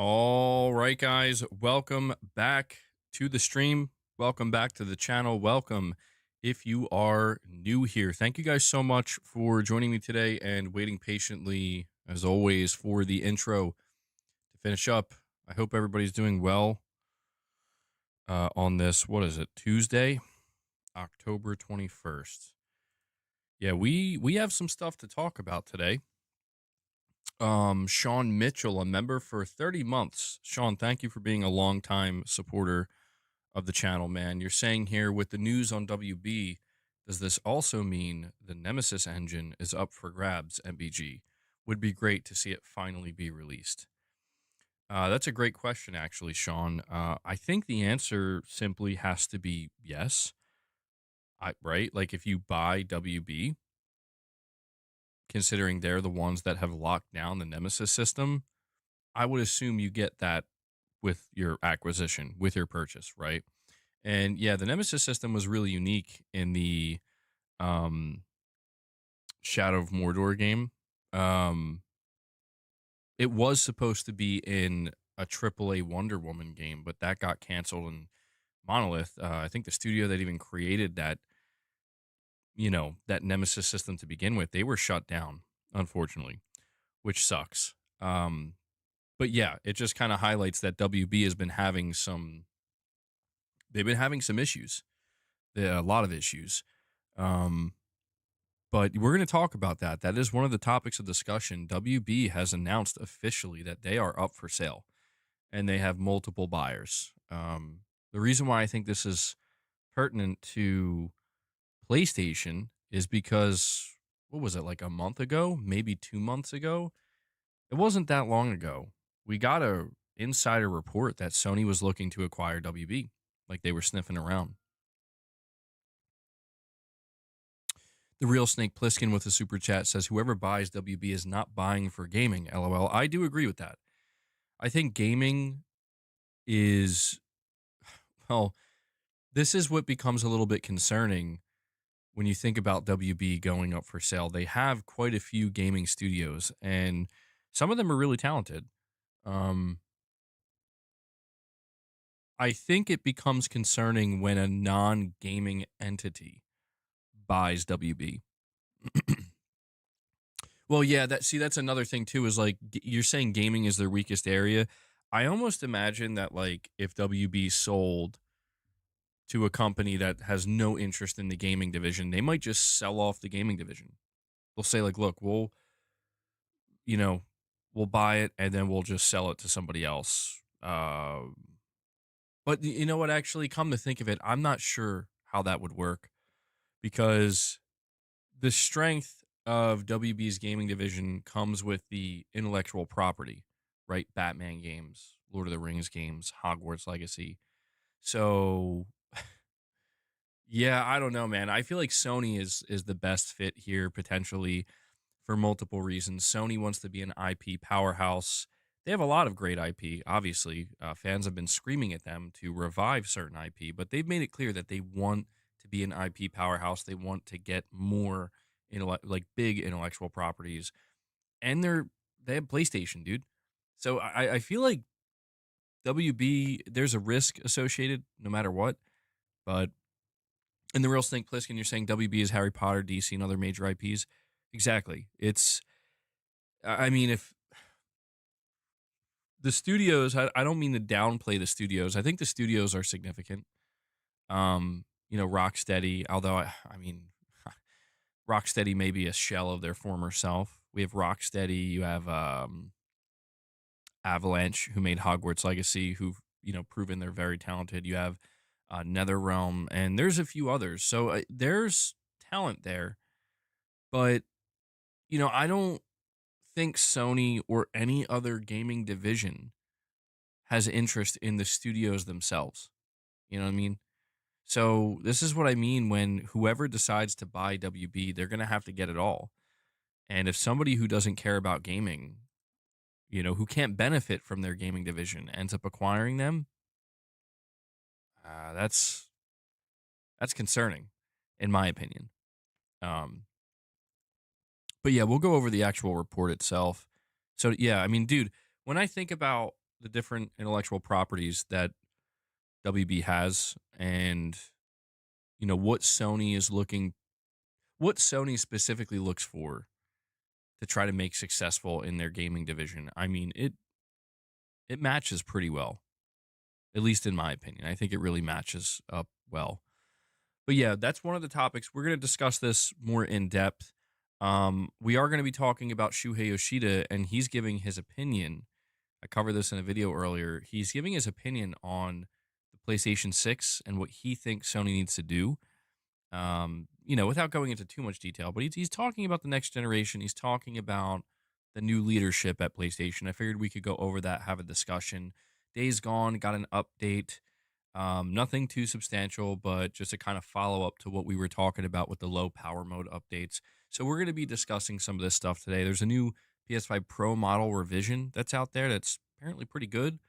All right, guys, welcome back to the stream. Welcome back to the channel. Welcome if you are new here. Thank you guys so much for joining me today and waiting patiently, as always, for the intro to finish up. I hope everybody's doing well on this, what is it, Tuesday, October 21st. Yeah, we have some stuff to talk about today. Sean Mitchell, a member for 30 months. Sean, thank you for being a longtime supporter of the channel, man. You're saying here with the news on WB, does this also mean the Nemesis engine is up for grabs, MBG? Would be great to see it finally be released. That's a great question, actually, Sean. I think the answer simply has to be yes. Right? Like if you buy WB, considering they're the ones that have locked down the Nemesis system, I would assume you get that with your acquisition, with your purchase, right? And yeah, the Nemesis system was really unique in the um, Shadow of Mordor game. Um, it was supposed to be in a AAA Wonder Woman game, but that got canceled. And Monolith, I think the studio that even created that Nemesis system to begin with, they were shut down, unfortunately, which sucks. But yeah, it just kind of highlights that WB has been having some. They've been having some issues, a lot of issues. Um, but we're going to talk about that. That is one of the topics of discussion. WB has announced officially that they are up for sale, and they have multiple buyers. The reason why I think this is pertinent to PlayStation is because what was it, like a month ago, maybe 2 months ago? It wasn't that long ago. We got a insider report that Sony was looking to acquire WB, like they were sniffing around. The real Snake Plissken with a super chat says, whoever buys WB is not buying for gaming. LOL. I do agree with that. I think gaming is, well, this is what becomes a little bit concerning when you think about WB going up for sale. They have quite a few gaming studios, and some of them are really talented. I think it becomes concerning when a non-gaming entity buys WB. Well, yeah, that's another thing too, is like you're saying gaming is their weakest area. I almost imagine that like if WB sold to a company that has no interest in the gaming division, they might just sell off the gaming division. They'll say like, look, you know, we'll buy it and then we'll just sell it to somebody else. But you know what, actually, come to think of it, I'm not sure how that would work, because the strength of WB's gaming division comes with the intellectual property, right? Batman games, Lord of the Rings games, Hogwarts Legacy. So, yeah, I don't know, man. I feel like Sony is the best fit here potentially for multiple reasons. Sony wants to be an IP powerhouse. They have a lot of great IP, obviously. Fans have been screaming at them to revive certain IP, but they've made it clear that they want to be an IP powerhouse. They want to get more like big intellectual properties, and they have PlayStation, dude. So I feel like WB, there's a risk associated no matter what. But in the real Snake Plissken, you're saying WB is Harry Potter, DC, and other major IPs. Exactly. I mean, if the studios, I don't mean to downplay the studios. I think the studios are significant. Rocksteady, although I mean, Rocksteady may be a shell of their former self. We have Rocksteady, you have Avalanche, who made Hogwarts Legacy, who've, proven they're very talented. You have NetherRealm, and there's a few others. So there's talent there. But, I don't think Sony or any other gaming division has interest in the studios themselves. You know what I mean? So this is what I mean when whoever decides to buy WB, they're going to have to get it all. And if somebody who doesn't care about gaming, who can't benefit from their gaming division ends up acquiring them, that's concerning, in my opinion. But yeah, we'll go over the actual report itself. So yeah, I mean, dude, when I think about the different intellectual properties that WB has, and what Sony is looking, what Sony specifically looks for to try to make successful in their gaming division. I mean, it matches pretty well, at least in my opinion. I think it really matches up well. But yeah, that's one of the topics. We're going to discuss this more in depth. We are going to be talking about Shuhei Yoshida, and he's giving his opinion. I covered this in a video earlier. He's giving his opinion on the PlayStation 6 and what he thinks Sony needs to do. Without going into too much detail, but he's talking about the next generation. He's talking about the new leadership at PlayStation. I figured we could go over that, have a discussion. Days Gone got an update. Nothing too substantial, but just a kind of follow up to what we were talking about with the low power mode updates. So we're going to be discussing some of this stuff today. There's a new PS5 Pro model revision that's out there that's apparently pretty good,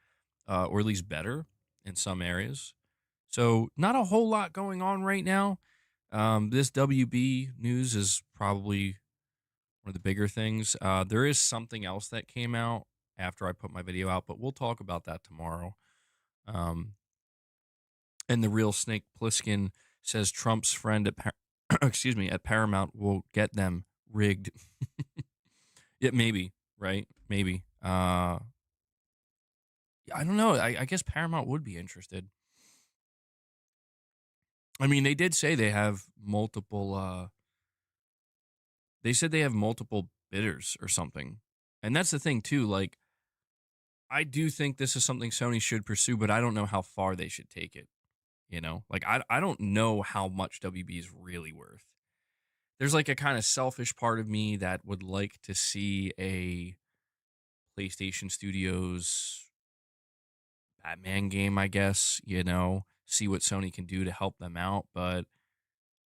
or at least better in some areas. So not a whole lot going on right now. This WB news is probably one of the bigger things. There is something else that came out after I put my video out, but we'll talk about that tomorrow. And the real Snake Plissken says Trump's friend at at Paramount will get them rigged. Yeah, maybe, right? Maybe. I don't know. I guess Paramount would be interested. I mean, they did say they have multiple. They said they have multiple bidders or something, and that's the thing too. Like, I do think this is something Sony should pursue, but I don't know how far they should take it. Like I don't know how much WB is really worth. There's like a kind of selfish part of me that would like to see a PlayStation Studios Batman game, I guess, see what Sony can do to help them out. But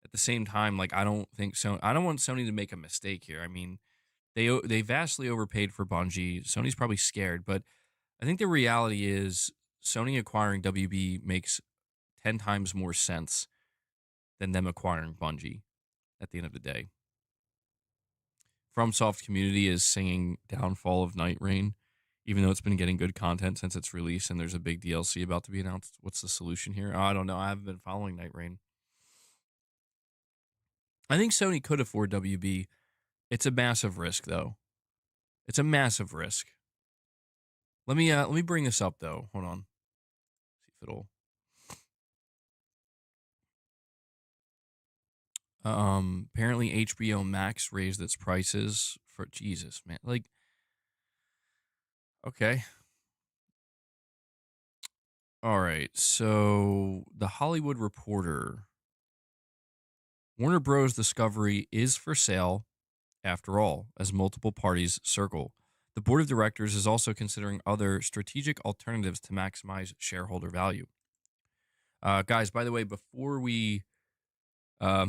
at the same time, like, I don't want Sony to make a mistake here. I mean, they vastly overpaid for Bungie. Sony's probably scared, but I think the reality is Sony acquiring WB makes 10 times more sense than them acquiring Bungie at the end of the day. FromSoft community is singing Downfall of Night Rain, even though it's been getting good content since its release and there's a big DLC about to be announced. What's the solution here? Oh, I don't know. I haven't been following Night Rain. I think Sony could afford WB. It's a massive risk, though. It's a massive risk. Let me bring this up though. Hold on. See if it'll. Apparently HBO Max raised its prices for Jesus, man. Like, okay. All right. So the Hollywood Reporter, Warner Bros. Discovery is for sale after all, as multiple parties circle. The board of directors is also considering other strategic alternatives to maximize shareholder value. Guys, by the way, before we, all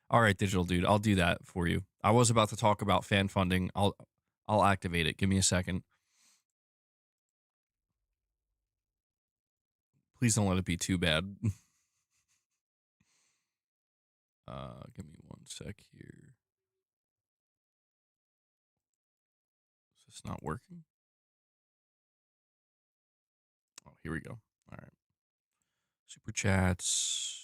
right, digital dude, I'll do that for you. I was about to talk about fan funding. I'll activate it. Give me a second. Please don't let it be too bad. Give me one sec here. Is this not working? Oh, here we go. All right. Super chats.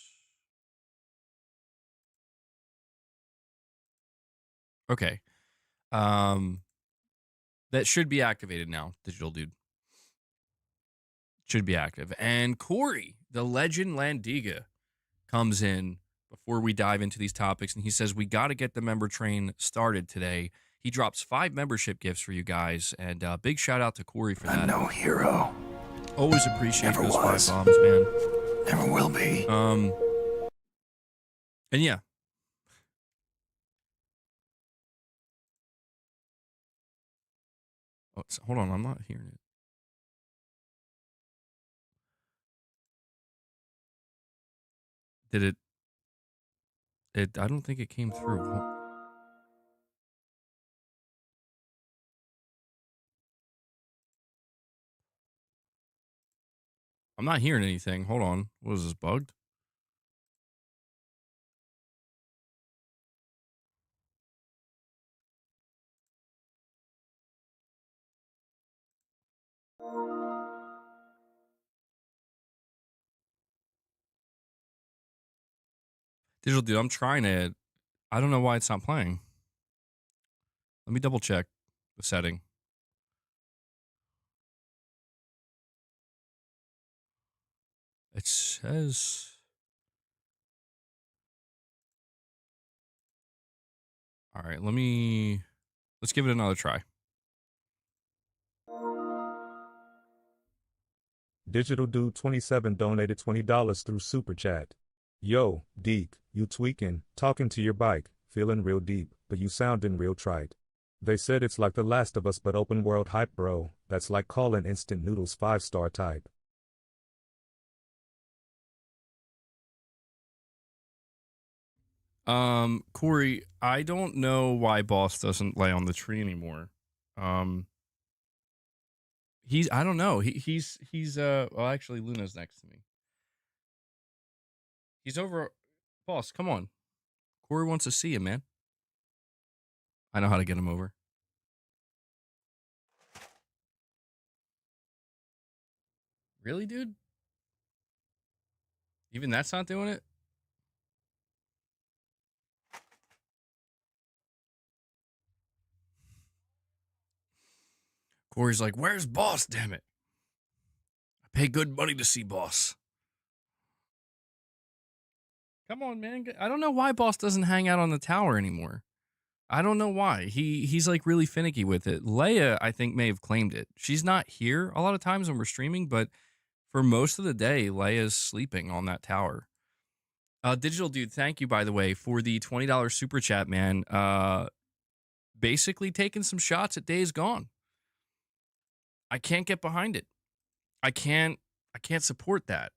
Okay. That should be activated now, digital dude. Should be active. And Corey, the legend Landiga, comes in before we dive into these topics, and he says we got to get the member train started today. He drops 5 membership gifts for you guys, and big shout out to Corey for that. No hero. Always appreciate Never those was. 5 bombs, man. Never will be. And yeah. Oh, hold on, I'm not hearing it. Did it? I don't think it came through. I'm not hearing anything. Hold on. What is this, bugged? Digital dude, I'm trying to. I don't know why it's not playing. Let me double check the setting. It says. All right, let's give it another try. Digital Dude 27 donated $20 through Super Chat. Yo, Deke, you tweaking, talking to your bike, feeling real deep, but you sounding real trite. They said it's like The Last of Us but open world hype, bro. That's like calling instant noodles 5-star type. Corey, I don't know why Boss doesn't lay on the tree anymore. I don't know. He's well, actually Luna's next to me. He's over. Boss, come on. Corey wants to see you, man. I know how to get him over. Really, dude? Even that's not doing it? Corey's like, where's Boss, damn it? I pay good money to see Boss. Come on, man. I don't know why Boss doesn't hang out on the tower anymore. I don't know why. He's like really finicky with it. Leia, I think, may have claimed it. She's not here a lot of times when we're streaming, but for most of the day, Leia's sleeping on that tower. Digital dude, thank you, by the way, for the $20 super chat, man. Basically taking some shots at Days Gone. I can't get behind it. I can't support that.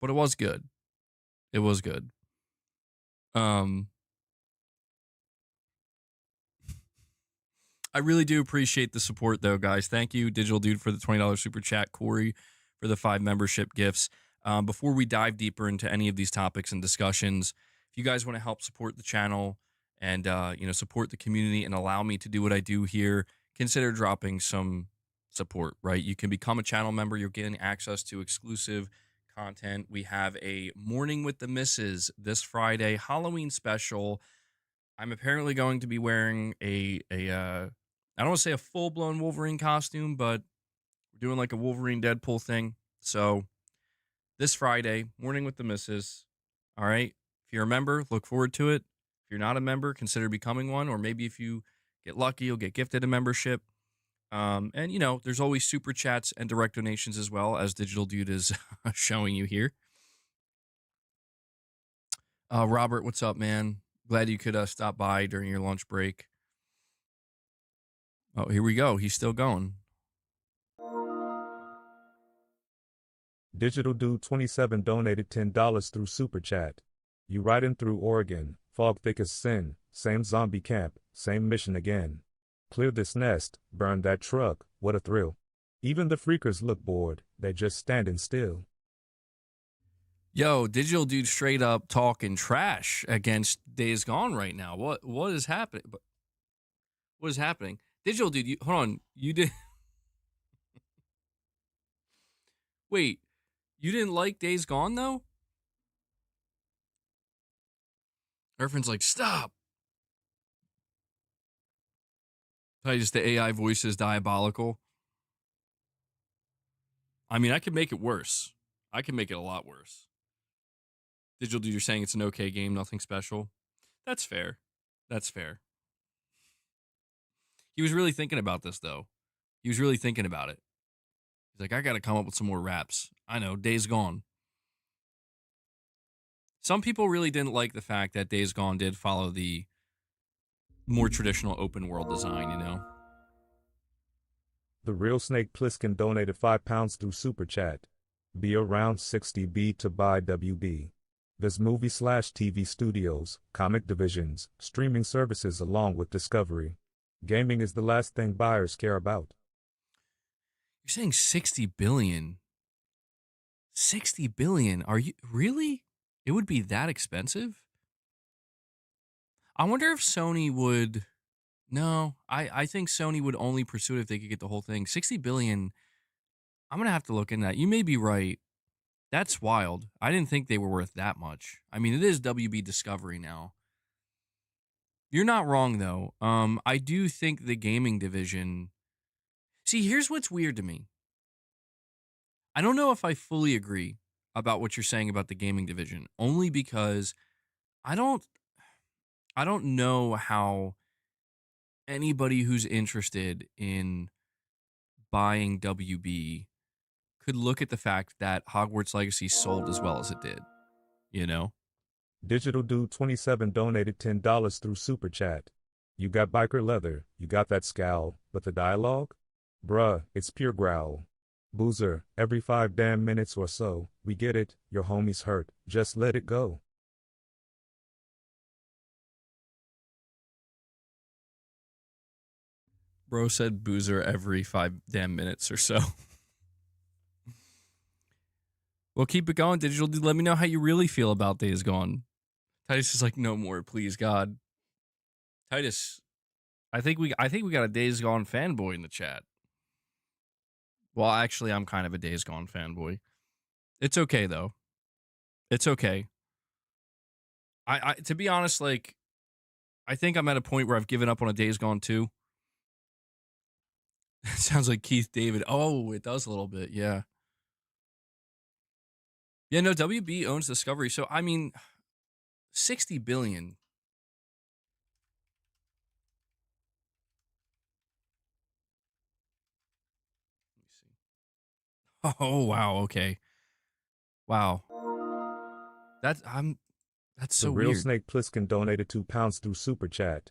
But it was good. It was good. I really do appreciate the support, though, guys. Thank you, Digital Dude, for the $20 super chat. Corey for the 5 membership gifts. Before we dive deeper into any of these topics and discussions, if you guys want to help support the channel and support the community and allow me to do what I do here, consider dropping some support. Right, you can become a channel member. You're getting access to exclusive content. We have a Morning with the Misses this Friday, Halloween special. I'm apparently going to be wearing I don't want to say a full-blown Wolverine costume, but we're doing like a Wolverine Deadpool thing. So this Friday, Morning with the Misses. All right. If you're a member, look forward to it. If you're not a member, consider becoming one. Or maybe if you get lucky, you'll get gifted a membership. And, there's always super chats and direct donations as well, as Digital Dude is showing you here. Robert, what's up, man? Glad you could stop by during your lunch break. Oh, here we go. He's still going. Digital Dude 27 donated $10 through Super Chat. You riding through Oregon, fog thick as sin, same zombie camp, same mission again. Clear this nest, burn that truck, what a thrill. Even the freakers look bored, they're just standing still. Yo, Digital Dude straight up talking trash against Days Gone right now. What is happening? What is happening? Digital Dude, hold on. You did. Wait, you didn't like Days Gone though? Irvin's like, stop. Just the AI voice is diabolical. I mean, I could make it worse. I can make it a lot worse. Digital Dude, you're saying it's an okay game, nothing special. That's fair. That's fair. He was really thinking about this, though. He was really thinking about it. He's like, I got to come up with some more raps. I know, Days Gone. Some people really didn't like the fact that Days Gone did follow the more traditional open world design, The Real Snake Plissken donated £5 through Super Chat. Be around 60B to buy WB. There's movie/TV studios, comic divisions, streaming services along with Discovery. Gaming is the last thing buyers care about. You're saying 60 billion. 60 billion? Are you really? It would be that expensive? I wonder if Sony would. No, I think Sony would only pursue it if they could get the whole thing. 60 billion. I'm gonna have to look into that. You may be right. That's wild. I didn't think they were worth that much. I mean, it is WB Discovery now. You're not wrong though. I do think the gaming division. See, here's what's weird to me. I don't know if I fully agree about what you're saying about the gaming division, only because I don't I don't know how anybody who's interested in buying WB could look at the fact that Hogwarts Legacy sold as well as it did, you know? Digital Dude 27 donated $10 through Super Chat. You got biker leather, you got that scowl, but the dialogue? Bruh, it's pure growl. Boozer, every 5 damn minutes or so, we get it, your homie's hurt, just let it go. Bro said Boozer every 5 damn minutes or so. Well, keep it going, Digital Dude. Let me know how you really feel about Days Gone. Titus is like, no more, please, God. Titus, I think we got a Days Gone fanboy in the chat. Well, actually, I'm kind of a Days Gone fanboy. It's okay though. It's okay. I to be honest, like, I think I'm at a point where I've given up on a Days Gone 2. Sounds like Keith David. Oh, it does a little bit, yeah. Yeah, no, WB owns Discovery. So I mean, 60 billion. Let me see. Oh, wow, okay. Wow. That's The so real weird. Snake Plissken donated £2 through Super Chat.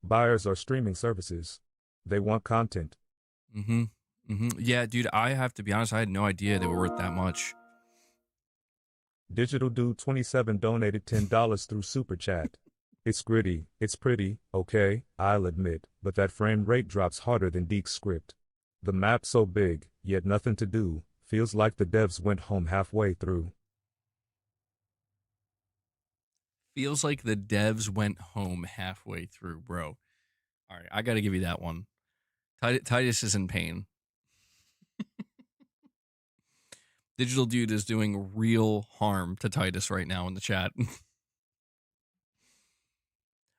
Buyers are streaming services. They want content. Mm-hmm. Mm-hmm. Yeah, dude, I have to be honest, I had no idea they were worth that much. Digital Dude 27 donated $10 through Super Chat. It's gritty, it's pretty, okay, I'll admit, but that frame rate drops harder than Deke's script. The map's so big, yet nothing to do, feels like the devs went home halfway through. Feels like the devs went home halfway through, bro. All right, I got to give you that one. Titus is in pain. Digital Dude is doing real harm to Titus right now in the chat.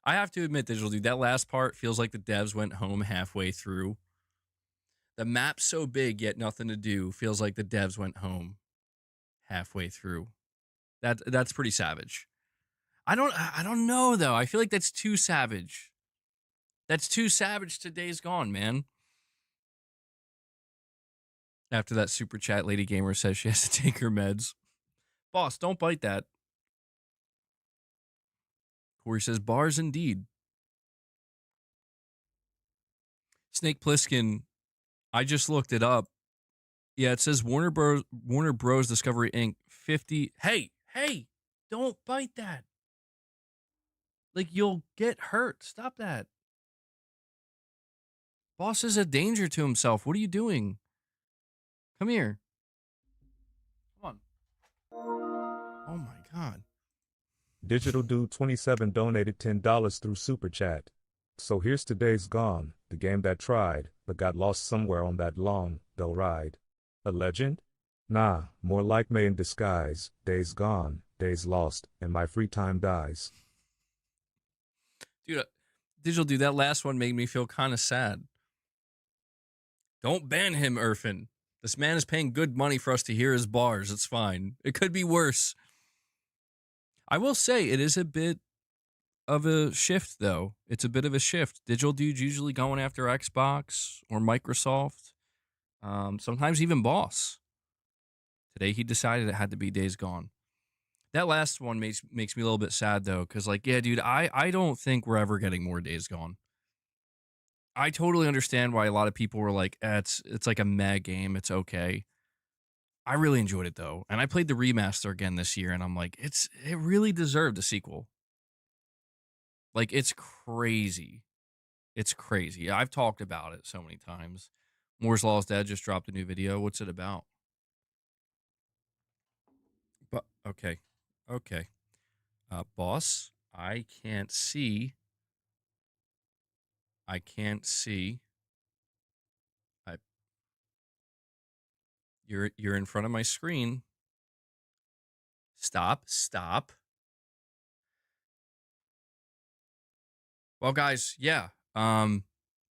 I have to admit, Digital Dude, that last part feels like the devs went home halfway through. The map's so big, yet nothing to do. Feels like the devs went home halfway through. That's pretty savage. I don't know though. I feel like that's too savage. That's too savage to Days Gone, man. After that super chat, Lady Gamer says she has to take her meds. Boss, don't bite that. Corey says bars indeed. Snake Plissken, I just looked it up. Yeah, it says Warner Bros. Discovery Inc. 50. Hey, don't bite that. Like, you'll get hurt. Stop that. Boss is a danger to himself. What are you doing? Come here. Come on. Oh my God. Digital Dude 27 donated $10 through Super Chat. So here's to Days Gone, the game that tried, but got lost somewhere on that long, dull ride. A legend? Nah, more like May in disguise, Days Gone, Days Lost, and my free time dies. Dude, Digital Dude, that last one made me feel kind of sad. Don't ban him, Irfin. This man is paying good money for us to hear his bars. It's fine. It could be worse. I will say it is a bit of a shift, though. It's a bit of a shift. Digital Dude's usually going after Xbox or Microsoft, sometimes even Boss. Today he decided it had to be Days Gone. That last one makes me a little bit sad, though, because, like, yeah, dude, I don't think we're ever getting more Days Gone. I totally understand why a lot of people were like, it's like a meh game. It's okay. I really enjoyed it though, and I played the remaster again this year, and I'm like, it really deserved a sequel. Like, it's crazy. It's crazy. I've talked about it so many times. Moore's Law is Dead just dropped a new video. What's it about? But okay. Boss, I can't see. I can't see. I You're in front of my screen. Stop. Well, guys, yeah.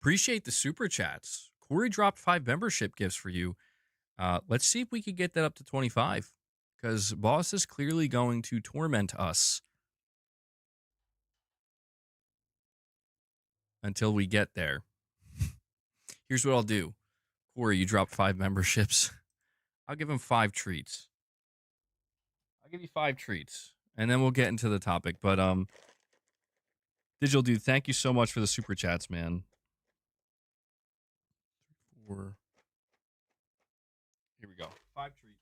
Appreciate the super chats. Corey dropped 5 membership gifts for you. Let's see if we could get that up to 25. Because boss is clearly going to torment us until we get there. Here's what I'll do. Corey, you dropped 5 memberships. I'll give him 5 treats. I'll give you 5 treats. And then we'll get into the topic. But Digital Dude, thank you so much for the super chats, man. Here we go. 5 treats.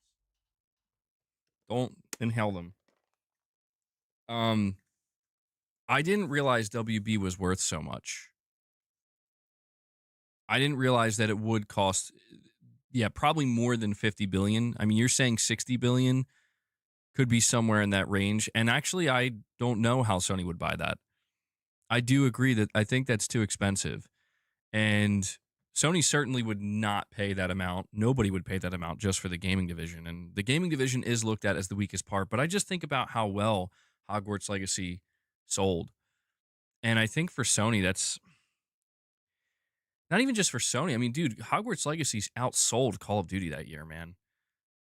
Don't inhale them. I didn't realize WB was worth so much. I didn't realize that it would cost, probably more than 50 billion. I mean, you're saying 60 billion, could be somewhere in that range. And actually, I don't know how Sony would buy that. I do agree that I think that's too expensive. And Sony certainly would not pay that amount. Nobody would pay that amount just for the gaming division. And the gaming division is looked at as the weakest part. But I just think about how well Hogwarts Legacy sold. And I think for Sony, that's not even just for Sony. I mean, dude, Hogwarts Legacy's outsold Call of Duty that year, man,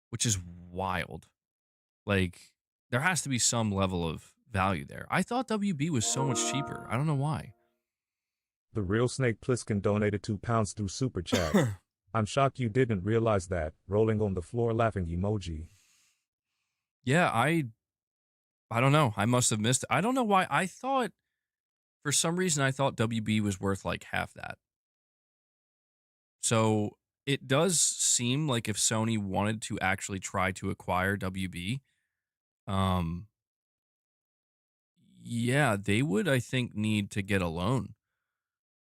which is wild. Like, there has to be some level of value there. I thought WB was so much cheaper. I don't know why. The real Snake Plissken donated £2 through Super Chat. I'm shocked you didn't realize that. Rolling on the floor laughing emoji. Yeah, I don't know. I must have missed it. I don't know why. I thought, for some reason, I thought WB was worth like half that. So it does seem like if Sony wanted to actually try to acquire WB, yeah, they would, I think, need to get a loan.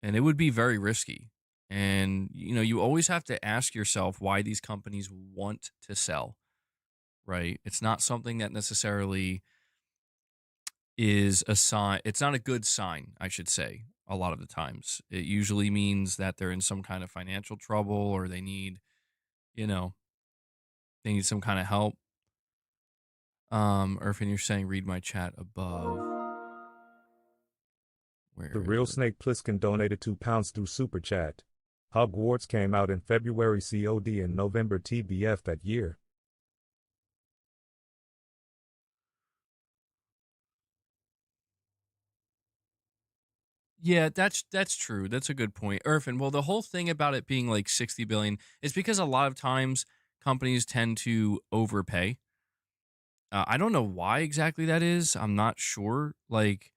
And it would be very risky. And, you always have to ask yourself why these companies want to sell, right? It's not something that necessarily is a sign. It's not a good sign, I should say, a lot of the times. It usually means that they're in some kind of financial trouble or they need, you know, they need some kind of help. Irfan, you're saying read my chat above. Where The is real it? Snake Plissken donated £2 through Super Chat. Hogwarts came out in February COD and November TBF that year. Yeah, that's true. That's a good point. Irfan, well, the whole thing about it being like 60 billion is because a lot of times companies tend to overpay. I don't know why exactly that is. I'm not sure. Like,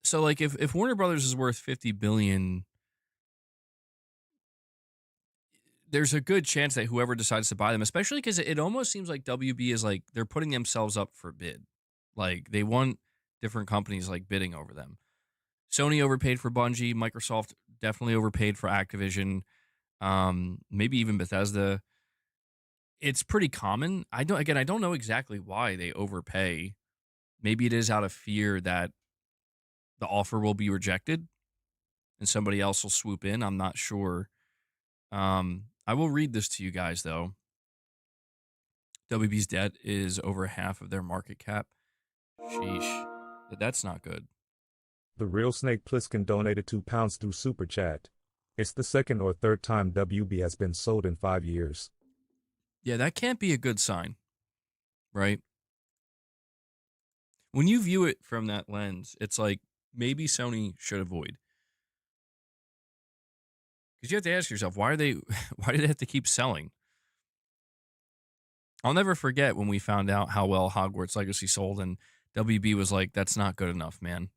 so like if Warner Brothers is worth 50 billion, there's a good chance that whoever decides to buy them, especially because it almost seems like WB is like they're putting themselves up for bid. Like they want different companies like bidding over them. Sony overpaid for Bungie. Microsoft definitely overpaid for Activision. Maybe even Bethesda. It's pretty common. I don't know exactly why they overpay. Maybe it is out of fear that the offer will be rejected and somebody else will swoop in. I'm not sure. I will read this to you guys though. WB's debt is over half of their market cap. Sheesh. That's not good. The real Snake Plissken donated £2 through Super Chat. It's the second or third time WB has been sold in 5 years. Yeah, that can't be a good sign, right? When you view it from that lens, it's like maybe Sony should avoid. Because you have to ask yourself, why do they have to keep selling? I'll never forget when we found out how well Hogwarts Legacy sold and WB was like, that's not good enough, man.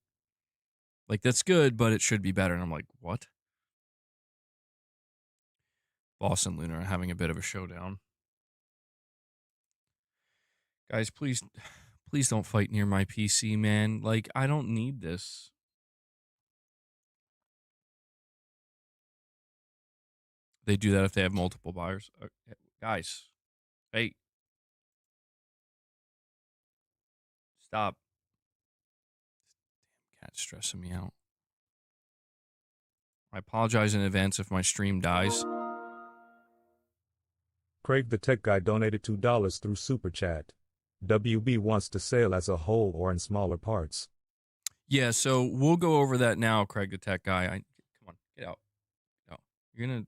Like, that's good, but it should be better. And I'm like, what? Boss and Luna are having a bit of a showdown. Guys, please don't fight near my PC, man. Like, I don't need this. They do that if they have multiple buyers. Guys, hey, stop. Damn cat's stressing me out. I apologize in advance if my stream dies. Craig the Tech Guy donated $2 through Super Chat. WB wants to sell as a whole or in smaller parts. Yeah, so we'll go over that now, Craig the Tech Guy. Come on, get out. No, you're gonna.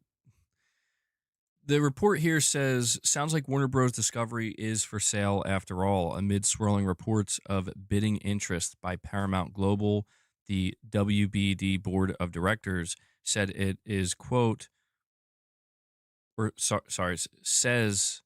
The report here says sounds like Warner Bros. Discovery is for sale after all, amid swirling reports of bidding interest by Paramount Global. The WBD board of directors said it is quote or sorry says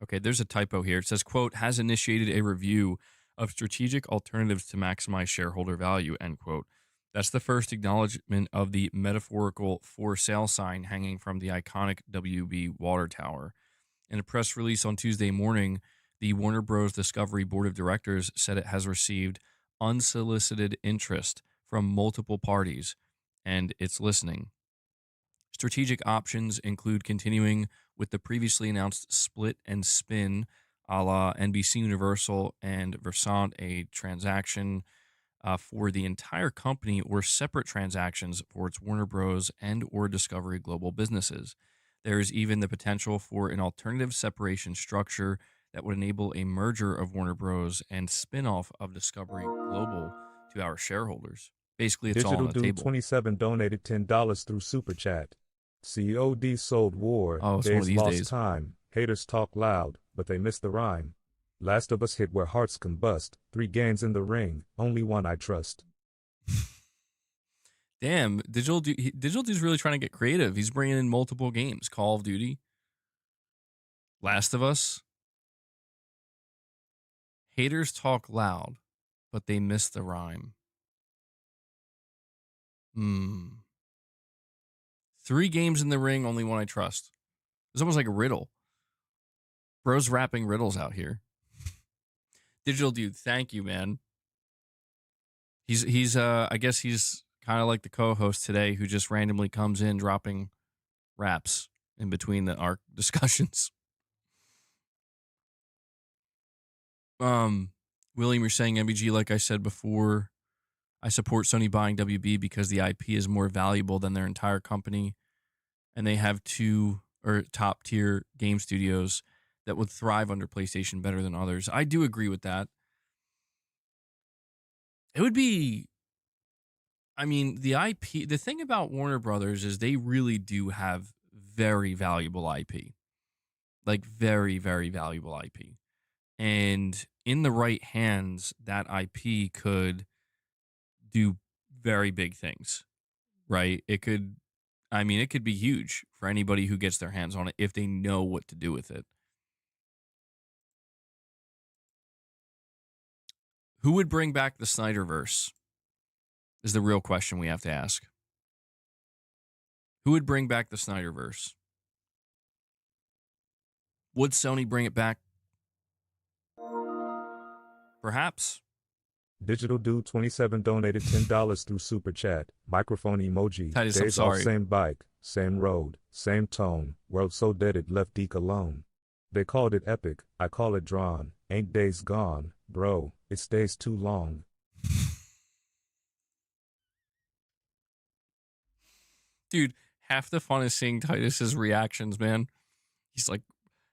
okay, there's a typo here. It says quote has initiated a review of strategic alternatives to maximize shareholder value end quote. That's the first acknowledgement of the metaphorical for sale sign hanging from the iconic WB water tower. In a press release on Tuesday morning, the Warner Bros. Discovery Board of Directors said it has received unsolicited interest from multiple parties and it's listening. Strategic options include continuing with the previously announced split and spin a la NBC Universal and Versant, a transaction for the entire company or separate transactions for its Warner Bros. And or Discovery Global businesses. There is even the potential for an alternative separation structure that would enable a merger of Warner Bros. And spin-off of Discovery Global to our shareholders. Basically, it's all on Digital the Dude table. 27 donated $10 through Super Chat. COD sold war, Oh, it's one of days these lost days. time, haters talk loud, but they miss the rhyme. Last of Us hit where hearts combust, 3 games in the ring, only one I trust. Damn, Digital Dude's really trying to get creative. He's bringing in multiple games. Call of Duty, Last of Us. Haters talk loud, but they miss the rhyme. 3 games in the ring, only one I trust. It's almost like a riddle. Bro's rapping riddles out here. Digital Dude, thank you, man. He's I guess he's kind of like the co-host today who just randomly comes in dropping raps in between our discussions. William, you're saying MBG, like I said before, I support Sony buying WB because the IP is more valuable than their entire company, and they have 2 or top tier game studios that would thrive under PlayStation better than others. I do agree with that. It would be, I mean, the IP, the thing about Warner Brothers is they really do have very valuable IP. Like very, very valuable IP. And in the right hands, that IP could do very big things, right? It could, I mean, it could be huge for anybody who gets their hands on it if they know what to do with it. Who would bring back the Snyderverse is the real question we have to ask. Who would bring back the Snyderverse? Would Sony bring it back? Perhaps. Digital Dude 27 donated $10 through Super Chat. Microphone emoji. Titus, I'm Days off, sorry. same bike, same road, same tone. World so dead it left Deke alone. They called it epic, I call it drawn. Ain't days gone, bro, it stays too long. Dude, half the fun is seeing Titus's reactions, man. He's like,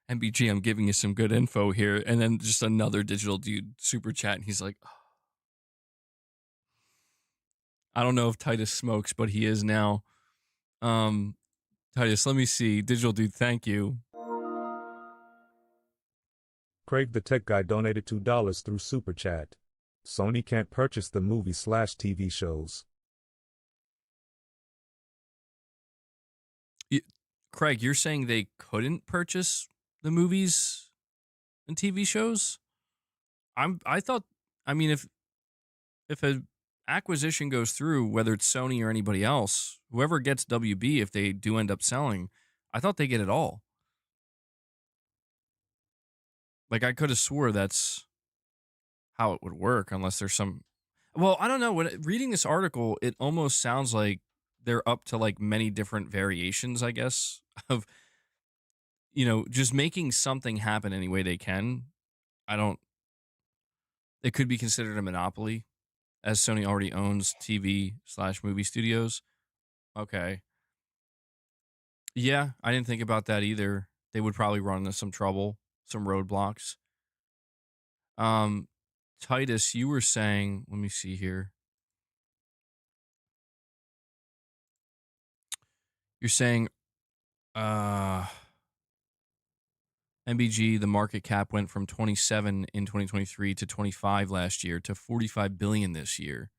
MBG, I'm giving you some good info here. And then just another Digital Dude super chat. And he's like, oh. I don't know if Titus smokes, but he is now. Titus, let me see. Digital Dude, thank you. Craig the Tech Guy donated $2 through Super Chat. Sony can't purchase the movie/TV shows. Craig, you're saying they couldn't purchase the movies and TV shows? I thought, I mean, if a acquisition goes through, whether it's Sony or anybody else, whoever gets WB, if they do end up selling, I thought they get it all. Like I could have swore that's how it would work, unless there's some. Well, I don't know. When reading this article, it almost sounds like they're up to like many different variations, I guess, of just making something happen any way they can. I don't. It could be considered a monopoly, as Sony already owns TV/movie studios. Okay. Yeah, I didn't think about that either. they would probably run into some trouble, some roadblocks. Um, Titus, you were saying, let me see here. You're saying, uh, MBG, the market cap went from 27 in 2023 to 25 last year to 45 billion this year.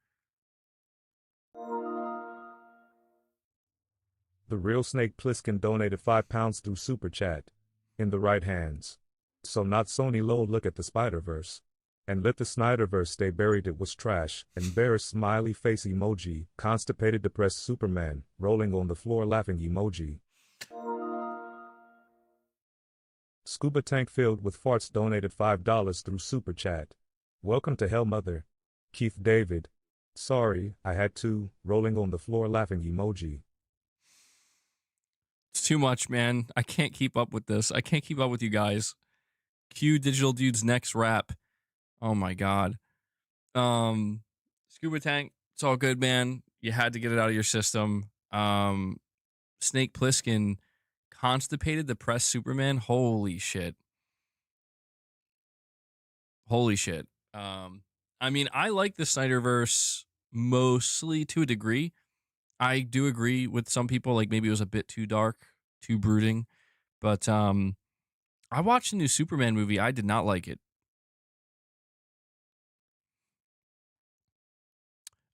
The real Snake Plissken donated £5 through Super Chat. In the right hands. So not Sony low look at the Spider-Verse. And let the Snyderverse stay buried, it was trash. Embarrassed smiley face emoji. Constipated depressed Superman. Rolling on the floor laughing emoji. Scuba tank filled with farts donated $5 through Super Chat. Welcome to hell, mother. Keith David. Sorry, I had to. Rolling on the floor laughing emoji. It's too much, man. I can't keep up with this. I can't keep up with you guys. Cue Digital Dude's next rap. Oh my god. Scuba tank, it's all good, man. You had to get it out of your system. Snake Plissken, constipated depressed Superman. Holy shit. Holy shit. I mean, I like the Snyderverse mostly to a degree. I do agree with some people, like maybe it was a bit too dark, too brooding. But I watched the new Superman movie. I did not like it.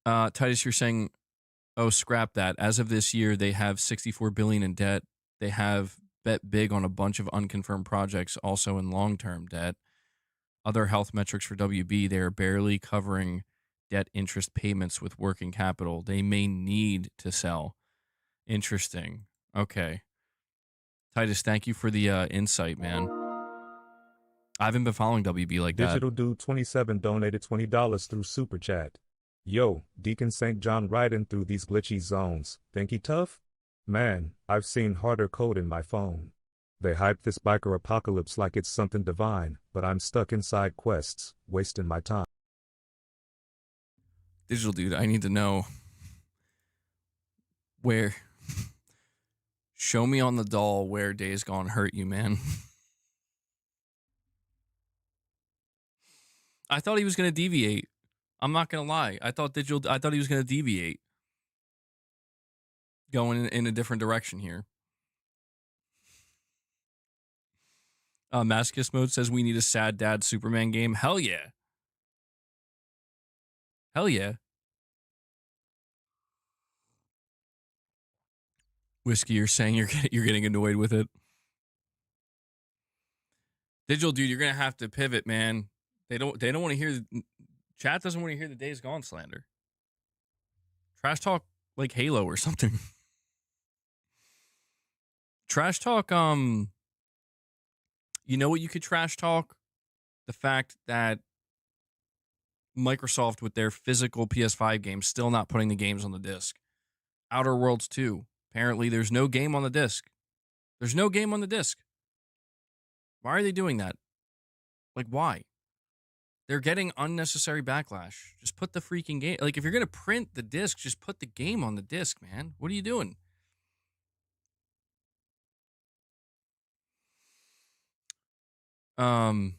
Titus, you're saying, oh, scrap that. As of this year, they have 64 billion in debt. They have bet big on a bunch of unconfirmed projects, also in long-term debt. Other health metrics for WB, they are barely covering debt interest payments with working capital. They may need to sell. Interesting. Okay. Titus, thank you for the insight, man. I haven't been following WB like that. Digital Dude 27 donated $20 through Super Chat. Yo, Deacon St. John riding through these glitchy zones. Think he tough? Man, I've seen harder code in my phone. They hype this biker apocalypse like it's something divine, but I'm stuck inside quests, wasting my time. Digital Dude, I need to know where. Show me on the doll where Days Gone hurt you, man. I thought he was going to deviate. I'm not going to lie. I thought he was going to deviate. Going in a different direction here. Masochist Mode says we need a sad dad Superman game. Hell yeah. Hell yeah. Whiskey, you're saying you're getting annoyed with it. Digital Dude, you're gonna have to pivot, man. They don't want to hear. Chat doesn't want to hear the Days Gone slander. Trash talk like Halo or something. Trash talk. You know what you could trash talk? The fact that Microsoft with their physical PS5 games still not putting the games on the disc. Outer Worlds 2. Apparently, there's no game on the disc. There's no game on the disc. Why are they doing that? Like, why? They're getting unnecessary backlash. Just put the freaking game. Like, if you're going to print the disc, just put the game on the disc, man. What are you doing? Garrett,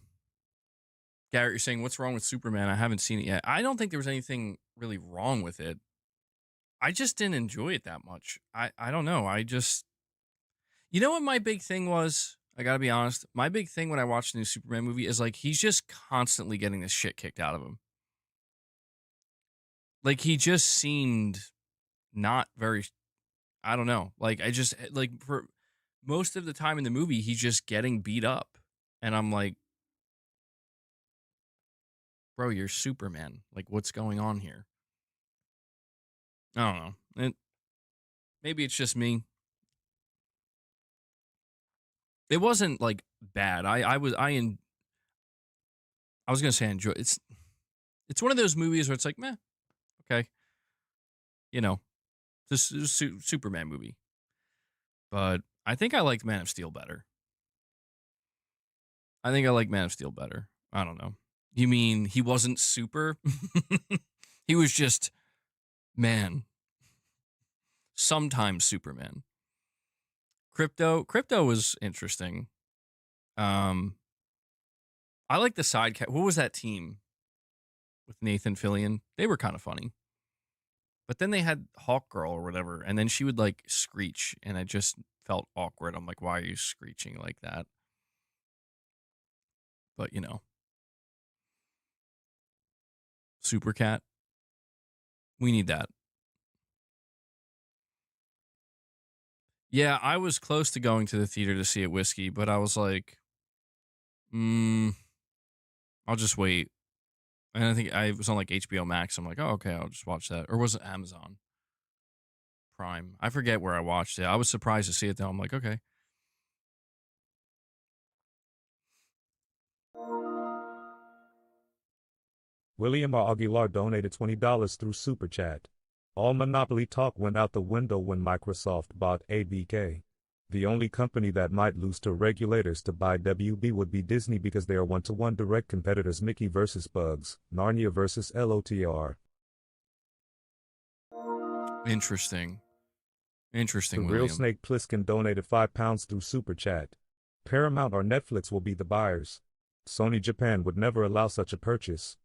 you're saying, what's wrong with Superman? I haven't seen it yet. I don't think there was anything really wrong with it. I just didn't enjoy it that much. I don't know. You know what my big thing was? I gotta be honest. My big thing when I watched the new Superman movie is like he's just constantly getting this shit kicked out of him. Like he just seemed not very. I don't know. Like I just like for most of the time in the movie he's just getting beat up, and I'm like, bro, you're Superman. Like what's going on here? I don't know. Maybe it's just me. It wasn't like bad. I was gonna say enjoy. It's one of those movies where it's like meh, okay, you know, this is a Superman movie. But I think I liked Man of Steel better. I think I like Man of Steel better. I don't know. You mean he wasn't super? He was just man. Sometimes Superman. Crypto was interesting. Um, I like the side cat. What was that team with Nathan Fillion? They were kind of funny. But then they had Hawk Girl or whatever, and then she would like screech, and I just felt awkward. I'm like, why are you screeching like that? But Super Cat, we need that. Yeah, I was close to going to the theater to see it Whiskey, but I was like, I'll just wait. And I think I was on like HBO Max. I'm like, oh, okay, I'll just watch that. Or was it Amazon Prime? I forget where I watched it. I was surprised to see it though. I'm like, okay. William R. Aguilar donated $20 through Super Chat. All monopoly talk went out the window when Microsoft bought ABK. The only company that might lose to regulators to buy WB would be Disney because they are one-to-one direct competitors. Mickey vs. Bugs, Narnia vs. LOTR. Interesting. The Interesting, real William. Snake Plissken donated £5 through Super Chat. Paramount or Netflix will be the buyers. Sony Japan would never allow such a purchase.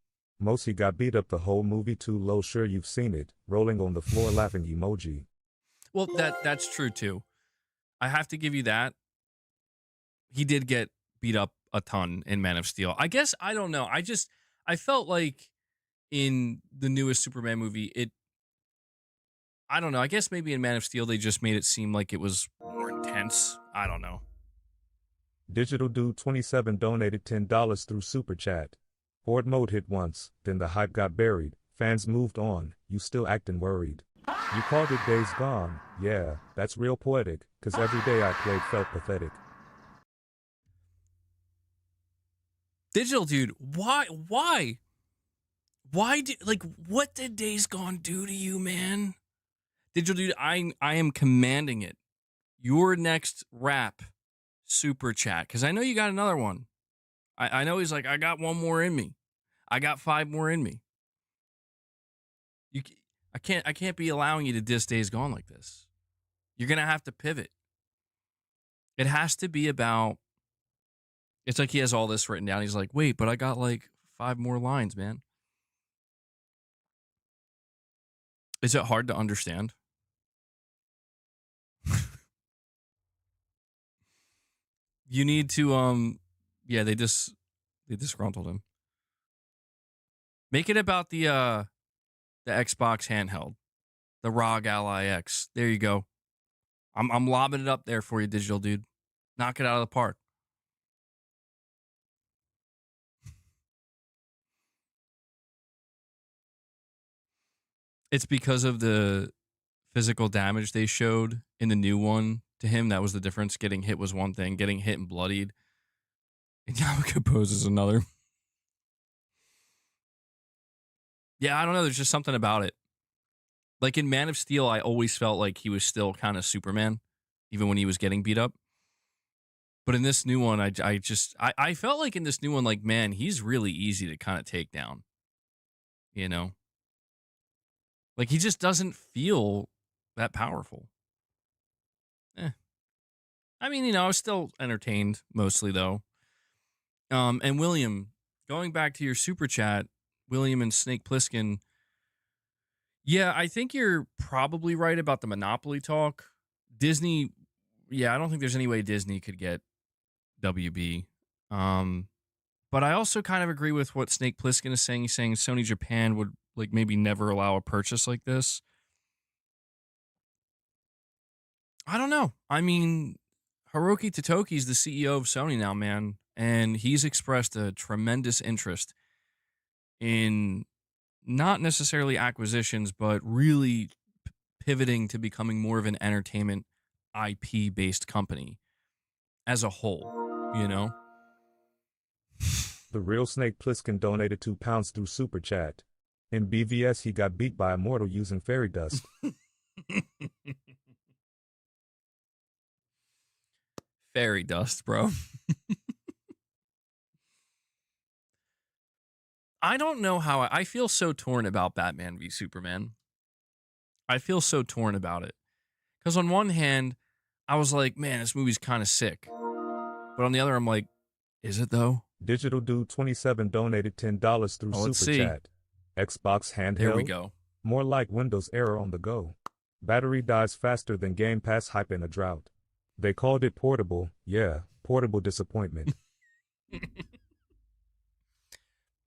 Mosi got beat up the whole movie too low. Sure, you've seen it. Rolling on the floor laughing emoji. Well, that's true too. I have to give you that. He did get beat up a ton in Man of Steel. I guess I don't know. I felt like in the newest Superman movie, I don't know. I guess maybe in Man of Steel they just made it seem like it was more intense. I don't know. Digital Dude 27 donated $10 through Super Chat. Horde mode hit once, then the hype got buried. Fans moved on. You still acting worried. You called it Days Gone. Yeah, that's real poetic, cause every day I played felt pathetic. Digital Dude, why? What did Days Gone do to you, man? Digital Dude, I am commanding it. Your next rap Super Chat, because I know you got another one. I know he's like, I got one more in me. I got 5 more in me. I can't be allowing you to diss Days Gone like this. You're gonna have to pivot. It has to be about. It's like he has all this written down. He's like, wait, but I got like 5 more lines, man. Is it hard to understand? You need to yeah, they disgruntled him. Make it about the Xbox handheld, the ROG Ally X. There you go. I'm lobbing it up there for you, Digital Dude. Knock it out of the park. It's because of the physical damage they showed in the new one to him. That was the difference. Getting hit was one thing. Getting hit and bloodied. And Yamaka poses another. Yeah, I don't know. There's just something about it. Like in Man of Steel, I always felt like he was still kind of Superman, even when he was getting beat up. But in this new one, I felt like in this new one, like, man, he's really easy to kind of take down. You know? Like, he just doesn't feel that powerful. I mean, I was still entertained mostly, though. And William, going back to your super chat, William and Snake Plissken, yeah, I think you're probably right about the monopoly talk. Disney, yeah, I don't think there's any way Disney could get WB. But I also kind of agree with what Snake Plissken is saying. He's saying Sony Japan would like maybe never allow a purchase like this. I don't know. I mean, Hiroki Totoki's the CEO of Sony now, man, and he's expressed a tremendous interest in not necessarily acquisitions, but really pivoting to becoming more of an entertainment IP based company as a whole, you know? The real Snake Plissken donated £2 through Super Chat. In BVS, he got beat by a mortal using fairy dust. Fairy dust, bro. I don't know how I feel so torn about Batman v Superman. I feel so torn about it. Because on one hand, I was like, man, this movie's kind of sick. But on the other, I'm like, is it though? Digital Dude 27 donated $10 through Well, let's Super see. Chat. Xbox There we handheld? go. More like Windows error on the go. Battery dies faster than Game Pass hype in a drought. They called it portable. Yeah, portable disappointment.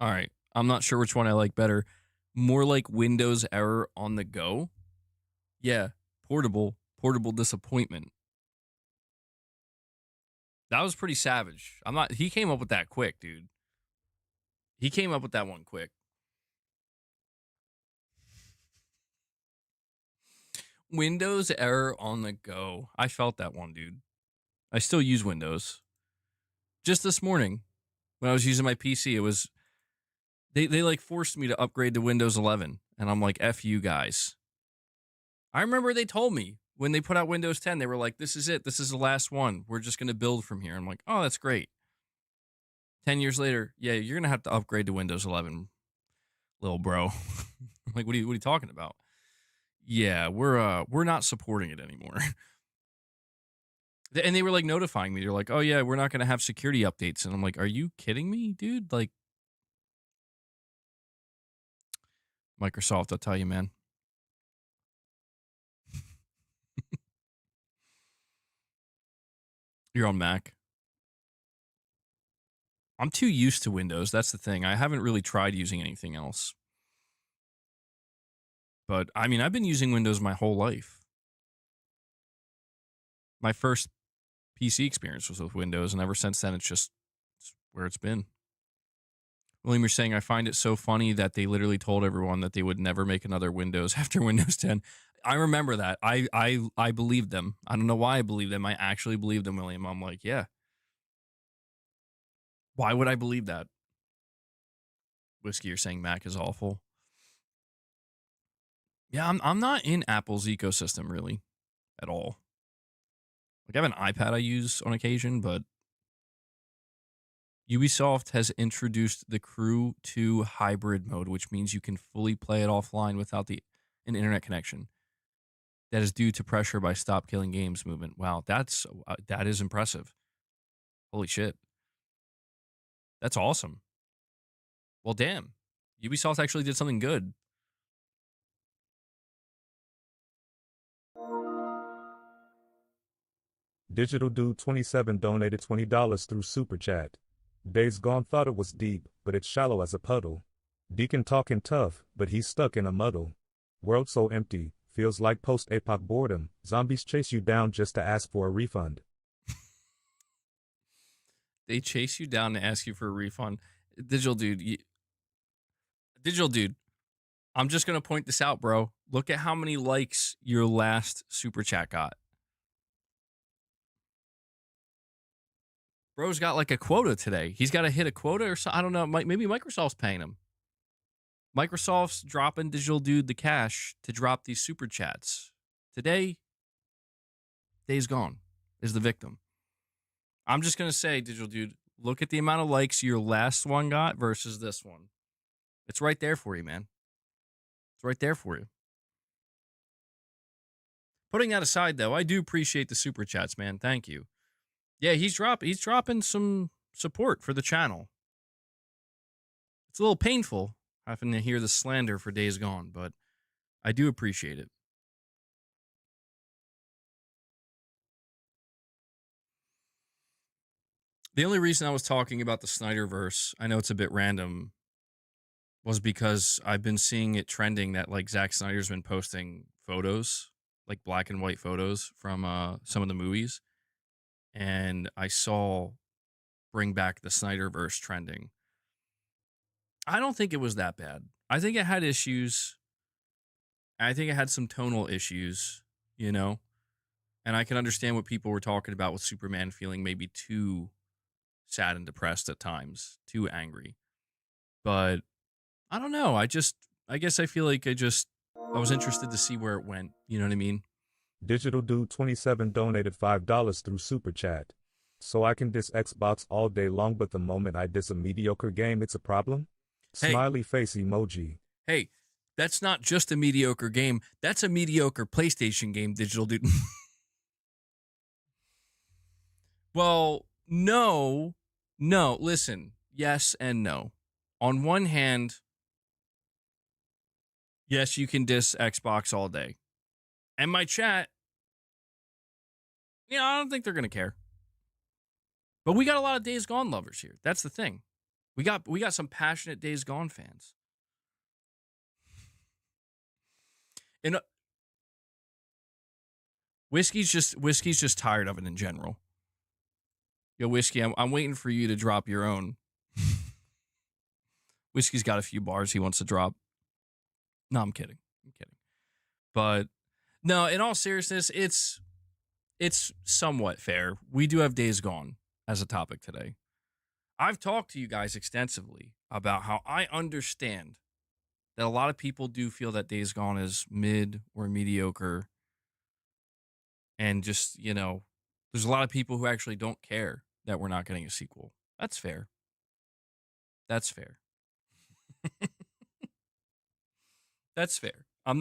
All right. I'm not sure which one I like better. More like Windows error on the go. Yeah, portable disappointment. That was pretty savage. He came up with that quick, dude. He came up with that one quick. Windows error on the go. I felt that one, dude. I still use Windows. Just this morning when I was using my PC, it was they like forced me to upgrade to Windows 11 and I'm like, F you guys. I remember they told me when they put out Windows 10, they were like, this is it. This is the last one. We're just going to build from here. I'm like, oh, that's great. 10 years later, yeah, you're going to have to upgrade to Windows 11, little bro. I'm like, what are you talking about? Yeah, we're not supporting it anymore. And they were like notifying me. They're like, oh yeah, we're not going to have security updates. And I'm like, are you kidding me, dude? Like, Microsoft, I'll tell you, man. You're on Mac. I'm too used to Windows. That's the thing. I haven't really tried using anything else. But I mean, I've been using Windows my whole life. My first PC experience was with Windows, and ever since then, it's where it's been. William, you're saying I find it so funny that they literally told everyone that they would never make another Windows after Windows 10. I remember that. I believed them. I don't know why I believed them. I actually believed them, William. I'm like, yeah. Why would I believe that? Whiskey, you're saying Mac is awful. Yeah, I'm not in Apple's ecosystem really at all. Like I have an iPad I use on occasion, but Ubisoft has introduced the Crew 2 hybrid mode, which means you can fully play it offline without an internet connection. That is due to pressure by Stop Killing Games movement. Wow, that is impressive. Holy shit. That's awesome. Well, damn. Ubisoft actually did something good. Digital Dude 27 donated $20 through Super Chat. Days Gone thought it was deep, but it's shallow as a puddle. Deacon talking tough, but he's stuck in a muddle. World so empty, feels like post-apoc boredom. Zombies chase you down just to ask for a refund. They chase you down to ask you for a refund. Digital Dude, Digital Dude, I'm just going to point this out, bro. Look at how many likes your last Super Chat got. Bro's got like a quota today. He's got to hit a quota or so. I don't know. Maybe Microsoft's paying him. Microsoft's dropping Digital Dude the cash to drop these Super Chats. Today, Days Gone is the victim. I'm just going to say, Digital Dude, look at the amount of likes your last one got versus this one. It's right there for you, man. It's right there for you. Putting that aside, though, I do appreciate the Super Chats, man. Thank you. Yeah, he's dropping some support for the channel. It's a little painful having to hear the slander for Days Gone, but I do appreciate it. The only reason I was talking about the Snyderverse, I know it's a bit random, was because I've been seeing it trending that like Zack Snyder's been posting photos, like black and white photos from some of the movies, and I saw Bring Back the Snyderverse trending. I don't think it was that bad. I think it had issues. I think it had some tonal issues, you know? And I can understand what people were talking about with Superman feeling maybe too sad and depressed at times, too angry. But I don't know. I guess I feel like I was interested to see where it went. You know what I mean? Digital Dude 27 donated $5 through Super Chat. So I can diss Xbox all day long, but the moment I diss a mediocre game, it's a problem? Hey. Smiley face emoji. Hey, that's not just a mediocre game. That's a mediocre PlayStation game, Digital Dude. Well, no, no. Listen, yes and no. On one hand, yes, you can diss Xbox all day. And my chat, I don't think they're going to care. But we got a lot of Days Gone lovers here. That's the thing. We got some passionate Days Gone fans. And Whiskey's just tired of it in general. Yo, Whiskey, I'm waiting for you to drop your own. Whiskey's got a few bars he wants to drop. No, I'm kidding. But no, in all seriousness, it's somewhat fair. We do have Days Gone as a topic today. I've talked to you guys extensively about how I understand that a lot of people do feel that Days Gone is mid or mediocre. And just, there's a lot of people who actually don't care that we're not getting a sequel. That's fair. That's fair. That's fair. I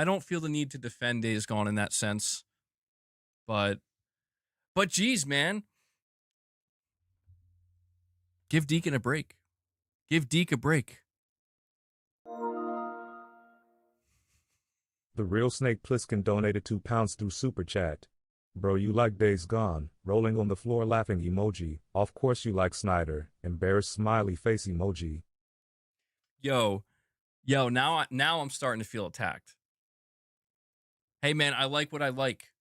don't feel the need to defend Days Gone in that sense. But geez, man. Give Deacon a break. Give Deke a break. The Real Snake Plissken donated £2 through Super Chat. Bro, you like Days Gone, rolling on the floor laughing emoji. Of course you like Snyder, embarrassed smiley face emoji. Yo, now I'm starting to feel attacked. Hey man, I like what I like.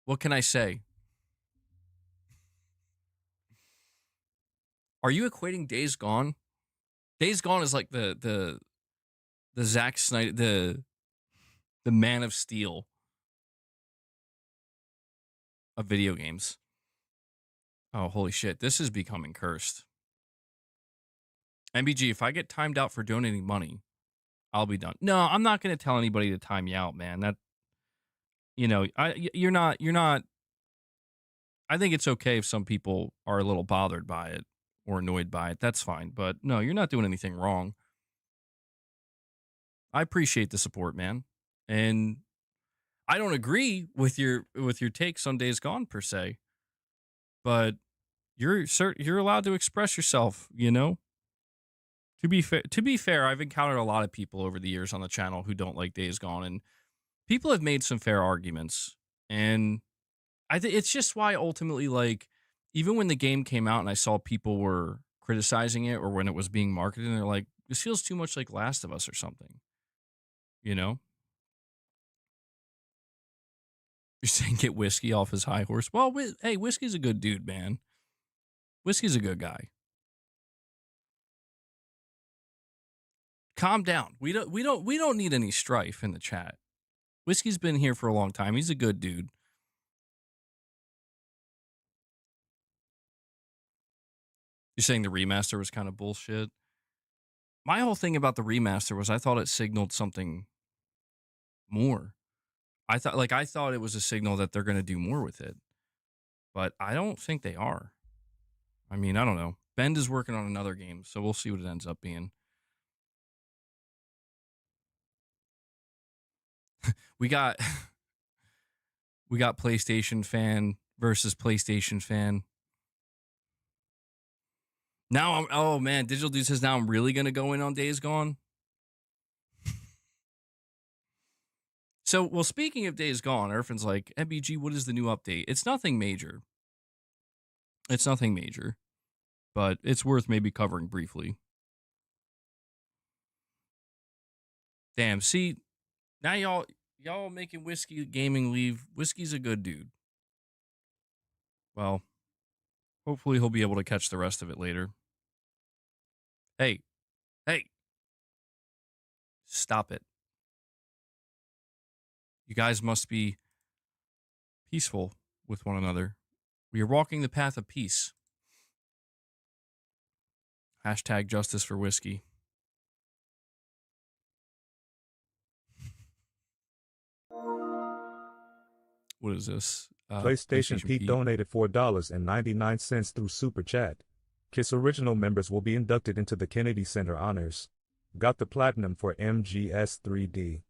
What can I say? Are you equating Days Gone? Days Gone is like the Zack Snyder, the Man of Steel of video games. Oh, holy shit. This is becoming cursed. MBG, if I get timed out for donating money, I'll be done. No, I'm not going to tell anybody to time you out, man. That, you're not, I think it's okay if some people are a little bothered by it or annoyed by it. That's fine. But no, you're not doing anything wrong. I appreciate the support, man. And I don't agree with your takes on Days Gone per se, but you're allowed to express yourself. To be fair, I've encountered a lot of people over the years on the channel who don't like Days Gone, and people have made some fair arguments. And I think it's just why ultimately, like, even when the game came out and I saw people were criticizing it, or when it was being marketed, and they're like, "This feels too much like Last of Us or something," You're saying get Whiskey off his high horse. Well, hey, Whiskey's a good dude, man. Whiskey's a good guy. Calm down. We don't need any strife in the chat. Whiskey's been here for a long time. He's a good dude. You're saying the remaster was kind of bullshit? My whole thing about the remaster was I thought it signaled something more. I thought it was a signal that they're going to do more with it. But I don't think they are. I mean, I don't know. Bend is working on another game, so we'll see what it ends up being. We got PlayStation fan versus PlayStation fan. Now oh man, Digital Dude says now I'm really going to go in on Days Gone. So, well, speaking of Days Gone, Irfin's like, MBG, what is the new update? It's nothing major. But it's worth maybe covering briefly. Damn, see, now y'all making Whiskey Gaming leave. Whiskey's a good dude. Well, hopefully he'll be able to catch the rest of it later. Hey, stop it. You guys must be peaceful with one another. We are walking the path of peace. Hashtag justice for Whiskey. What is this? PlayStation Pete donated $4.99 through Super Chat. KISS Original members will be inducted into the Kennedy Center Honors. Got the platinum for MGS 3D.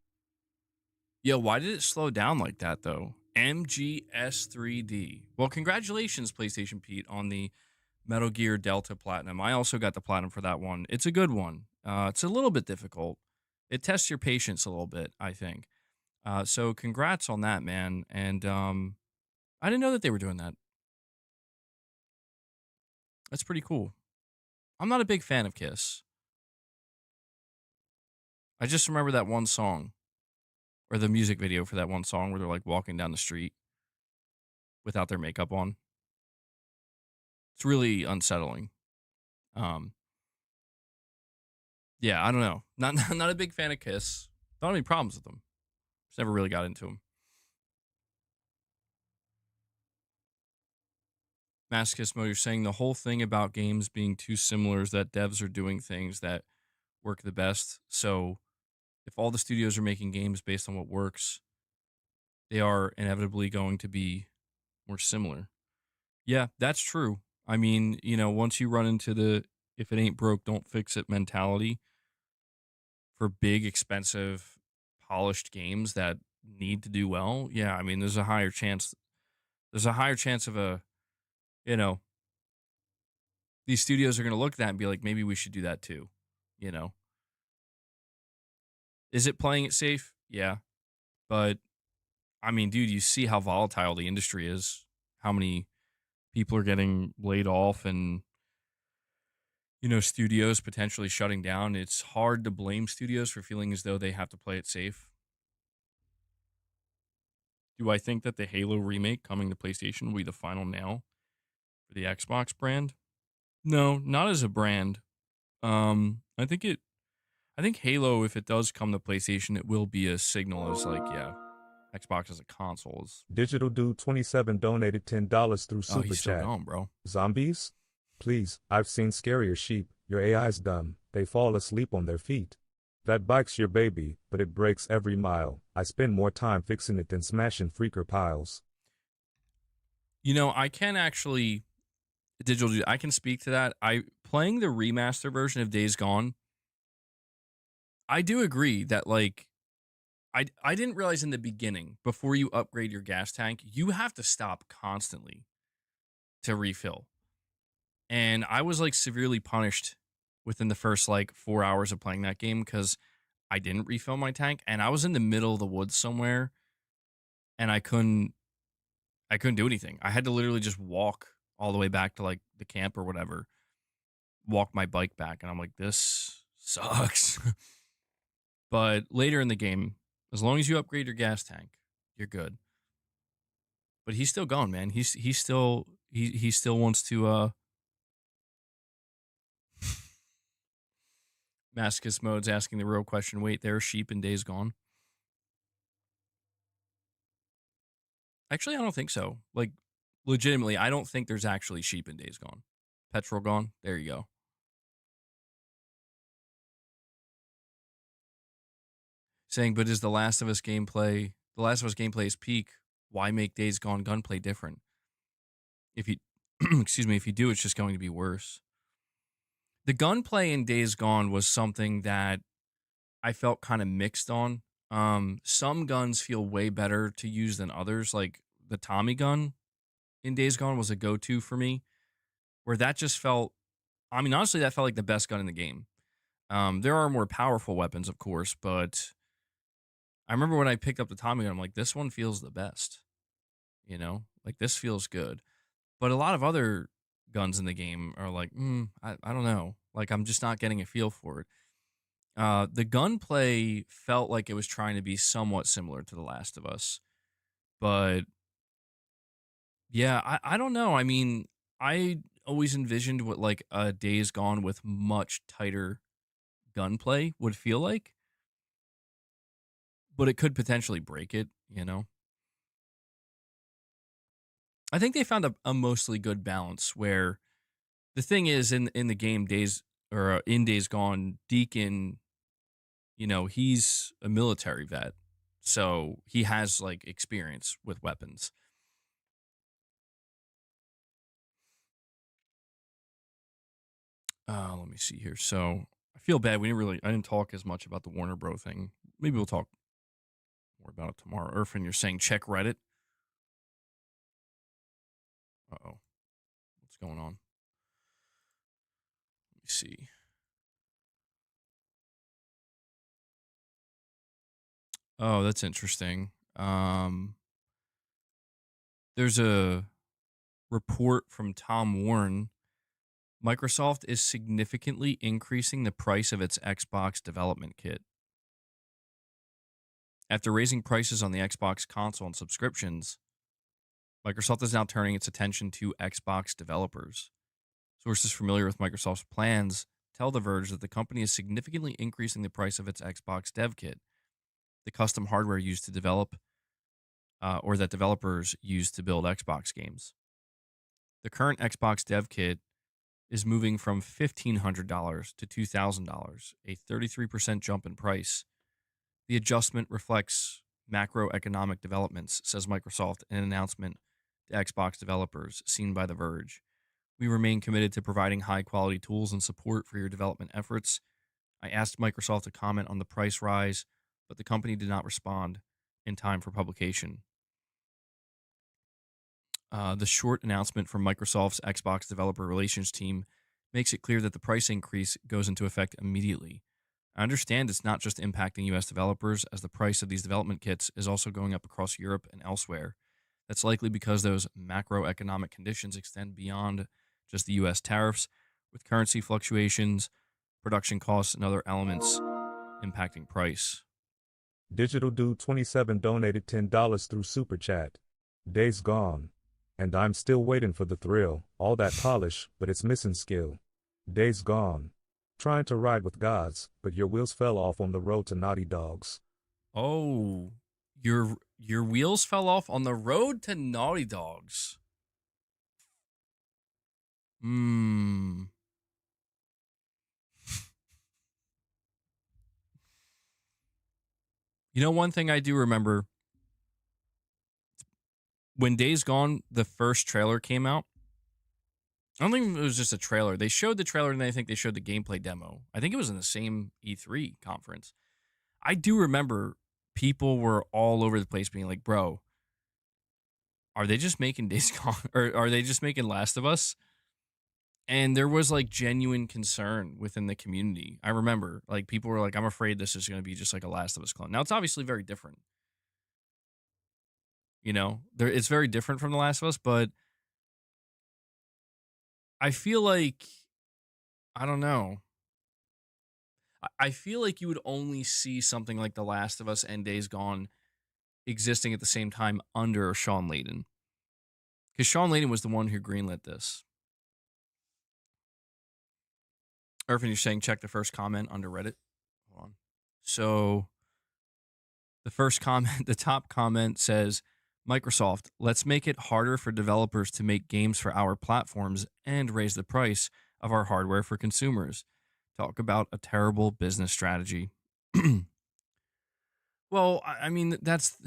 Yo, why did it slow down like that, though? MGS3D. Well, congratulations, PlayStation Pete, on the Metal Gear Delta Platinum. I also got the Platinum for that one. It's a good one. It's a little bit difficult. It tests your patience a little bit, I think. So congrats on that, man. And I didn't know that they were doing that. That's pretty cool. I'm not a big fan of Kiss. I just remember that one song or the music video for that one song where they're like walking down the street without their makeup on. It's really unsettling. Um, yeah, I don't know. Not a big fan of Kiss. Don't have any problems with them. Just never really got into them. Masochist Mode, you're saying the whole thing about games being too similar is that devs are doing things that work the best. So if all the studios are making games based on what works, they are inevitably going to be more similar. Yeah, that's true. I mean, once you run into the if it ain't broke, don't fix it mentality for big, expensive, polished games that need to do well, yeah, I mean, there's a higher chance of you know, these studios are going to look at that and be like, maybe we should do that too. You know, is it playing it safe? Yeah. But I mean, dude, you see how volatile the industry is, how many people are getting laid off and, studios potentially shutting down. It's hard to blame studios for feeling as though they have to play it safe. Do I think that the Halo remake coming to PlayStation will be the final nail for the Xbox brand? No, not as a brand. I think Halo, if it does come to PlayStation, it will be a signal as like, yeah, Xbox as a console is. Digital Dude 27 donated $10 through Oh, Super he's still Chat. going, bro. Zombies? Please, I've seen scarier sheep. Your AI's dumb. They fall asleep on their feet. That bike's your baby, but it breaks every mile. I spend more time fixing it than smashing freaker piles. I can actually digital. I can speak to that. I playing the remaster version of Days Gone. I do agree that like I didn't realize in the beginning before you upgrade your gas tank, you have to stop constantly to refill. And I was like severely punished within the first like 4 hours of playing that game because I didn't refill my tank and I was in the middle of the woods somewhere and I couldn't do anything. I had to literally just walk all the way back to like the camp or whatever, walk my bike back and I'm like this sucks. But later in the game, as long as you upgrade your gas tank, you're good. But he's still going, man. He still wants to Masochist Mode's asking the real question. Wait, there are sheep in Days Gone? Actually, I don't think so. Like, legitimately, I don't think there's actually sheep in Days Gone. Petrol gone. There you go. Saying, but is The Last of Us gameplay is peak? Why make Days Gone gunplay different? If you, excuse me, if you do, it's just going to be worse. The gunplay in Days Gone was something that I felt kind of mixed on. Some guns feel way better to use than others. Like the Tommy gun in Days Gone was a go-to for me, where that just felt. I mean, honestly, that felt like the best gun in the game. There are more powerful weapons, of course, but I remember when I picked up the Tommy gun, I'm like, this one feels the best. Like this feels good. But a lot of other guns in the game are like, I don't know. Like I'm just not getting a feel for it. The gunplay felt like it was trying to be somewhat similar to The Last of Us, but yeah, I don't know. I mean, I always envisioned what like a Days Gone with much tighter gunplay would feel like, but it could potentially break it. I think they found a mostly good balance where the thing is in the game Days or in Days Gone, Deacon, he's a military vet, so he has like experience with weapons. Let me see here. So I feel bad. I didn't talk as much about the Warner Bro thing. Maybe we'll talk more about it tomorrow. Irfan, you're saying check Reddit. Uh-oh. What's going on? Let me see. Oh, that's interesting. There's a report from Tom Warren. Microsoft is significantly increasing the price of its Xbox development kit. After raising prices on the Xbox console and subscriptions, Microsoft is now turning its attention to Xbox developers. Sources familiar with Microsoft's plans tell The Verge that the company is significantly increasing the price of its Xbox dev kit, the custom hardware used to develop or that developers use to build Xbox games. The current Xbox dev kit is moving from $1,500 to $2,000, a 33% jump in price. The adjustment reflects macroeconomic developments, says Microsoft in an announcement to Xbox developers seen by The Verge. We remain committed to providing high quality tools and support for your development efforts. I asked Microsoft to comment on the price rise, but the company did not respond in time for publication. The short announcement from Microsoft's Xbox developer relations team makes it clear that the price increase goes into effect immediately. I understand it's not just impacting US developers, as the price of these development kits is also going up across Europe and elsewhere. That's likely because those macroeconomic conditions extend beyond just the US tariffs, with currency fluctuations, production costs, and other elements impacting price. Digital Dude 27 donated $10 through Super Chat. Days gone. And I'm still waiting for the thrill, all that polish, but it's missing skill. Days gone. Trying to ride with gods, but your wheels fell off on the road to Naughty Dogs. Oh, your wheels fell off on the road to Naughty Dogs. Hmm. You know, one thing I do remember when Days Gone, the first trailer came out. I don't think it was just a trailer. They showed the trailer and then I think they showed the gameplay demo. I think it was in the same E3 conference. I do remember people were all over the place being like, bro, are they just making Days Gone or are they just making Last of Us? And there was like genuine concern within the community. I remember like people were like, I'm afraid this is going to be just like a Last of Us clone. Now it's obviously very different. You know, it's very different from The Last of Us, but I feel like, I don't know. I feel like you would only see something like The Last of Us and Days Gone existing at the same time under Sean Layden. Because Sean Layden was the one who greenlit this. Irvin, you're saying check the first comment under Reddit. Hold on. So the first comment, the top comment says, Microsoft, let's make it harder for developers to make games for our platforms and raise the price of our hardware for consumers. Talk about a terrible business strategy. Well, I mean, that's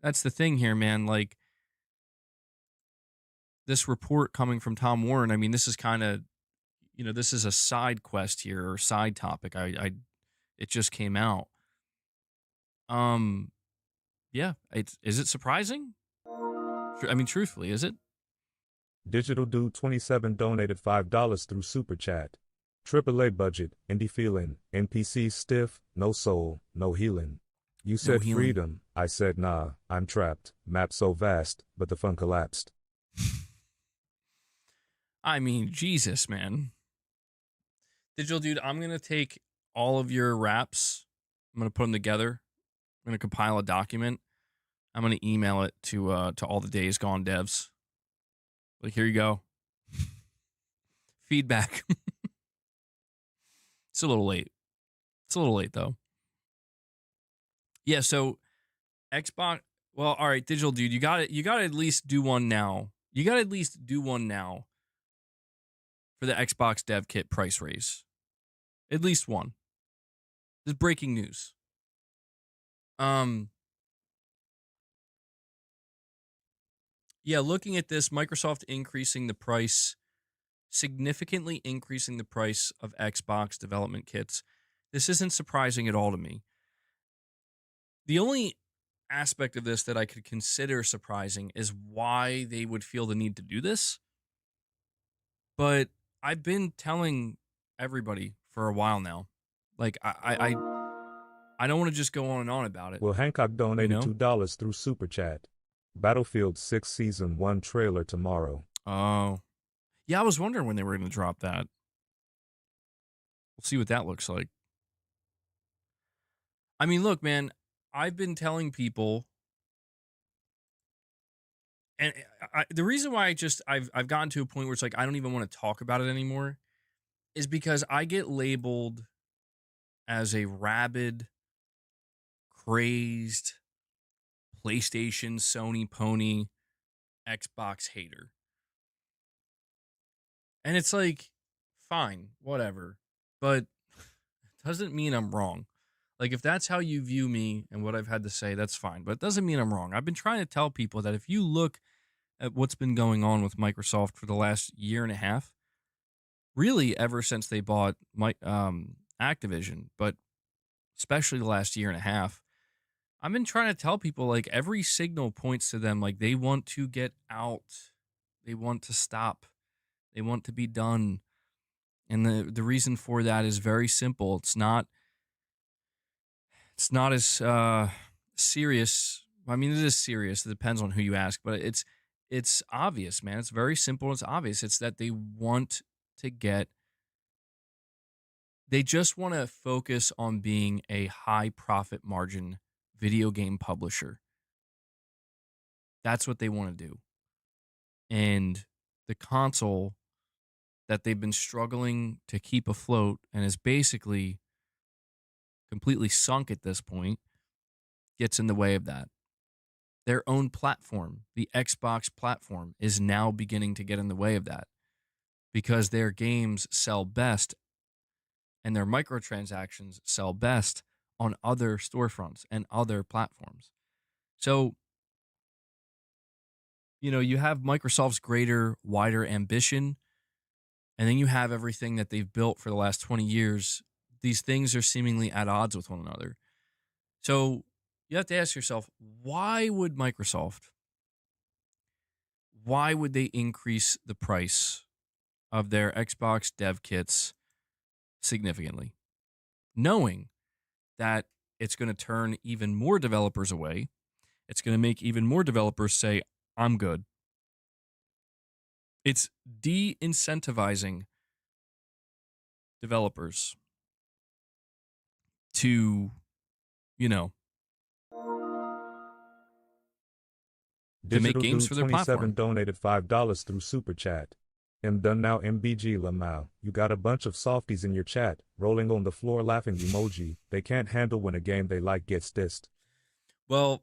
the thing here, man. Like, this report coming from Tom Warren, I mean, this is kind of, you know, this is a side quest here or side topic. It just came out. Um, yeah, is it surprising? I mean, truthfully, is it? Digital Dude 27 donated $5 through Super Chat. AAA budget, indie feeling, NPC stiff, no soul, no healing. You said healing. freedom, I said nah, I'm trapped, map so vast, but the fun collapsed. I mean, Jesus, man. Digital Dude, I'm going to take all of your raps. I'm going to put them together. I'm going to compile a document. I'm going to email it to all the Days Gone devs. Like, here you go. Feedback. It's a little late. It's a little late, though. Yeah, so Xbox. Well, all right, Digital Dude, you got it. You got to at least do one now. You got to at least do one now for the Xbox Dev Kit price raise. At least one. This is breaking news. Yeah, looking at this, Microsoft increasing the price, significantly increasing the price of Xbox development kits. This isn't surprising at all to me. The only aspect of this that I could consider surprising is why they would feel the need to do this. But I've been telling everybody for a while now. Like I don't want to just go on and on about it, Will Hancock you donated know? $2 through Super Chat. Battlefield 6 Season 1 trailer tomorrow. Oh. Yeah, I was wondering when they were going to drop that. We'll see what that looks like. I mean, look, man, I've been telling people, and the reason why I've gotten to a point where it's like I don't even want to talk about it anymore is because I get labeled as a rabid, crazed PlayStation, Sony pony, Xbox hater. And it's like, fine, whatever. But it doesn't mean I'm wrong. Like, if that's how you view me and what I've had to say, that's fine. But it doesn't mean I'm wrong. I've been trying to tell people that if you look at what's been going on with Microsoft for the last year and a half, really ever since they bought Activision, but especially the last year and a half, I've been trying to tell people like every signal points to them like they want to get out, they want to stop, they want to be done. And the reason for that is very simple. It's not as serious. I mean, it is serious. It depends on who you ask, but it's obvious, man. It's very simple. It's obvious. It's that they want to get. They just want to focus on being a high profit margin video game publisher. That's what they want to do. And the console that they've been struggling to keep afloat and is basically completely sunk at this point gets in the way of that. Their own platform, the Xbox platform, is now beginning to get in the way of that because their games sell best and their microtransactions sell best on other storefronts and other platforms. So, you have Microsoft's greater, wider ambition, and then you have everything that they've built for the last 20 years. These things are seemingly at odds with one another. So you have to ask yourself, why would they increase the price of their Xbox dev kits significantly, knowing that it's going to turn even more developers away? It's going to make even more developers say, I'm good. It's de-incentivizing developers to, you know, to make Digital games Dude for their 27 platform. donated $5 through Super Chat. Am done now MBG Lamau. You got a bunch of softies in your chat, rolling on the floor laughing emoji. They can't handle when a game they like gets dissed. Well,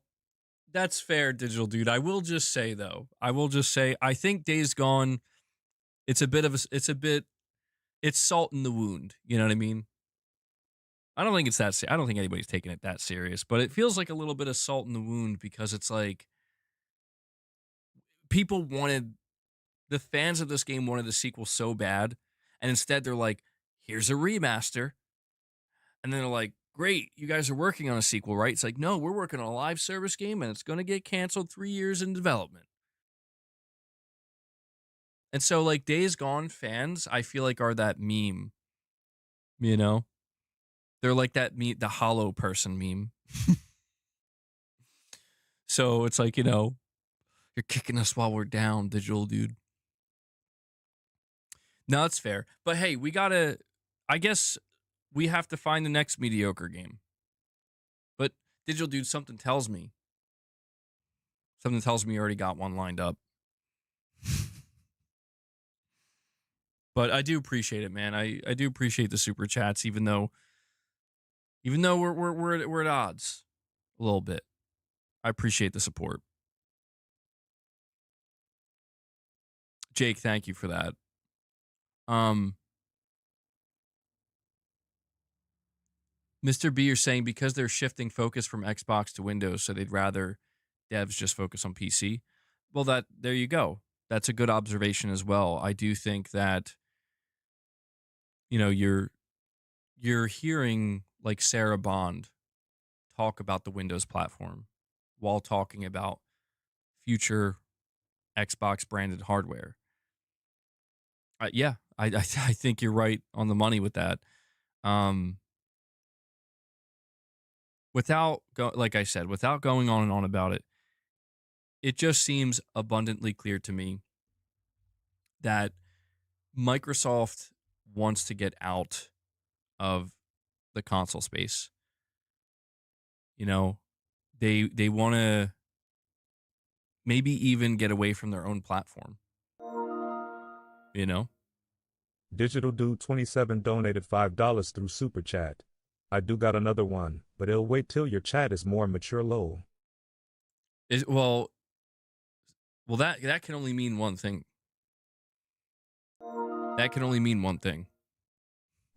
that's fair, Digital Dude. I will just say though, I think Days Gone, it's salt in the wound. You know what I mean? I don't think it's that. I don't think anybody's taking it that serious, but it feels like a little bit of salt in the wound because it's like people wanted the fans of this game wanted the sequel so bad, and instead they're like, "Here's a remaster," and then they're like, "Great, you guys are working on a sequel, right?" It's like, "No, we're working on a live service game, and it's going to get canceled 3 years in development." And so, like, Days Gone fans, I feel like are that meme, you know? They're like that the hollow person meme. So it's like, you're kicking us while we're down, Digital Dude. No, that's fair. But hey, I guess we have to find the next mediocre game. But Digital Dude, something tells me you already got one lined up. But I do appreciate it, man. I do appreciate the super chats, even though we're at odds a little bit. I appreciate the support. Jake, thank you for that. Um, Mr. B, you're saying because they're shifting focus from Xbox to Windows, so they'd rather devs just focus on PC. Well, there you go. That's a good observation as well. I do think that you're hearing like Sarah Bond talk about the Windows platform, while talking about future Xbox branded hardware. Yeah, I think you're right on the money with that. Um, like I said, without going on and on about it, it just seems abundantly clear to me that Microsoft wants to get out of the console space. You know, they want to maybe even get away from their own platform. You know, Digital Dude 27 donated $5 through Super Chat. I do got another one, but it'll wait till your chat is more mature lol. is well that can only mean one thing. That can only mean one thing.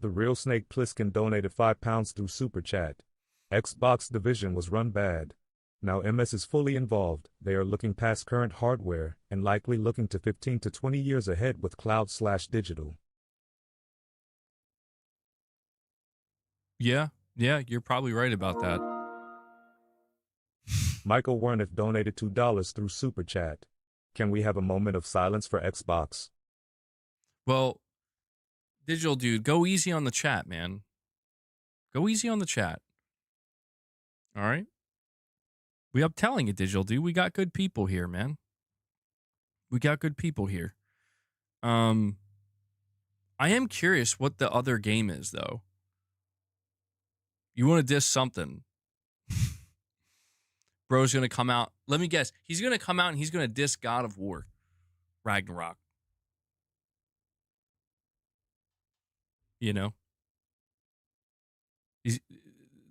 The Real Snake Pliskin donated £5 through Super Chat. Xbox division was run bad. Now MS is fully involved. They are looking past current hardware and likely looking to 15 to 20 years ahead with cloud/digital. Yeah, you're probably right about that. Michael Werniff donated $2 through Super Chat. Can we have a moment of silence for Xbox? Well, Digital Dude, go easy on the chat, man. Go easy on the chat. All right? I'm telling you, Digital Dude, we got good people here, man. We got good people here. I am curious what the other game is, though. You want to diss something. Bro's going to come out. Let me guess. He's going to come out and he's going to diss God of War, Ragnarok. You know?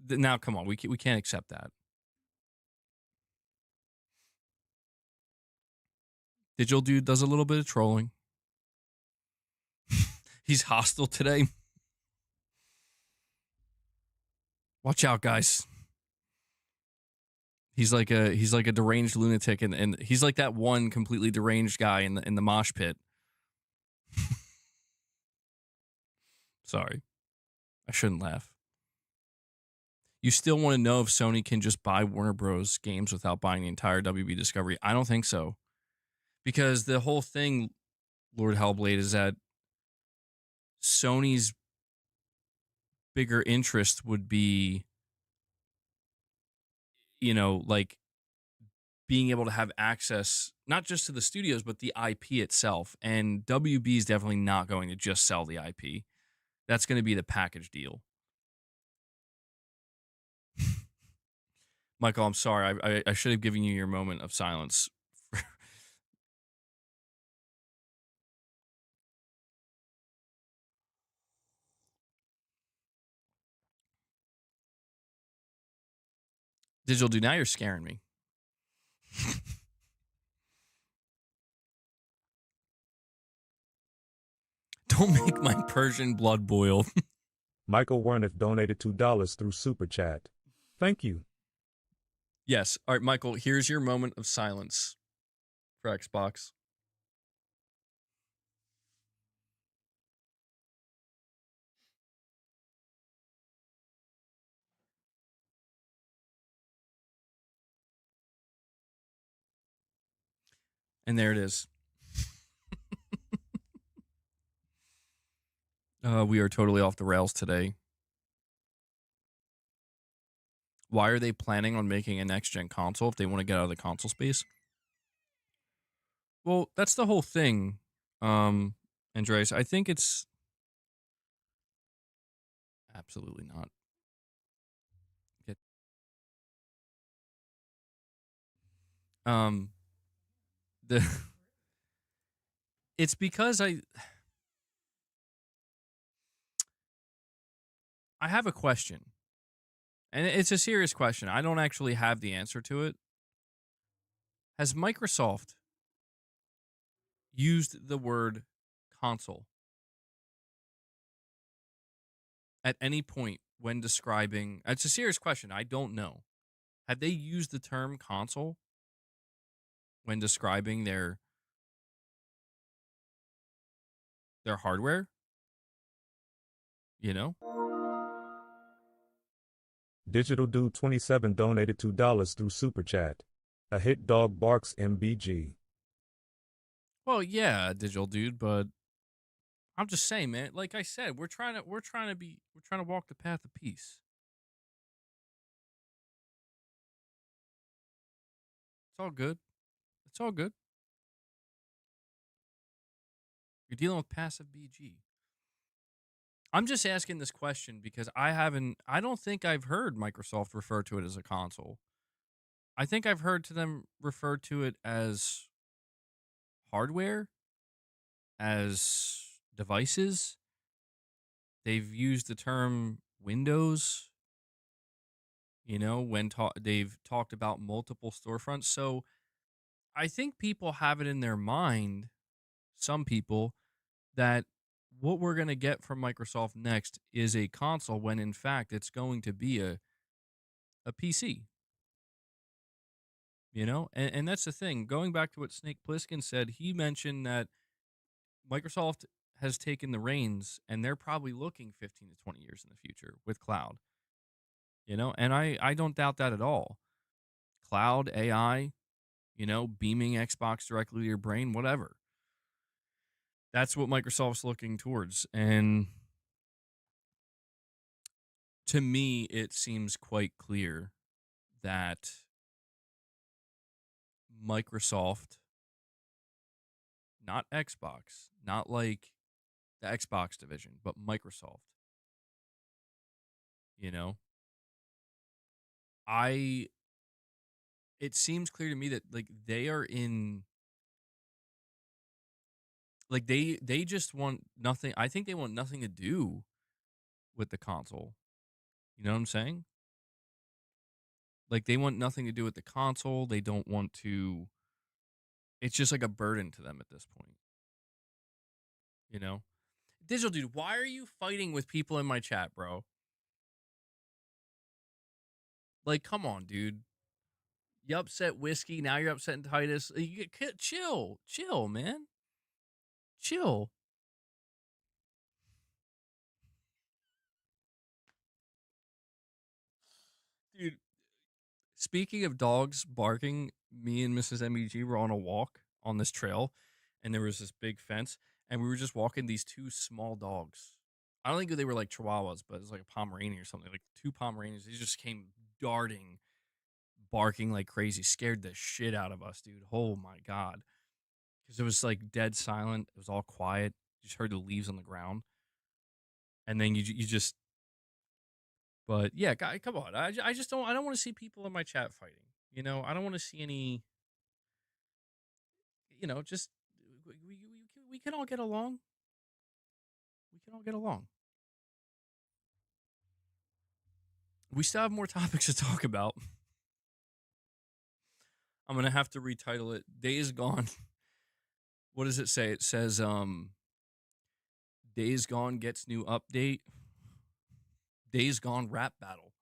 Now, come on. We can't accept that. Digital Dude does a little bit of trolling. He's hostile today. Watch out, guys. He's like a deranged lunatic, and he's like that one completely deranged guy in the mosh pit. Sorry, I shouldn't laugh. You still want to know if Sony can just buy Warner Bros. Games without buying the entire WB Discovery? I don't think so, because the whole thing, Lord Hellblade, is that Sony's bigger interest would be, like being able to have access not just to the studios but the IP itself. And WB is definitely not going to just sell the IP. That's going to be the package deal. Michael, I'm sorry. I should have given you your moment of silence. Digital Dude, now you're scaring me. Don't make my Persian blood boil. Michael Werniff donated $2 through Super Chat. Thank you. Yes. All right, Michael, here's your moment of silence for Xbox. And there it is. We are totally off the rails today. Why are they planning on making a next-gen console if they want to get out of the console space? Well, that's the whole thing, Andreas. I think it's absolutely not. Get, um, the it's because I have a question, and it's a serious question. I don't actually have the answer to it. Has Microsoft used the word console at any point when describing? It's a serious question. I don't know. Have they used the term console when describing their hardware? You know? Digital Dude 27 donated $2 through Super Chat. A hit dog barks MBG. Well, yeah, digital dude, but I'm just saying, man. Like I said, we're trying to walk the path of peace. It's all good. It's all good. You're dealing with passive BG. I'm just asking this question because I don't think I've heard Microsoft refer to it as a console. I think I've heard to them refer to it as hardware, as devices. They've used the term Windows, when they've talked about multiple storefronts. So I think people have it in their mind, some people, that what we're going to get from Microsoft next is a console when in fact it's going to be a PC, And that's the thing. Going back to what Snake Plissken said, he mentioned that Microsoft has taken the reins and they're probably looking 15 to 20 years in the future with cloud, and I don't doubt that at all. Cloud, AI, beaming Xbox directly to your brain, whatever. That's what Microsoft's looking towards. And to me, it seems quite clear that Microsoft, not Xbox, not like the Xbox division, but Microsoft, you know, I, it seems clear to me that like they are in, like they just want nothing. I think they want nothing to do with the console. You know what I'm saying? Like they want nothing to do with the console. They don't want to, it's just like a burden to them at this point, you know? Digital dude, why are you fighting with people in my chat, bro? Like, come on, dude. You upset Whiskey, now you're upsetting Titus. Chill, man. Chill. Dude, speaking of dogs barking, me and Mrs. MEG were on a walk on this trail, and there was this big fence, and we were just walking these two small dogs. I don't think they were like Chihuahuas, but it was like a Pomeranian or something. Like two Pomeranians. They just came darting, barking like crazy, scared the shit out of us, dude. Oh my God. Because it was like dead silent. It was all quiet. You just heard the leaves on the ground. And then you just, but yeah, guy, come on. I just don't, I don't want to see people in my chat fighting. I don't want to see any, just, we can all get along. We can all get along. We still have more topics to talk about. I'm going to have to retitle it Days Gone. What does it say? It says, Days Gone gets new update. Days Gone rap battle.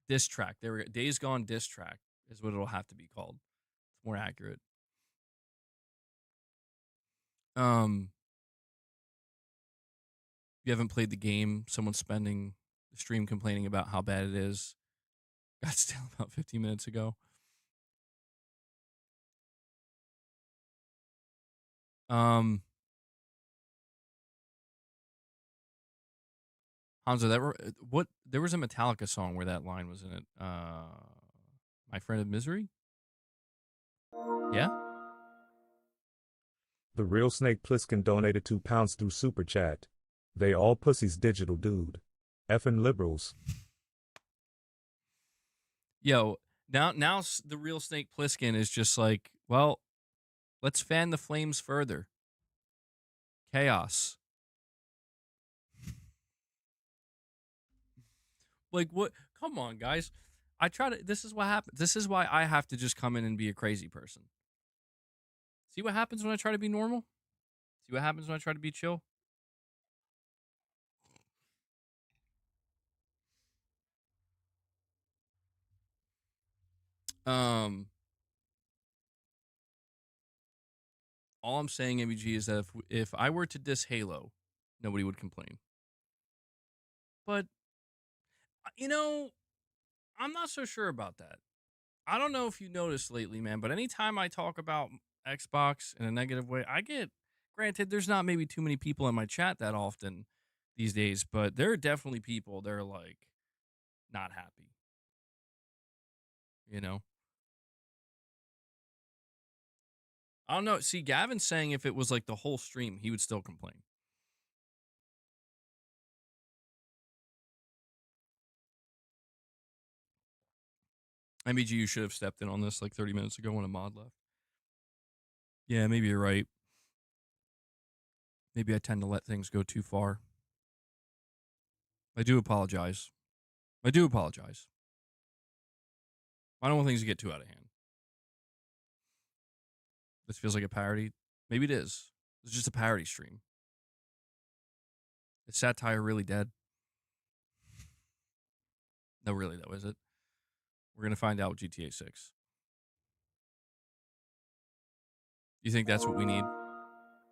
Diss track. There we go. Days Gone diss track is what it'll have to be called. It's more accurate. Um, if you haven't played the game, someone's spending the stream complaining about how bad it is. Got still about 15 minutes ago. Um, Hanzo, what? There was a Metallica song where that line was in it. My Friend of Misery. Yeah. The real Snake Plissken donated £2 through Super Chat. They all pussies, digital dude. Effing liberals. Yo, now the real Snake Plissken is just like, well, let's fan the flames further. Chaos. Like what? Come on, guys. I try to. This is what happens. This is why I have to just come in and be a crazy person. See what happens when I try to be normal? See what happens when I try to be chill? Um, all I'm saying, MVG, is that if I were to diss Halo, nobody would complain. But You know, I'm not so sure about that. I don't know if you noticed lately, man, but anytime I talk about Xbox in a negative way, I get granted there's not maybe too many people in my chat that often these days, but there are definitely people that are like not happy, you know? I don't know. See, Gavin's saying if it was like the whole stream, he would still complain. MBG, you should have stepped in on this like 30 minutes ago when a mod left. Yeah, maybe you're right. Maybe I tend to let things go too far. I do apologize. I do apologize. I don't want things to get too out of hand. This feels like a parody. Maybe it is. It's just a parody stream. Is satire really dead? No, really, though, is it? We're going to find out with GTA 6. You think that's what we need?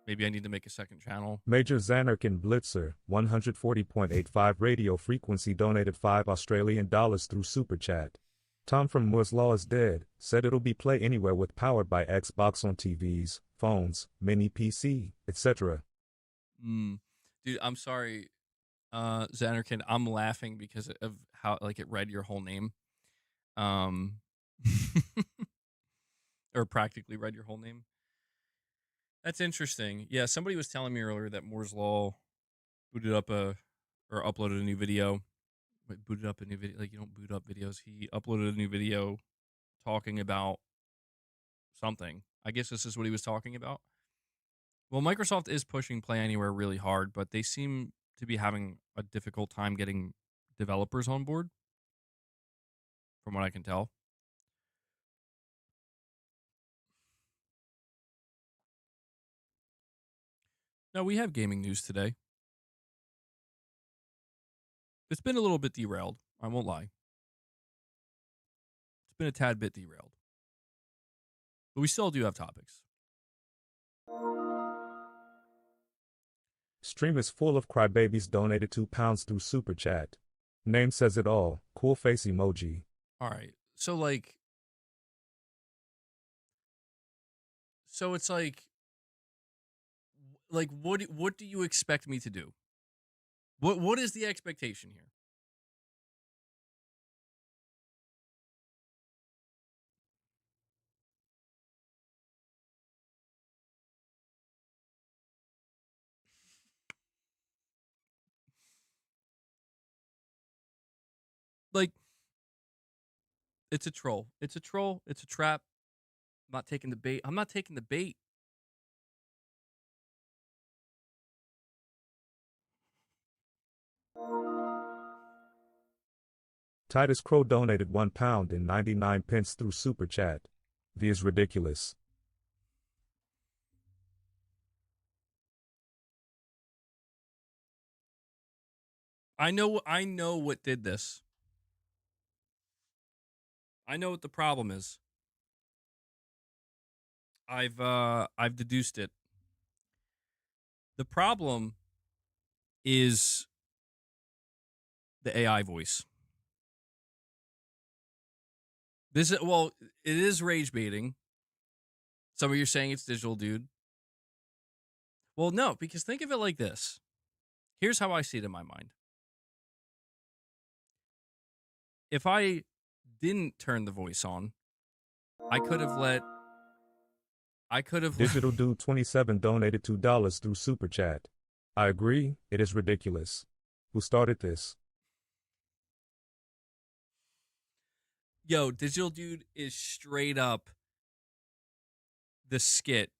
Maybe I need to make a second channel. Major Xanarkin Blitzer, 140.85 radio frequency donated 5 Australian dollars through Super Chat. Tom from Moore's Law is Dead said it'll be Play Anywhere with powered by Xbox on TVs, phones, mini PC, etc. Dude, I'm sorry, Xanarkin. I'm laughing because of how like it read your whole name. Or practically read your whole name. That's interesting. Yeah, somebody was telling me earlier that Moore's Law booted up or uploaded a new video. Wait, booted up a new video? Like you don't boot up videos. He uploaded a new video talking about something. I guess this is what he was talking about. Well, Microsoft is pushing Play Anywhere really hard, but they seem to be having a difficult time getting developers on board, from what I can tell. No, we have gaming news today. It's been a little bit derailed. I won't lie. It's been a tad bit derailed. But we still do have topics. Stream is full of crybabies donated £2 through Super Chat. Name says it all. Cool face emoji. All right. So it's like what do you expect me to do? What is the expectation here? Like it's a troll. It's a troll. It's a trap. I'm not taking the bait. I'm not taking the bait. Titus Crow donated £1 and 99 pence through Super Chat. This is ridiculous. I know what did this. I know what the problem is. I've deduced it. The problem is the AI voice. This is well, it is rage baiting. Some of you are saying it's digital, dude. Well, no, because think of it like this. Here's how I see it in my mind. If I didn't turn the voice on, I could have Digital Dude 27 donated $2 through Super Chat. I agree, it is ridiculous. Who started this? Yo, Digital Dude is straight up the skit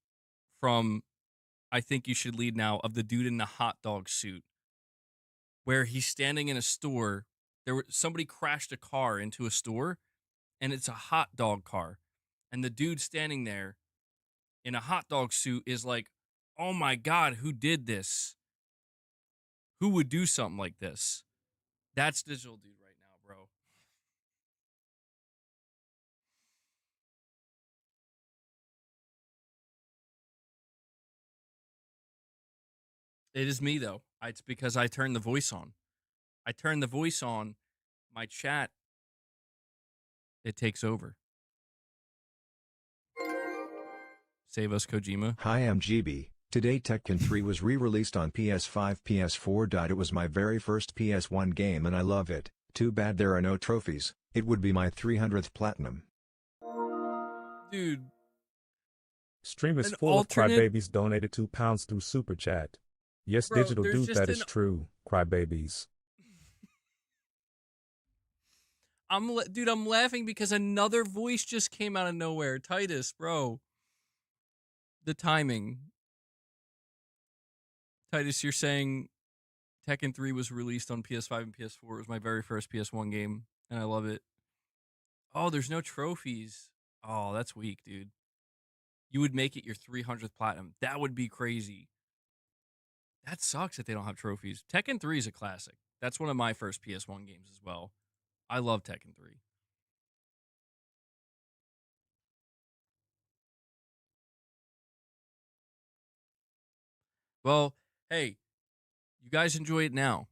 from I Think You Should Lead Now of the dude in the hot dog suit, where he's standing in a store. Somebody crashed a car into a store, and it's a hot dog car. And the dude standing there in a hot dog suit is like, oh my God, who did this? Who would do something like this? That's Digital Dude right now, bro. It is me, though. It's because I turned the voice on. I turned the voice on. my chat, it takes over. Save us, Kojima. Hi, I'm GB. Today Tekken 3 was re-released on PS5 PS4. It was my very first PS1 game and I love it. Too bad there are no trophies. It would be my 300th platinum. Dude. Stream is An full alternate- of crybabies donated £2 through Super Chat. Yes, Bro, digital there's dude, just that is an- true. Crybabies. Dude, I'm laughing because another voice just came out of nowhere. Titus, bro. The timing. Titus, you're saying Tekken 3 was released on PS5 and PS4. It was my very first PS1 game, and I love it. Oh, there's no trophies. Oh, that's weak, dude. You would make it your 300th platinum. That would be crazy. That sucks that they don't have trophies. Tekken 3 is a classic. That's one of my first PS1 games as well. I love Tekken 3. Well, hey, you guys enjoy it now.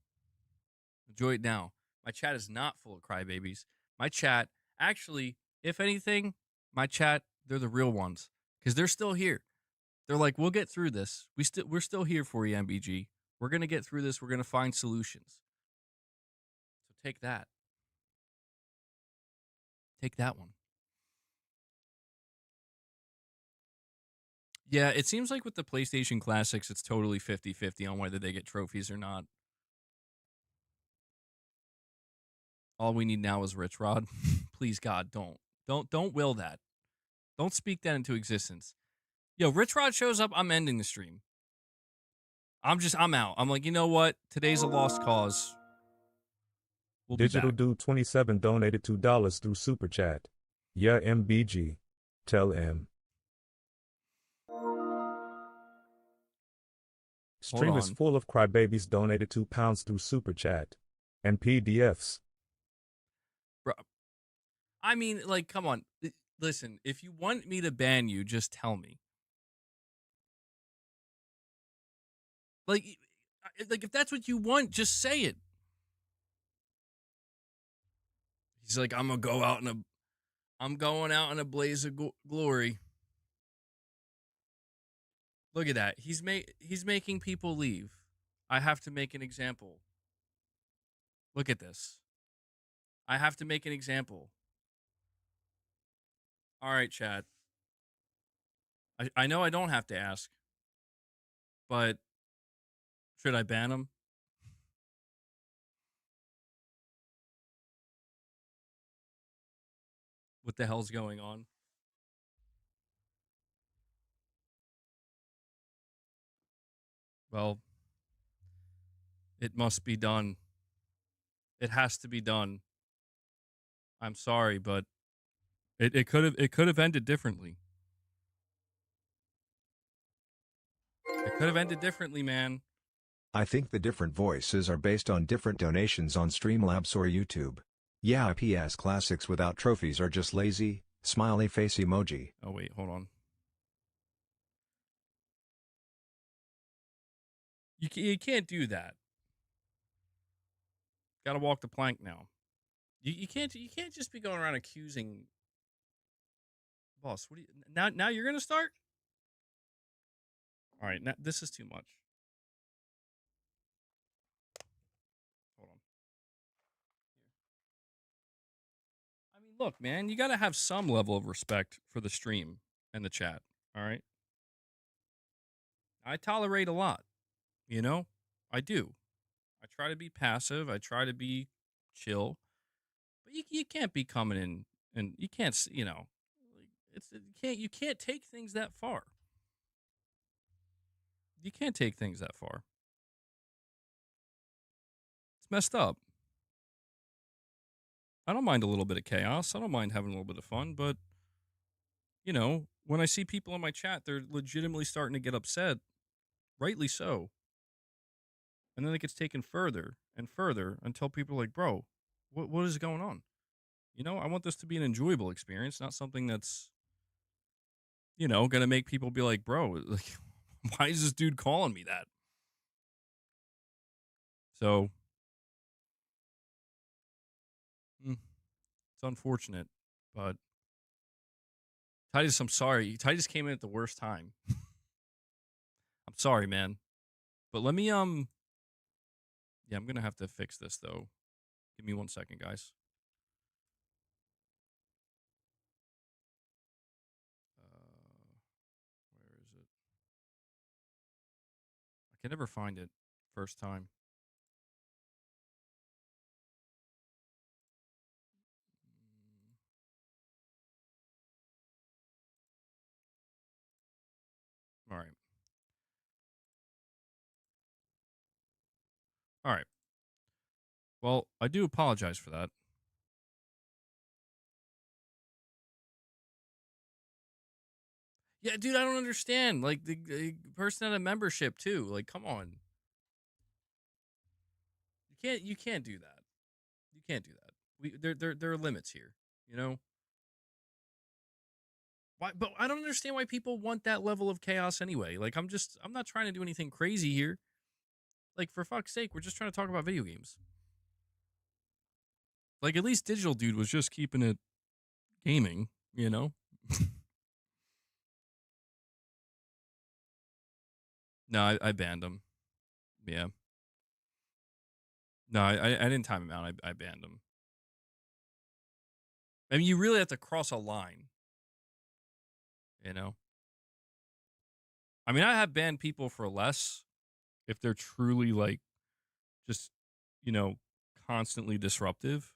Enjoy it now. My chat is not full of crybabies. My chat, actually, if anything, my chat, they're the real ones because they're still here. They're like, we'll get through this. We're still here for you, MBG. We're gonna get through this. We're gonna find solutions. So take that. Take that one. Yeah, it seems like with the PlayStation Classics, it's totally 50-50 on whether they get trophies or not. All we need now is Rich Rod. Please, God, don't will that. Don't speak that into existence. Yo, Rich Rod shows up, I'm ending the stream. I'm out. I'm like, you know what? Today's a lost cause. We'll be Digital back. dude 27 donated $2 through Super Chat. Yeah, MBG. Tell him. Stream is on. full of crybabies donated £2 through Super Chat. And PDFs. Bro, I mean, like, come on. Listen, if you want me to ban you, just tell me. Like if that's what you want, just say it. He's like, I'm going out in a blaze of glory. Look at that. He's making people leave. I have to make an example. Look at this. I have to make an example. All right, chat. I know I don't have to ask, but should I ban him? What the hell's going on? Well, it must be done. It has to be done. I'm sorry, but it could have ended differently. It could have ended differently, man. I think the different voices are based on different donations on Streamlabs or YouTube. Yeah, PS classics without trophies are just lazy, smiley face emoji. Oh wait, hold on. You can't do that. Got to walk the plank now. You can't just be going around accusing. Boss, what do you now you're gonna start? All right, now this is too much. Hold on. I mean, look, man, you got to have some level of respect for the stream and the chat. All right. I tolerate a lot. You know, I do. I try to be passive. I try to be chill. But you can't be coming in and you can't, you know, you can't take things that far. You can't take things that far. It's messed up. I don't mind a little bit of chaos. I don't mind having a little bit of fun, but you know, when I see people in my chat, they're legitimately starting to get upset, rightly so. And then it gets taken further and further until people are like, "Bro, what is going on?" You know, I want this to be an enjoyable experience, not something that's, you know, gonna make people be like, "Bro, like, why is this dude calling me that?" So It's unfortunate, but Titus, I'm sorry. Titus came in at the worst time. I'm sorry, man. But let me yeah, I'm gonna have to fix this though. Give me 1 second, guys. Where is it? I can never find it first time. All right. All right. Well, I do apologize for that. Yeah, dude, I don't understand. Like the person had a membership too. Like, come on. You can't do that. You can't do that. There are limits here, you know? Why but I don't understand why people want that level of chaos anyway. Like I'm not trying to do anything crazy here. Like for fuck's sake, we're just trying to talk about video games. Like at least Digital Dude was just keeping it gaming, you know? No, I banned him. Yeah. No, I didn't time him out. I banned him. I mean, you really have to cross a line, you know? I mean, I have banned people for less if they're truly like just, you know, constantly disruptive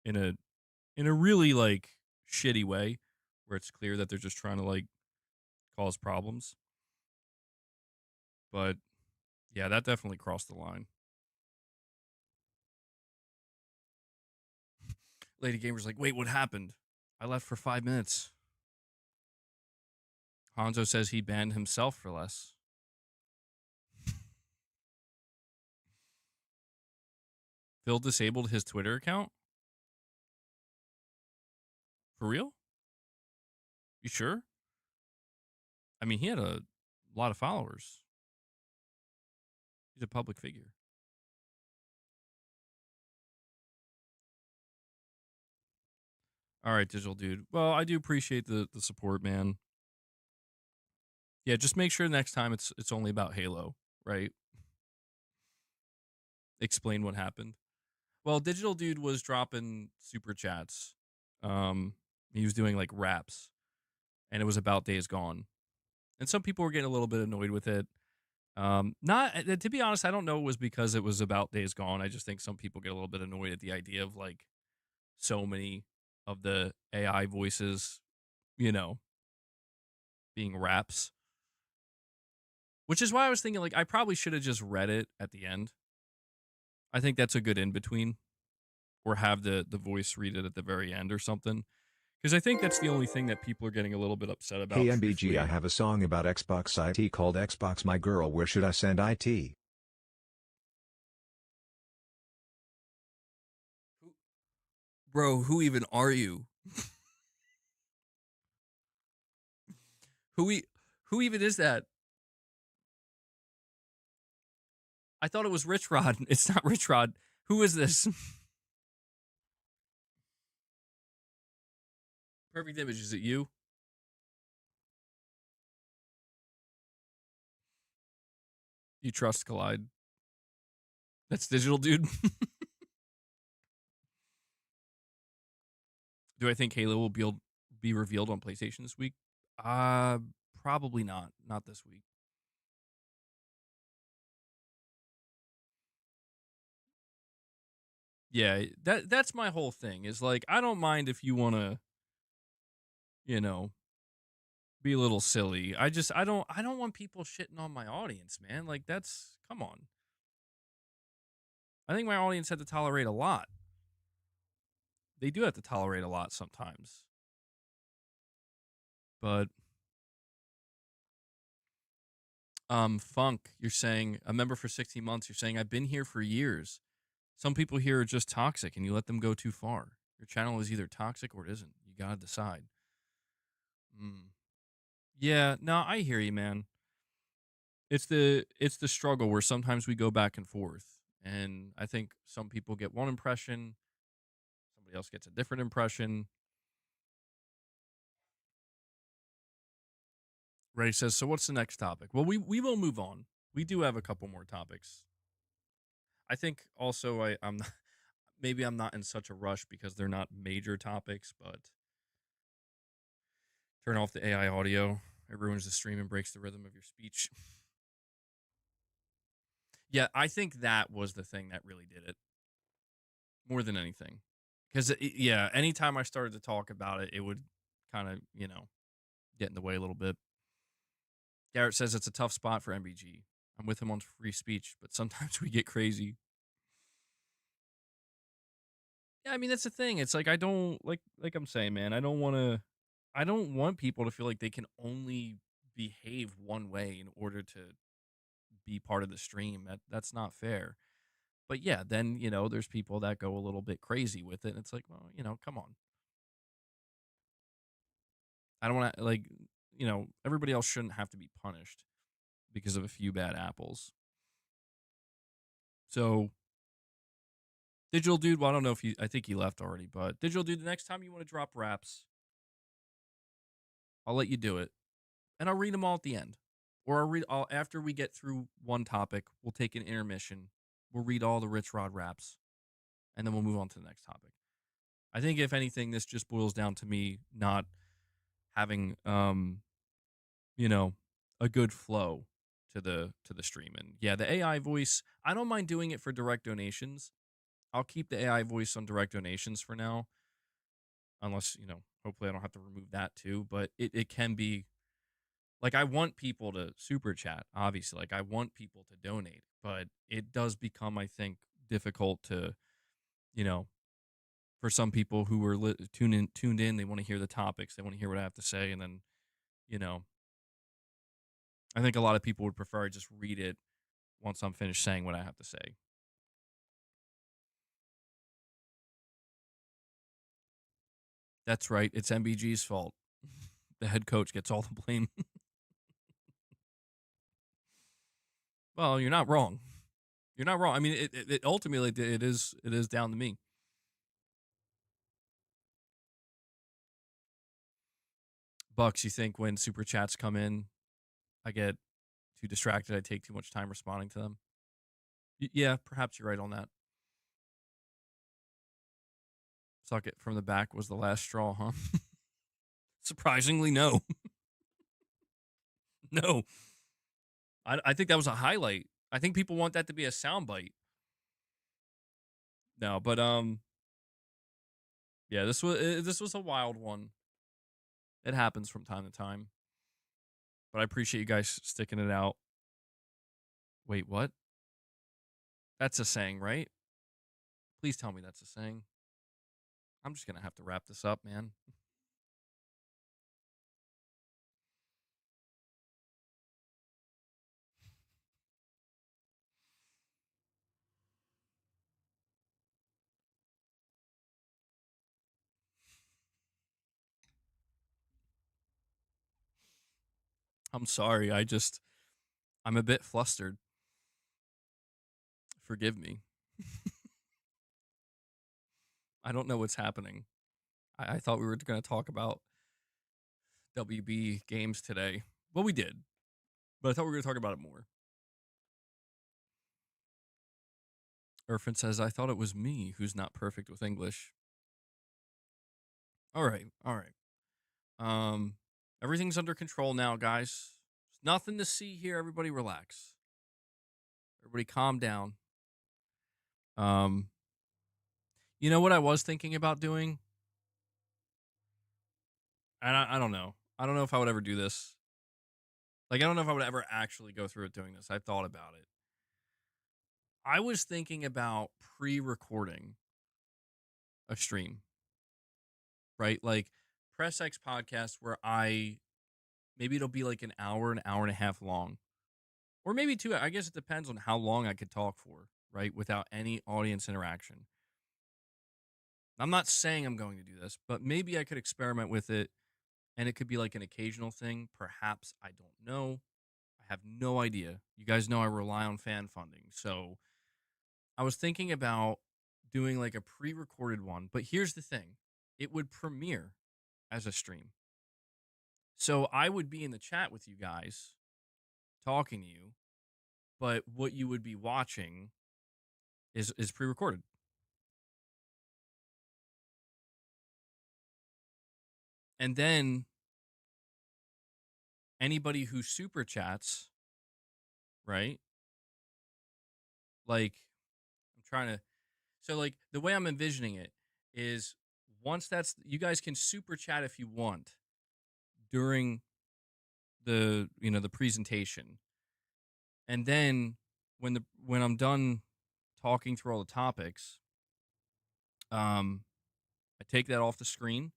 in a really like shitty way where it's clear that they're just trying to like cause problems. But yeah, that definitely crossed the line. Lady Gamer's like, wait, what happened? I left for 5 minutes. Hanzo says he banned himself for less. Phil disabled his Twitter account? For real? You sure? I mean, he had a lot of followers. He's a public figure. All right, Digital Dude. Well, I do appreciate the support, man. Yeah, just make sure next time it's only about Halo, right? Explain what happened. Well, Digital Dude was dropping super chats. Um, he was doing like raps, and it was about Days Gone. And some people were getting a little bit annoyed with it. Not to be honest, I don't know it was because it was about Days Gone. I just think some people get a little bit annoyed at the idea of like so many of the AI voices, you know, being raps. Which is why I was thinking like I probably should have just read it at the end. I think that's a good in between, or have the voice read it at the very end or something. Because I think that's the only thing that people are getting a little bit upset about. Hey MBG, I truthfully. have a song about Xbox IT called Xbox My Girl. Where should I send IT? Bro, who even are you? who e- who even is that? I thought it was Rich Rod. It's not Rich Rod. Who is this? Perfect image. Is it you? You trust Collide? That's Digital Dude. Do I think Halo will be revealed on PlayStation this week? Uh, Probably not. Not this week. Yeah, that's my whole thing. Is like I don't mind if you want to, you know, be a little silly. I don't want people shitting on my audience, man. Like that's come on. I think my audience had to tolerate a lot. They do have to tolerate a lot sometimes. But Funk, you're saying a member for 16 months, you're saying I've been here for years. Some people here are just toxic and you let them go too far. Your channel is either toxic or it isn't. You got to decide. Mm. Yeah, no, I hear you, man. It's the struggle where sometimes we go back and forth. And I think some people get one impression, Somebody else gets a different impression. Ray says, so what's the next topic? Well, we will move on. We do have a couple more topics. I think also I'm not, maybe I'm not in such a rush because they're not major topics, but turn off the AI audio. It ruins the stream and breaks the rhythm of your speech. Yeah, I think that was the thing that really did it more than anything. Because, yeah, anytime I started to talk about it, it would kind of, get in the way a little bit. Garrett says it's a tough spot for MBG. I'm with him on free speech, but sometimes we get crazy. Yeah, I mean, that's the thing. It's like I don't like I'm saying, man, I don't want people to feel like they can only behave one way in order to be part of the stream. That's not fair. But yeah, then, there's people that go a little bit crazy with it. And it's like, well, come on. I don't want to everybody else shouldn't have to be punished because of a few bad apples. So Digital Dude, well, I don't know if I think he left already, but Digital Dude, the next time you want to drop raps, I'll let you do it. And I'll read them all at the end. Or after we get through one topic, we'll take an intermission. We'll read all the Rich Rod raps, and then we'll move on to the next topic. I think if anything, this just boils down to me not having a good flow to the stream. And yeah, the AI voice, I don't mind doing it for direct donations. I'll keep the AI voice on direct donations for now. Unless, hopefully I don't have to remove that too. But it can be like I want people to super chat, obviously. Like I want people to donate, but it does become, I think, difficult to, you know, for some people who are tuned in, they want to hear the topics, they want to hear what I have to say, and then, you know, I think a lot of people would prefer I just read it once I'm finished saying what I have to say. That's right, it's MBG's fault. The head coach gets all the blame. Well, you're not wrong. You're not wrong. I mean, it ultimately it is down to me. Bucks, you think when super chats come in, I get too distracted, I take too much time responding to them? Yeah, perhaps you're right on that. Suck it from the back was the last straw, huh? Surprisingly, no. No. I think that was a highlight. I think people want that to be a soundbite. No, but yeah, this was a wild one. It happens from time to time. But I appreciate you guys sticking it out. Wait, what? That's a saying, right? Please tell me that's a saying. I'm just going to have to wrap this up, man. I'm sorry. I'm a bit flustered. Forgive me. I don't know what's happening. I thought we were going to talk about WB games today. Well, we did, but I thought we were going to talk about it more. Irfan says, I thought it was me who's not perfect with English. All right. All right. Everything's under control now, guys. There's nothing to see here. Everybody relax. Everybody calm down. You know what I was thinking about doing? And I don't know. I don't know if I would ever do this. Like, I don't know if I would ever actually go through it doing this. I thought about it. I was thinking about pre-recording a stream, right? Like Press X podcast where maybe it'll be like an hour and a half long. Or maybe 2. I guess it depends on how long I could talk for, right? Without any audience interaction. I'm not saying I'm going to do this, but maybe I could experiment with it and it could be like an occasional thing. Perhaps, I don't know. I have no idea. You guys know I rely on fan funding. So I was thinking about doing like a pre-recorded one. But here's the thing. It would premiere as a stream. So I would be in the chat with you guys talking to you, but what you would be watching is pre-recorded. And then anybody who super chats, right? Like I'm trying to so like the way I'm envisioning it is once that's you guys can super chat if you want during the presentation. And then when I'm done talking through all the topics, I take that off the screen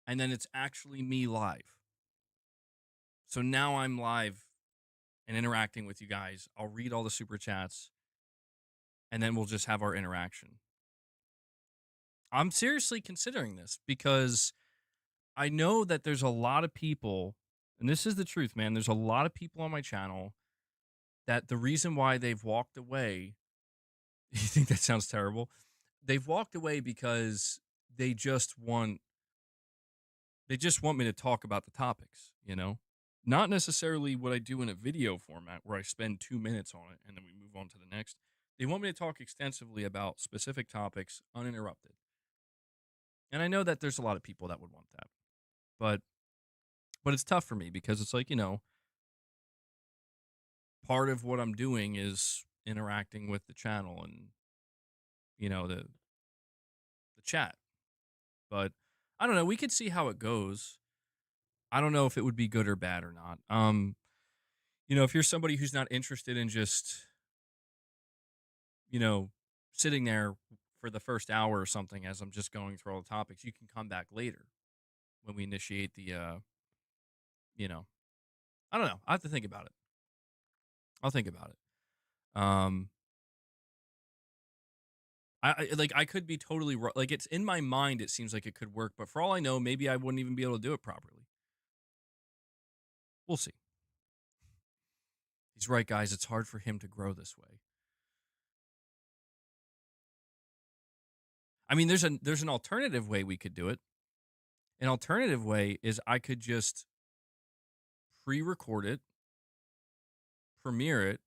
and then it's actually me live. So now I'm live and interacting with you guys. I'll read all the super chats and then we'll just have our interaction. I'm seriously considering this because I know that there's a lot of people, and this is the truth, man. There's a lot of people on my channel that the reason why they've walked away, you think that sounds terrible? They've walked away because they just want me to talk about the topics, Not necessarily what I do in a video format where I spend 2 minutes on it and then we move on to the next. They want me to talk extensively about specific topics uninterrupted. And I know that there's a lot of people that would want that. But it's tough for me because it's like, part of what I'm doing is interacting with the channel and the chat. But I don't know, we could see how it goes. I don't know if it would be good or bad or not. If you're somebody who's not interested in just sitting there for the first hour or something as I'm just going through all the topics, you can come back later when we initiate the I don't know. I have to think about it. I'll think about it. I could be totally wrong. Like it's in my mind, it seems like it could work, but for all I know, maybe I wouldn't even be able to do it properly. We'll see. He's right, guys. It's hard for him to grow this way. I mean, there's an alternative way we could do it. An alternative way is I could just pre-record it, premiere it,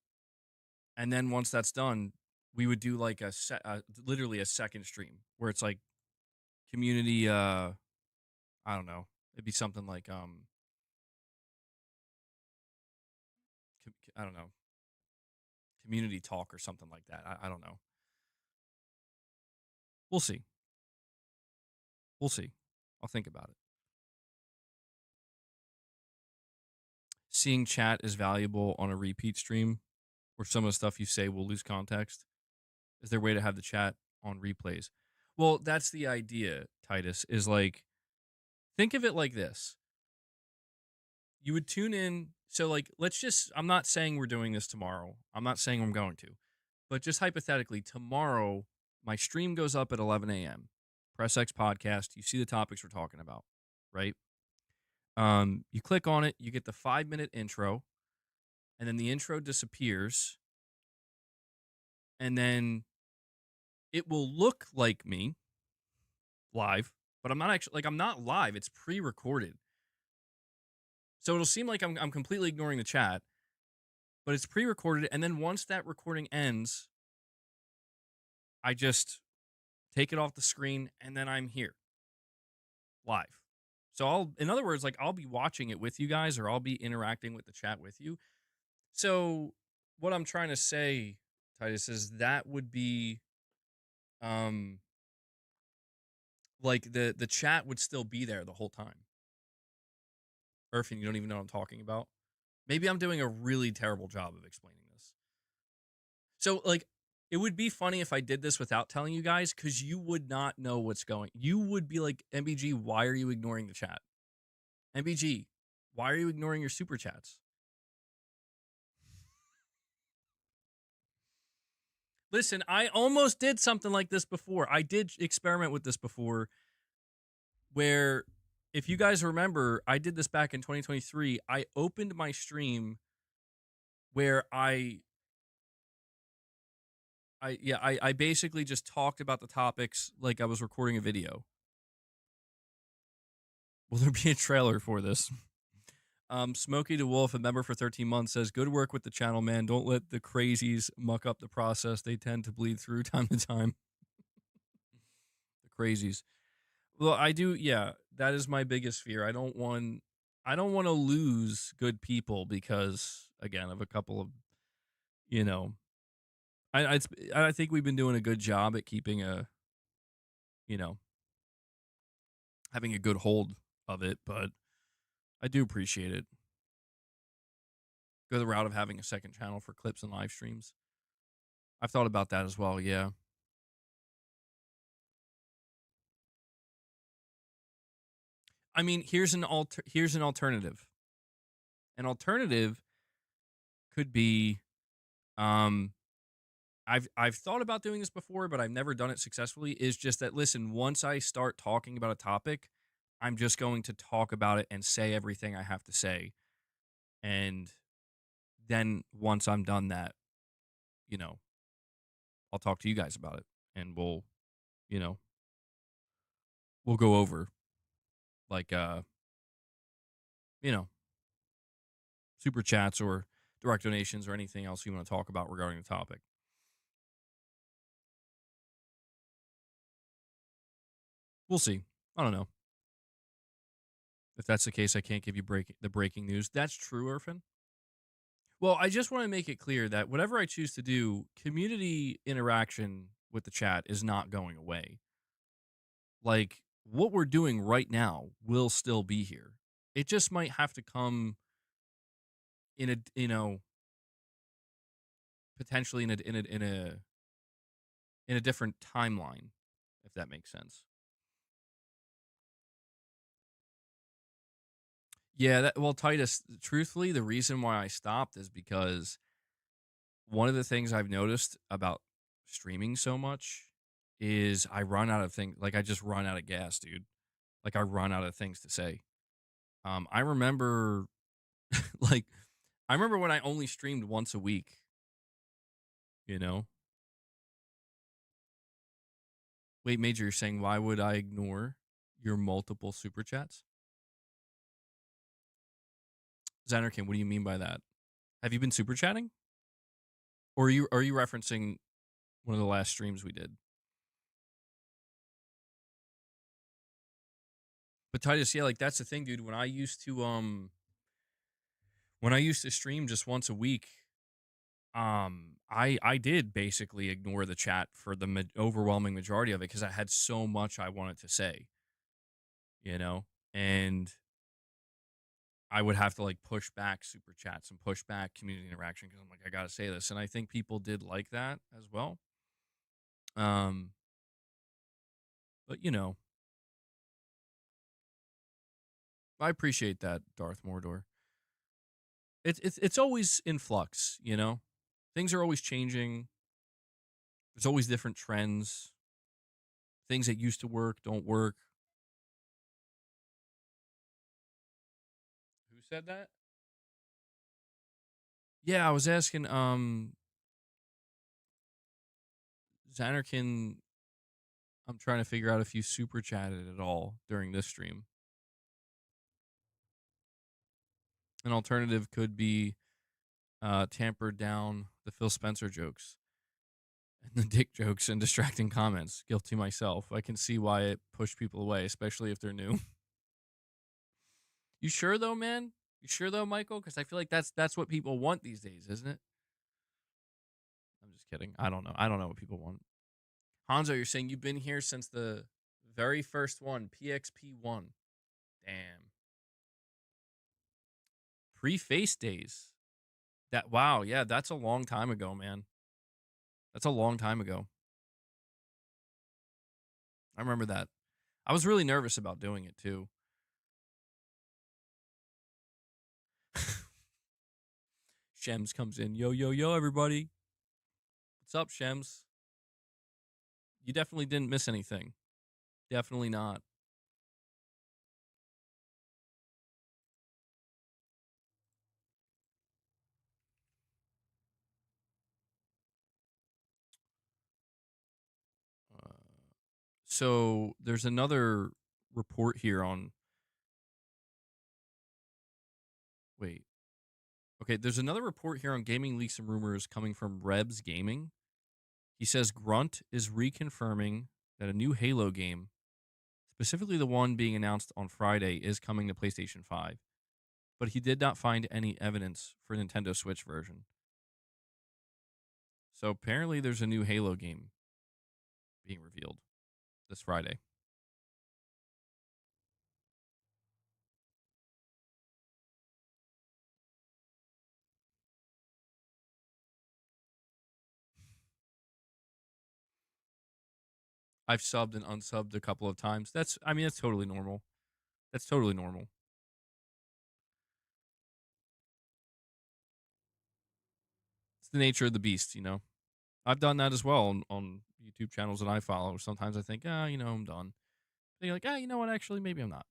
and then once that's done, we would do like literally a second stream where it's like community. I don't know. It'd be something like I don't know, community talk or something like that. I don't know. We'll see. We'll see. I'll think about it. Seeing chat is valuable on a repeat stream where some of the stuff you say will lose context. Is there a way to have the chat on replays? Well, that's the idea, Titus, is like, think of it like this. You would tune in. So like, I'm not saying we're doing this tomorrow. I'm not saying I'm going to, but just hypothetically, tomorrow, my stream goes up at 11 a.m. Press X podcast. You see the topics we're talking about, right? You click on it, you get the 5-minute intro, and then the intro disappears, and then it will look like me live, but I'm not actually, like, I'm not live. It's pre-recorded. So it'll seem like I'm completely ignoring the chat, but it's pre-recorded, and then once that recording ends, I just take it off the screen, and then I'm here live. So in other words, like I'll be watching it with you guys, or I'll be interacting with the chat with you. So what I'm trying to say, Titus, is that would be, like the chat would still be there the whole time. Irfan, you don't even know what I'm talking about. Maybe I'm doing a really terrible job of explaining this. So like, it would be funny if I did this without telling you guys, because you would not know what's going. You would be like, MBG, why are you ignoring the chat? MBG, why are you ignoring your super chats? Listen, I almost did something like this before. I did experiment with this before, where, if you guys remember, I did this back in 2023. I opened my stream where I I basically just talked about the topics like I was recording a video. Will there be a trailer for this? Smokey the Wolf, a member for 13 months, says, "Good work with the channel, man. Don't let the crazies muck up the process. They tend to bleed through time to time." The crazies. Well, I do. Yeah, that is my biggest fear. I don't want to lose good people because, again, of a couple of, you know, I, I, I think we've been doing a good job at keeping you know, having a good hold of it, but I do appreciate it. Go the route of having a second channel for clips and live streams. I've thought about that as well. Yeah. I mean, here's an alternative. An alternative could be um I've thought about doing this before, but I've never done it successfully. Is just that, listen, once I start talking about a topic, I'm just going to talk about it and say everything I have to say. And then once I'm done that, you know, I'll talk to you guys about it and you know, we'll go over like you know, super chats or direct donations or anything else you want to talk about regarding the topic. We'll see. I don't know. If that's the case, I can't give you the breaking news. That's true, Irfan. Well, I just want to make it clear that whatever I choose to do, community interaction with the chat is not going away. Like what we're doing right now will still be here. It just might have to come in a, potentially in a different timeline, if that makes sense. Yeah, well, Titus, truthfully, the reason why I stopped is because one of the things I've noticed about streaming so much is I run out of things. Like I just run out of gas, dude. Like I run out of things to say. I remember, like, I remember when I only streamed once a week. You know, wait, Major, you're saying why would I ignore your multiple super chats? Xanarkin, what do you mean by that? Have you been super chatting, or are you referencing one of the last streams we did? But Titus, yeah, like that's the thing, dude. When I used to stream just once a week, I did basically ignore the chat for the overwhelming majority of it because I had so much I wanted to say, you know, and I would have to like push back super chats and push back community interaction because I'm like, I gotta say this, and I think people did like that as well. Um, but I appreciate that, Darth Mordor. It's always in flux, you know. Things are always changing. There's always different trends. Things that used to work don't work. Who said that? Yeah, I was asking Xanarkin. I'm trying to figure out if you super chatted at all during this stream. An alternative could be tampered down the Phil Spencer jokes and the dick jokes and distracting comments. Guilty myself. I can see why it pushed people away, especially if they're new. You sure though, man? You sure though, Michael? Because I feel like that's what people want these days, isn't it? I'm just kidding. I don't know. I don't know what people want. Hanzo, you're saying you've been here since the very first one, PXP 1. Damn. Pre-face days. Wow, yeah, that's a long time ago, man. That's a long time ago. I remember that. I was really nervous about doing it too. Shems comes in. Yo, yo, yo, everybody. What's up, Shems? You definitely didn't miss anything. Definitely not. So there's another report here on. Wait. Okay, there's another report here on gaming leaks and rumors coming from Rebs Gaming. He says Grunt is reconfirming that a new Halo game, specifically the one being announced on Friday, is coming to PlayStation 5. But he did not find any evidence for Nintendo Switch version. So apparently there's a new Halo game being revealed this Friday. I've subbed and unsubbed a couple of times. That's totally normal. That's totally normal. It's the nature of the beast, you know. I've done that as well on YouTube channels that I follow. Sometimes I think, I'm done. Then you're like, you know what? Actually, maybe I'm not.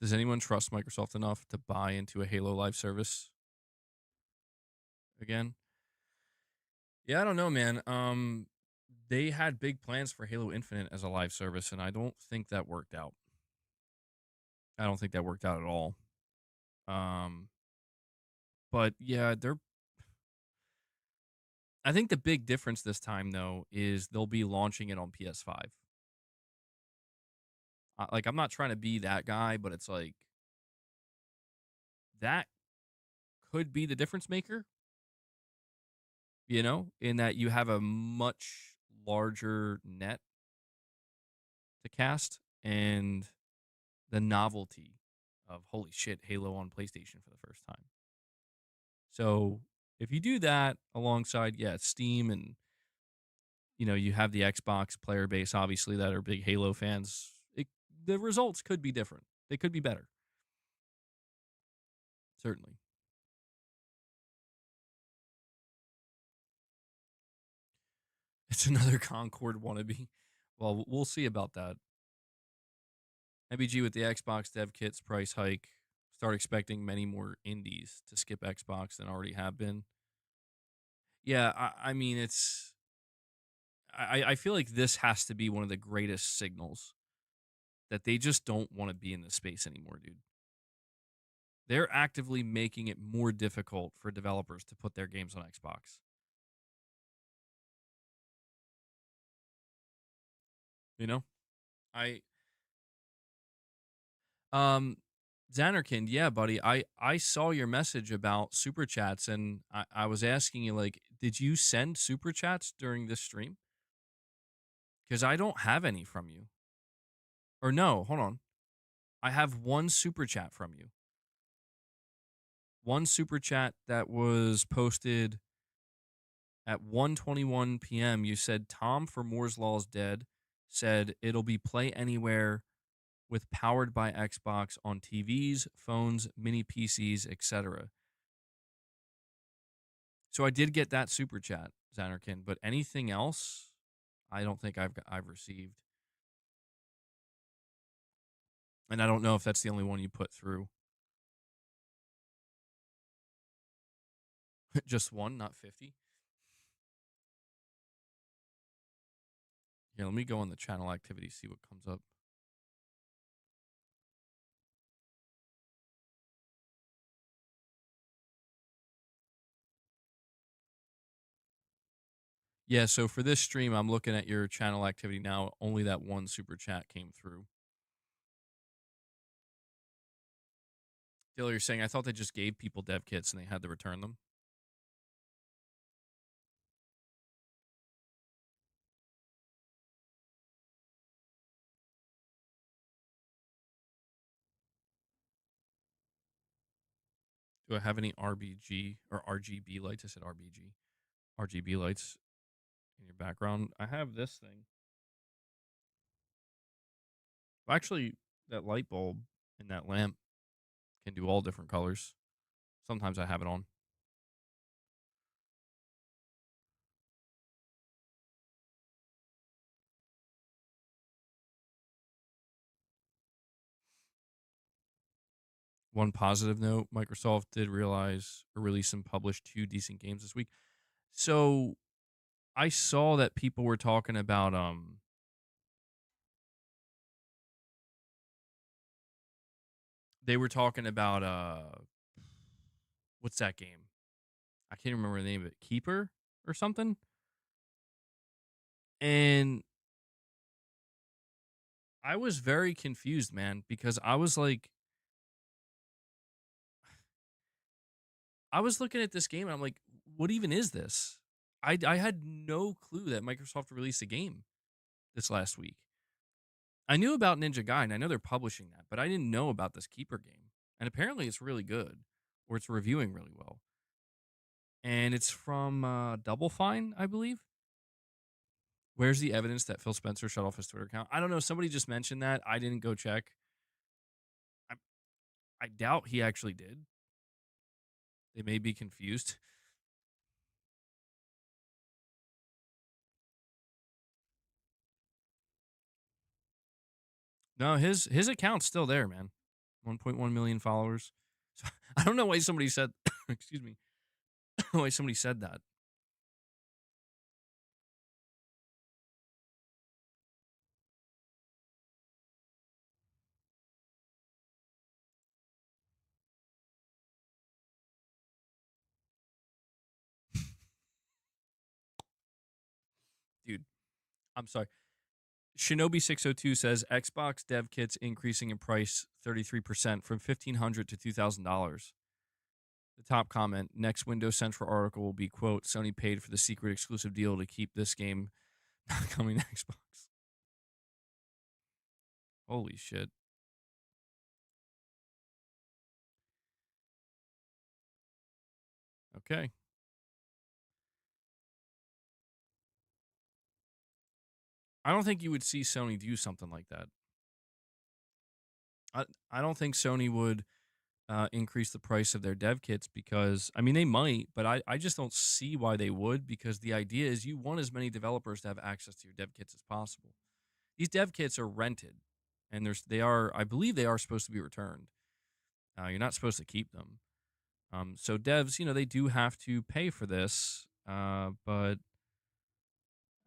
Does anyone trust Microsoft enough to buy into a Halo Live service again? Yeah, I don't know, man. They had big plans for Halo Infinite as a live service, and I don't think that worked out. I don't think that worked out at all. Um, but yeah, I think the big difference this time though is they'll be launching it on PS5. Like, I'm not trying to be that guy, but it's like that could be the difference maker. In that you have a much larger net to cast and the novelty of holy shit, Halo on PlayStation for the first time. So if you do that alongside, Steam and you have the Xbox player base, obviously, that are big Halo fans, the results could be different. They could be better. Certainly. It's another Concord wannabe. Well, we'll see about that. MBG with the Xbox dev kits price hike. Start expecting many more indies to skip Xbox than already have been. Yeah, I mean, I feel like this has to be one of the greatest signals that they just don't want to be in this space anymore, dude. They're actively making it more difficult for developers to put their games on Xbox. You know? I um Xanarkind, yeah, buddy. I saw your message about super chats and I was asking you, like, did you send super chats during this stream? Because I don't have any from you. Or no, hold on. I have one super chat from you. One super chat that was posted at 1:21 p.m. You said Tom for Moore's Law is dead. Said it'll be play anywhere with powered by Xbox on TVs, phones, mini PCs, etc. So I did get that super chat, Xanarkin, but anything else, I don't think I've received, and I don't know if that's the only one you put through. Just one, not 50. Here, let me go on the channel activity, see what comes up. Yeah, so for this stream, I'm looking at your channel activity now. Only that one super chat came through. Diller, you're saying I thought they just gave people dev kits and they had to return them. Do I have any RBG or RGB lights? I said RBG. RGB lights in your background. I have this thing. Well, actually, that light bulb and that lamp can do all different colors. Sometimes I have it on. one positive note, Microsoft did realize or release and publish two decent games this week. So I saw that people were talking about they were talking about what's that game? I can't remember the name of it. Keeper or something? And I was very confused, man, because I was looking at this game and I'm like, what even is this? I had no clue that Microsoft released a game this last week. I knew about Ninja Gaiden. I know they're publishing that, but I didn't know about this Keeper game. And apparently it's really good, or it's reviewing really well. And it's from Double Fine, I believe. Where's the evidence that Phil Spencer shut off his Twitter account? I don't know. Somebody just mentioned that. I didn't go check. I, I doubt he actually did. They may be confused. No, his account's still there, man. 1.1 million followers. So I don't know why somebody said excuse me. Why somebody said that. Dude, I'm sorry. Shinobi 602 says Xbox dev kits increasing in price 33% from $1,500 to $2,000. The top comment, next Windows Central article will be, quote, Sony paid for the secret exclusive deal to keep this game not coming to Xbox. Holy shit. Okay. I don't think you would see Sony do something like that. I don't think Sony would increase the price of their dev kits because, I mean, they might, but I just don't see why they would because the idea is you want as many developers to have access to your dev kits as possible. These dev kits are rented and they are, I believe they are supposed to be returned. You're not supposed to keep them. So devs, they do have to pay for this, but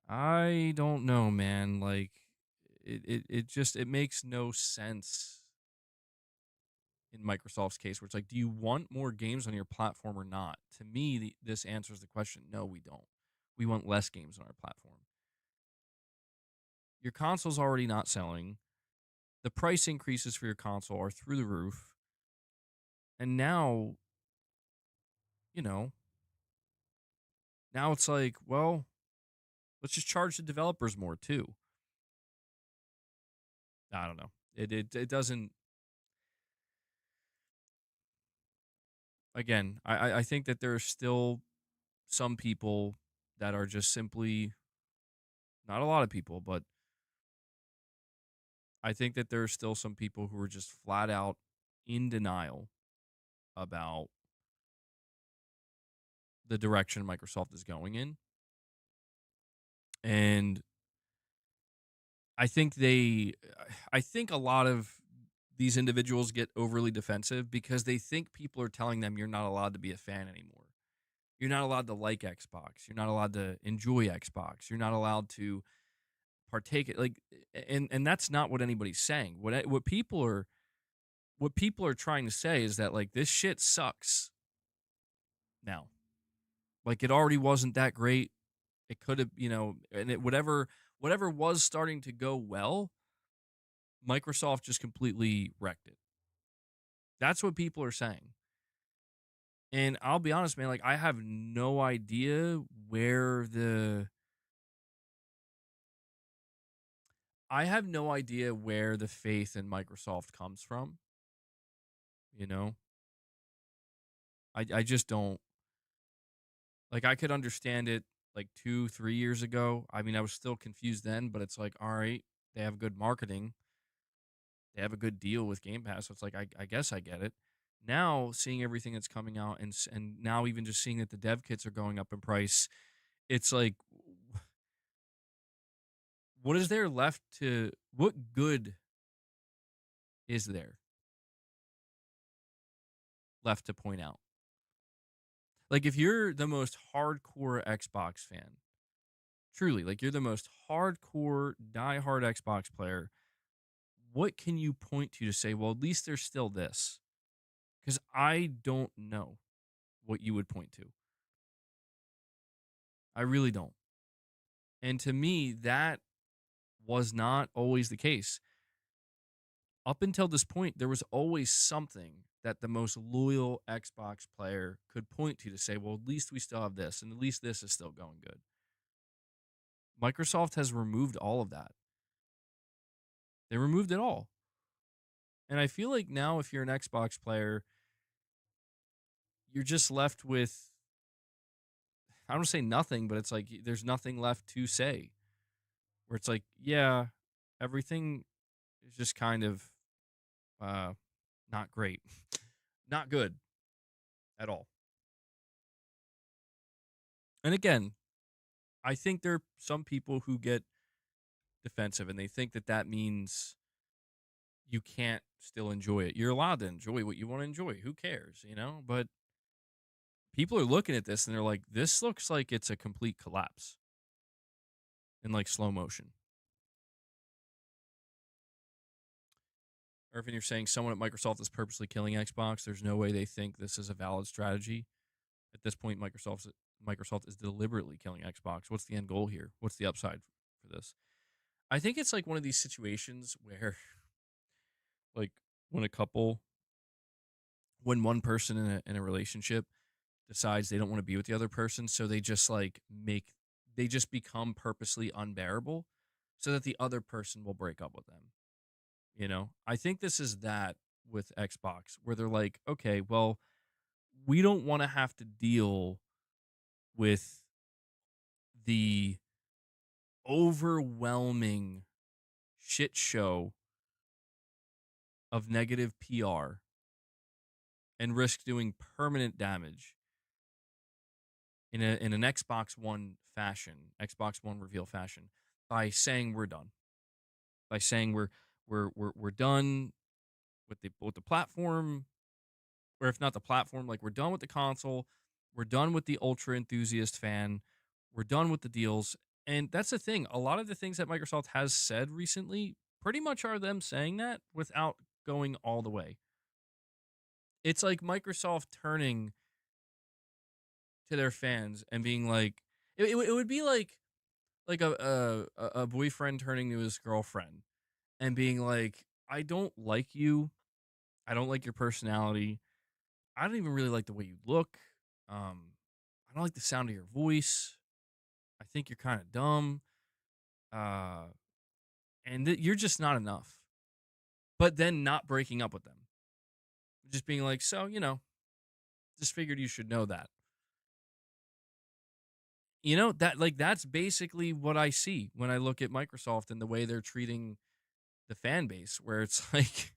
I don't know, man. Like, it makes no sense in Microsoft's case, where it's like, do you want more games on your platform or not? To me, this answers the question: no, we don't. We want less games on our platform. Your console's already not selling. The price increases for your console are through the roof, and now, you know, now it's like, well, let's just charge the developers more too. I don't know. It doesn't. Again, I think that there are still some people that are just simply not a lot of people, but I think that there are still some people who are just flat out in denial about the direction Microsoft is going in. And I think a lot of these individuals get overly defensive because they think people are telling them you're not allowed to be a fan anymore. You're not allowed to like Xbox. You're not allowed to enjoy Xbox. You're not allowed to partake it like and that's not what anybody's saying. What people are trying to say is that like this shit sucks now. Like it already wasn't that great. It could have, and whatever was starting to go well, Microsoft just completely wrecked it. That's what people are saying. And I'll be honest, man, like I have no idea where the faith in Microsoft comes from, you know? I just don't like I could understand it like 2, 3 years ago. I mean, I was still confused then, but it's like, all right, they have good marketing. They have a good deal with Game Pass. So it's like, I guess I get it. Now, seeing everything that's coming out and now even just seeing that the dev kits are going up in price, it's like, what is there left what good is there? left to point out. Like if you're the most hardcore Xbox fan, truly, like you're the most hardcore, diehard Xbox player, what can you point to say, well, at least there's still this? Because I don't know what you would point to. I really don't. And to me, that was not always the case. Up until this point, there was always something that the most loyal Xbox player could point to say, well, at least we still have this, and at least this is still going good. Microsoft has removed all of that. They removed it all. And I feel like now, if you're an Xbox player, you're just left with, I don't say nothing, but it's like there's nothing left to say. Where it's like, yeah, everything is just kind of uh, not great, not good at all. And again, I think there are some people who get defensive and they think that that means you can't still enjoy it. You're allowed to enjoy what you want to enjoy. Who cares, you know? But people are looking at this and they're like, this looks like it's a complete collapse in like slow motion. Irvin, you're saying someone at Microsoft is purposely killing Xbox. There's no way they think this is a valid strategy. At this point, Microsoft is deliberately killing Xbox. What's the end goal here? What's the upside for this? I think it's like one of these situations where, like, when a couple, when one person in a relationship decides they don't want to be with the other person, so they just they just become purposely unbearable, so that the other person will break up with them. You know, I think this is that with Xbox, where they're like, okay, well, we don't want to have to deal with the overwhelming shit show of negative PR and risk doing permanent damage in an Xbox One fashion, Xbox One reveal fashion, by saying we're done, by saying we're done with the platform, or if not the platform, like we're done with the console, we're done with the ultra enthusiast fan, we're done with the deals. And that's the thing. A lot of the things that Microsoft has said recently pretty much are them saying that without going all the way. It's like Microsoft turning to their fans and being like, it would be like a boyfriend turning to his girlfriend and being like, I don't like you. I don't like your personality. I don't even really like the way you look. I don't like the sound of your voice. I think you're kind of dumb. Uh, and you're just not enough. But then not breaking up with them. Just being like, so, just figured you should know that. You know, that's basically what I see when I look at Microsoft and the way they're treating the fan base, where it's like,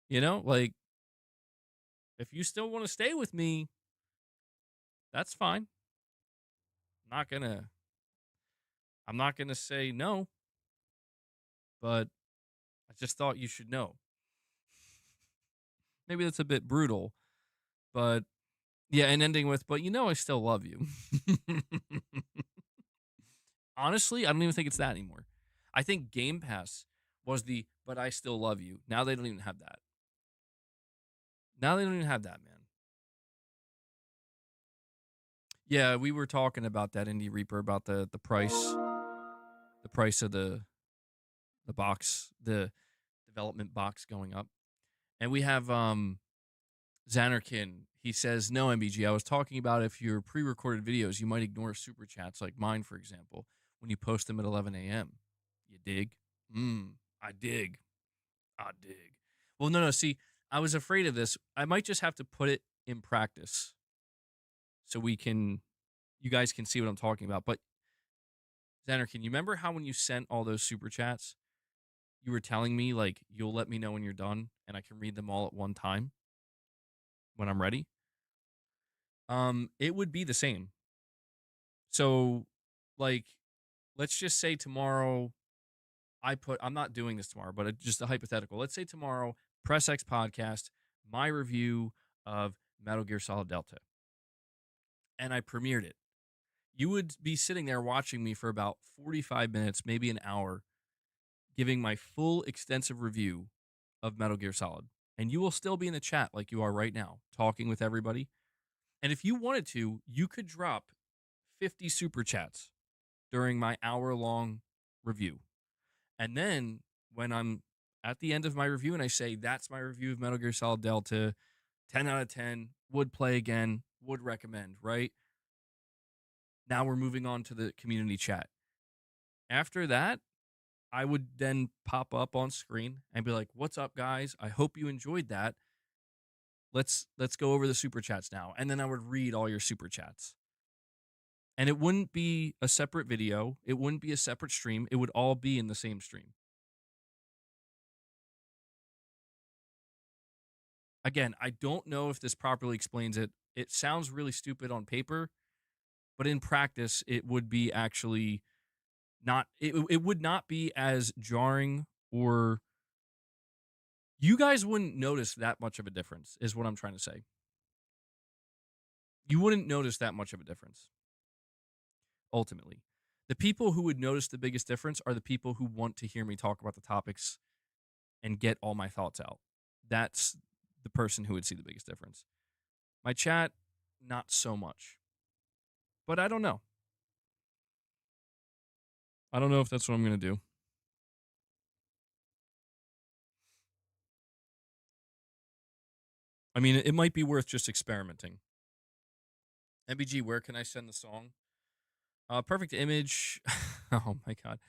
like, if you still want to stay with me, that's fine. Not gonna I'm not gonna say no, but I just thought you should know. Maybe that's a bit brutal, but yeah, and ending with, but I still love you. Honestly, I don't even think it's that anymore. I think Game Pass was the, but I still love you. Now they don't even have that. Now they don't even have that, man. Yeah, we were talking about that, Indie Reaper, about the price of the box, the development box going up. And we have Xanarkin. He says, no, MBG, I was talking about if you're pre-recorded videos, you might ignore super chats like mine, for example, when you post them at 11 a.m. You dig? I dig. I dig. Well, no. See, I was afraid of this. I might just have to put it in practice so you guys can see what I'm talking about. But Xanarkin, you remember how when you sent all those super chats, you were telling me, like, you'll let me know when you're done and I can read them all at one time when I'm ready? It would be the same. So, like, let's just say tomorrow I'm not doing this tomorrow, but just a hypothetical. Let's say tomorrow Press X Podcast, my review of Metal Gear Solid Delta. And I premiered it. You would be sitting there watching me for about 45 minutes, maybe an hour, giving my full extensive review of Metal Gear Solid. And you will still be in the chat like you are right now, talking with everybody. And if you wanted to, you could drop 50 super chats during my hour-long review. And then when I'm at the end of my review and I say, that's my review of Metal Gear Solid Delta, 10 out of 10, would play again, would recommend, right? Now we're moving on to the community chat. After that, I would then pop up on screen and be like, what's up, guys? I hope you enjoyed that. Let's go over the super chats now. And then I would read all your super chats. And it wouldn't be a separate video. It wouldn't be a separate stream. It would all be in the same stream. Again, I don't know if this properly explains it. It sounds really stupid on paper, but in practice, it would be actually not, it would not be as jarring, or you guys wouldn't notice that much of a difference, is what I'm trying to say. You wouldn't notice that much of a difference, ultimately. The people who would notice the biggest difference are the people who want to hear me talk about the topics and get all my thoughts out. That's the person who would see the biggest difference. My chat, not so much. But I don't know. I don't know if that's what I'm going to do. I mean, it might be worth just experimenting. MBG, where can I send the song? Perfect Image. Oh my God.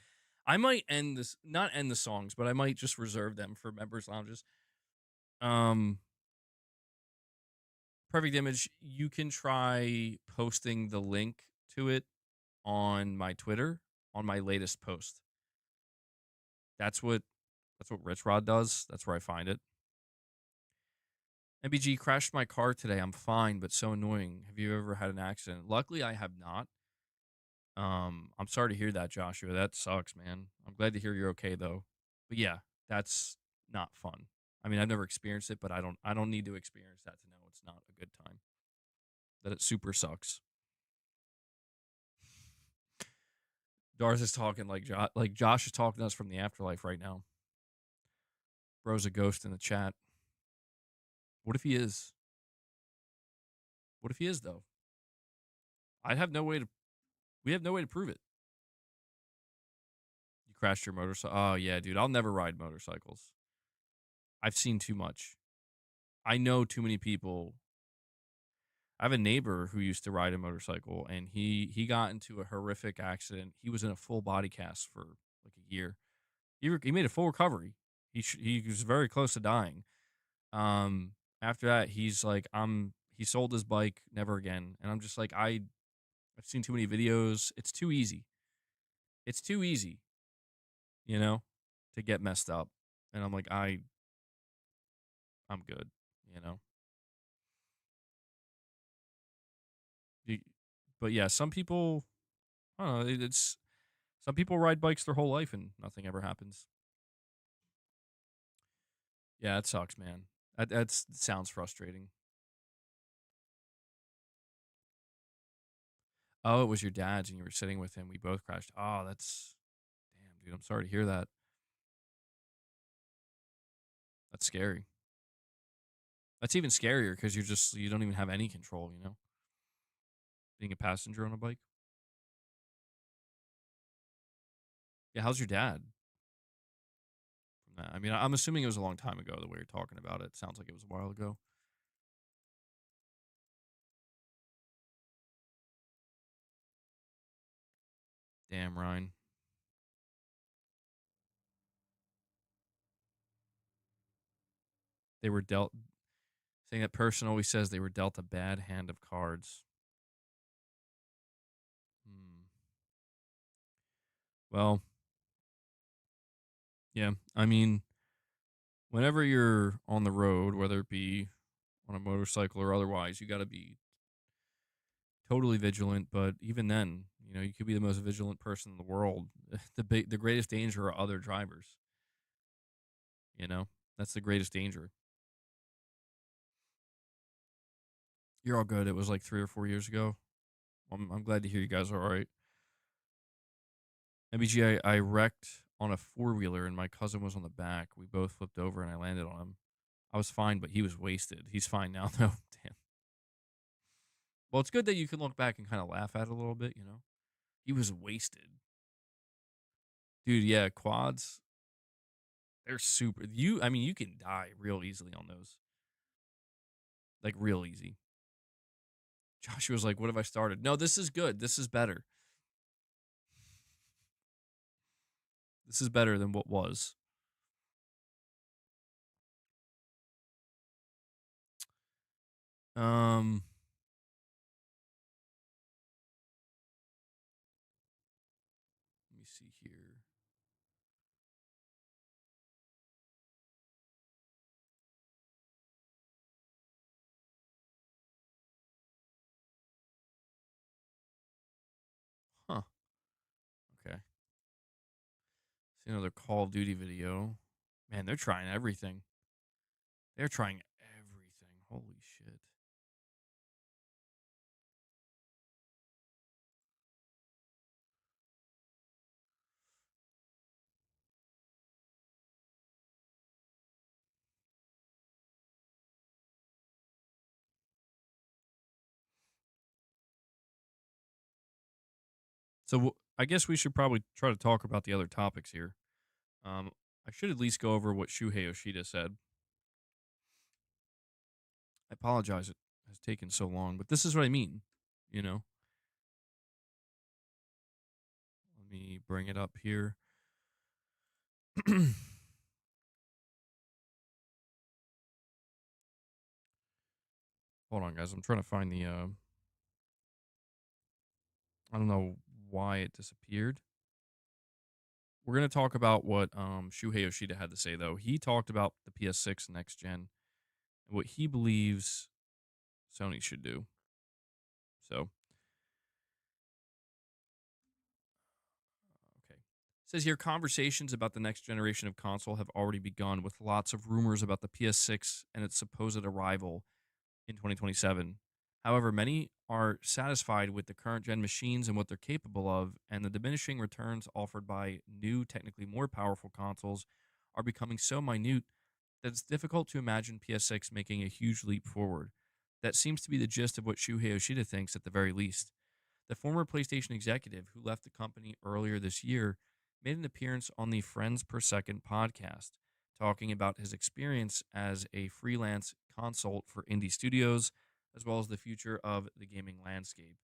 I might end this, not end the songs, but I might just reserve them for members lounges. Perfect Image, you can try posting the link to it on my Twitter, on my latest post. That's what Rich Rod does. That's where I find it. MBG, crashed my car today. I'm fine, but so annoying. Have you ever had an accident? Luckily, I have not. I'm sorry to hear that, Joshua. That sucks, man. I'm glad to hear you're okay though. But yeah, that's not fun. I mean, I've never experienced it, but I don't need to experience that to know it's not a good time. That it super sucks. Darth is talking like Josh is talking to us from the afterlife right now. Bro's a ghost in the chat. What if he is? What if he is though? We have no way to prove it. You crashed your motorcycle. Oh yeah, dude. I'll never ride motorcycles. I've seen too much. I know too many people. I have a neighbor who used to ride a motorcycle, and he got into a horrific accident. He was in a full body cast for like a year. He made a full recovery. He was very close to dying. After that, he's like, he sold his bike, never again. And I'm just like, I've seen too many videos. It's too easy. It's too easy, you know, to get messed up. And I'm like, I'm good, you know. But yeah, some people, I don't know, it's some people ride bikes their whole life and nothing ever happens. Yeah, it sucks, man. That sounds frustrating. Oh, it was your dad's and you were sitting with him. We both crashed. Oh, that's damn, dude. I'm sorry to hear that. That's scary. That's even scarier because you don't even have any control, you know, being a passenger on a bike. Yeah, how's your dad from that? I mean, I'm assuming it was a long time ago the way you're talking about it. Sounds like it was a while ago. Damn, Ryan. They were dealt, saying that person always says they were dealt a bad hand of cards. Hmm. Well, yeah, I mean, whenever you're on the road, whether it be on a motorcycle or otherwise, you got to be totally vigilant. But even then, you know, you could be the most vigilant person in the world. The greatest danger are other drivers. You know, That's the greatest danger. You're all good. It was like 3 or 4 years ago. I'm glad to hear you guys are all right. MBG, I wrecked on a four-wheeler and my cousin was on the back. We both flipped over and I landed on him. I was fine, but he was wasted. He's fine now, though. Damn. Well, it's good that you can look back and kind of laugh at it a little bit, you know? He was wasted. Dude, yeah, quads, they're super. I mean, you can die real easily on those. Like, real easy. Joshua's like, what have I started? No, this is good. This is better. This is better than what was. Um, Let me see here. Huh. Okay. See another Call of Duty video. Man, they're trying everything. They're trying everything. Holy shit. So I guess we should probably try to talk about the other topics here. Um, I should at least go over what Shuhei Yoshida said. I apologize it has taken so long, but this is what I mean, you know. Let me bring it up here. Hold on, guys. I'm trying to find the. I don't know why it disappeared. We're gonna talk about what Shuhei Yoshida had to say, though. He talked about the PS6 next gen and what he believes Sony should do. So, okay. It says here conversations about the next generation of console have already begun, with lots of rumors about the PS6 and its supposed arrival in 2027. However, many are satisfied with the current gen machines and what they're capable of, and the diminishing returns offered by new, technically more powerful consoles are becoming so minute that it's difficult to imagine PS6 making a huge leap forward. That seems to be the gist of what Shuhei Yoshida thinks at the very least. The former PlayStation executive who left the company earlier this year made an appearance on the Friends Per Second podcast, talking about his experience as a freelance consult for indie studios, as well as the future of the gaming landscape.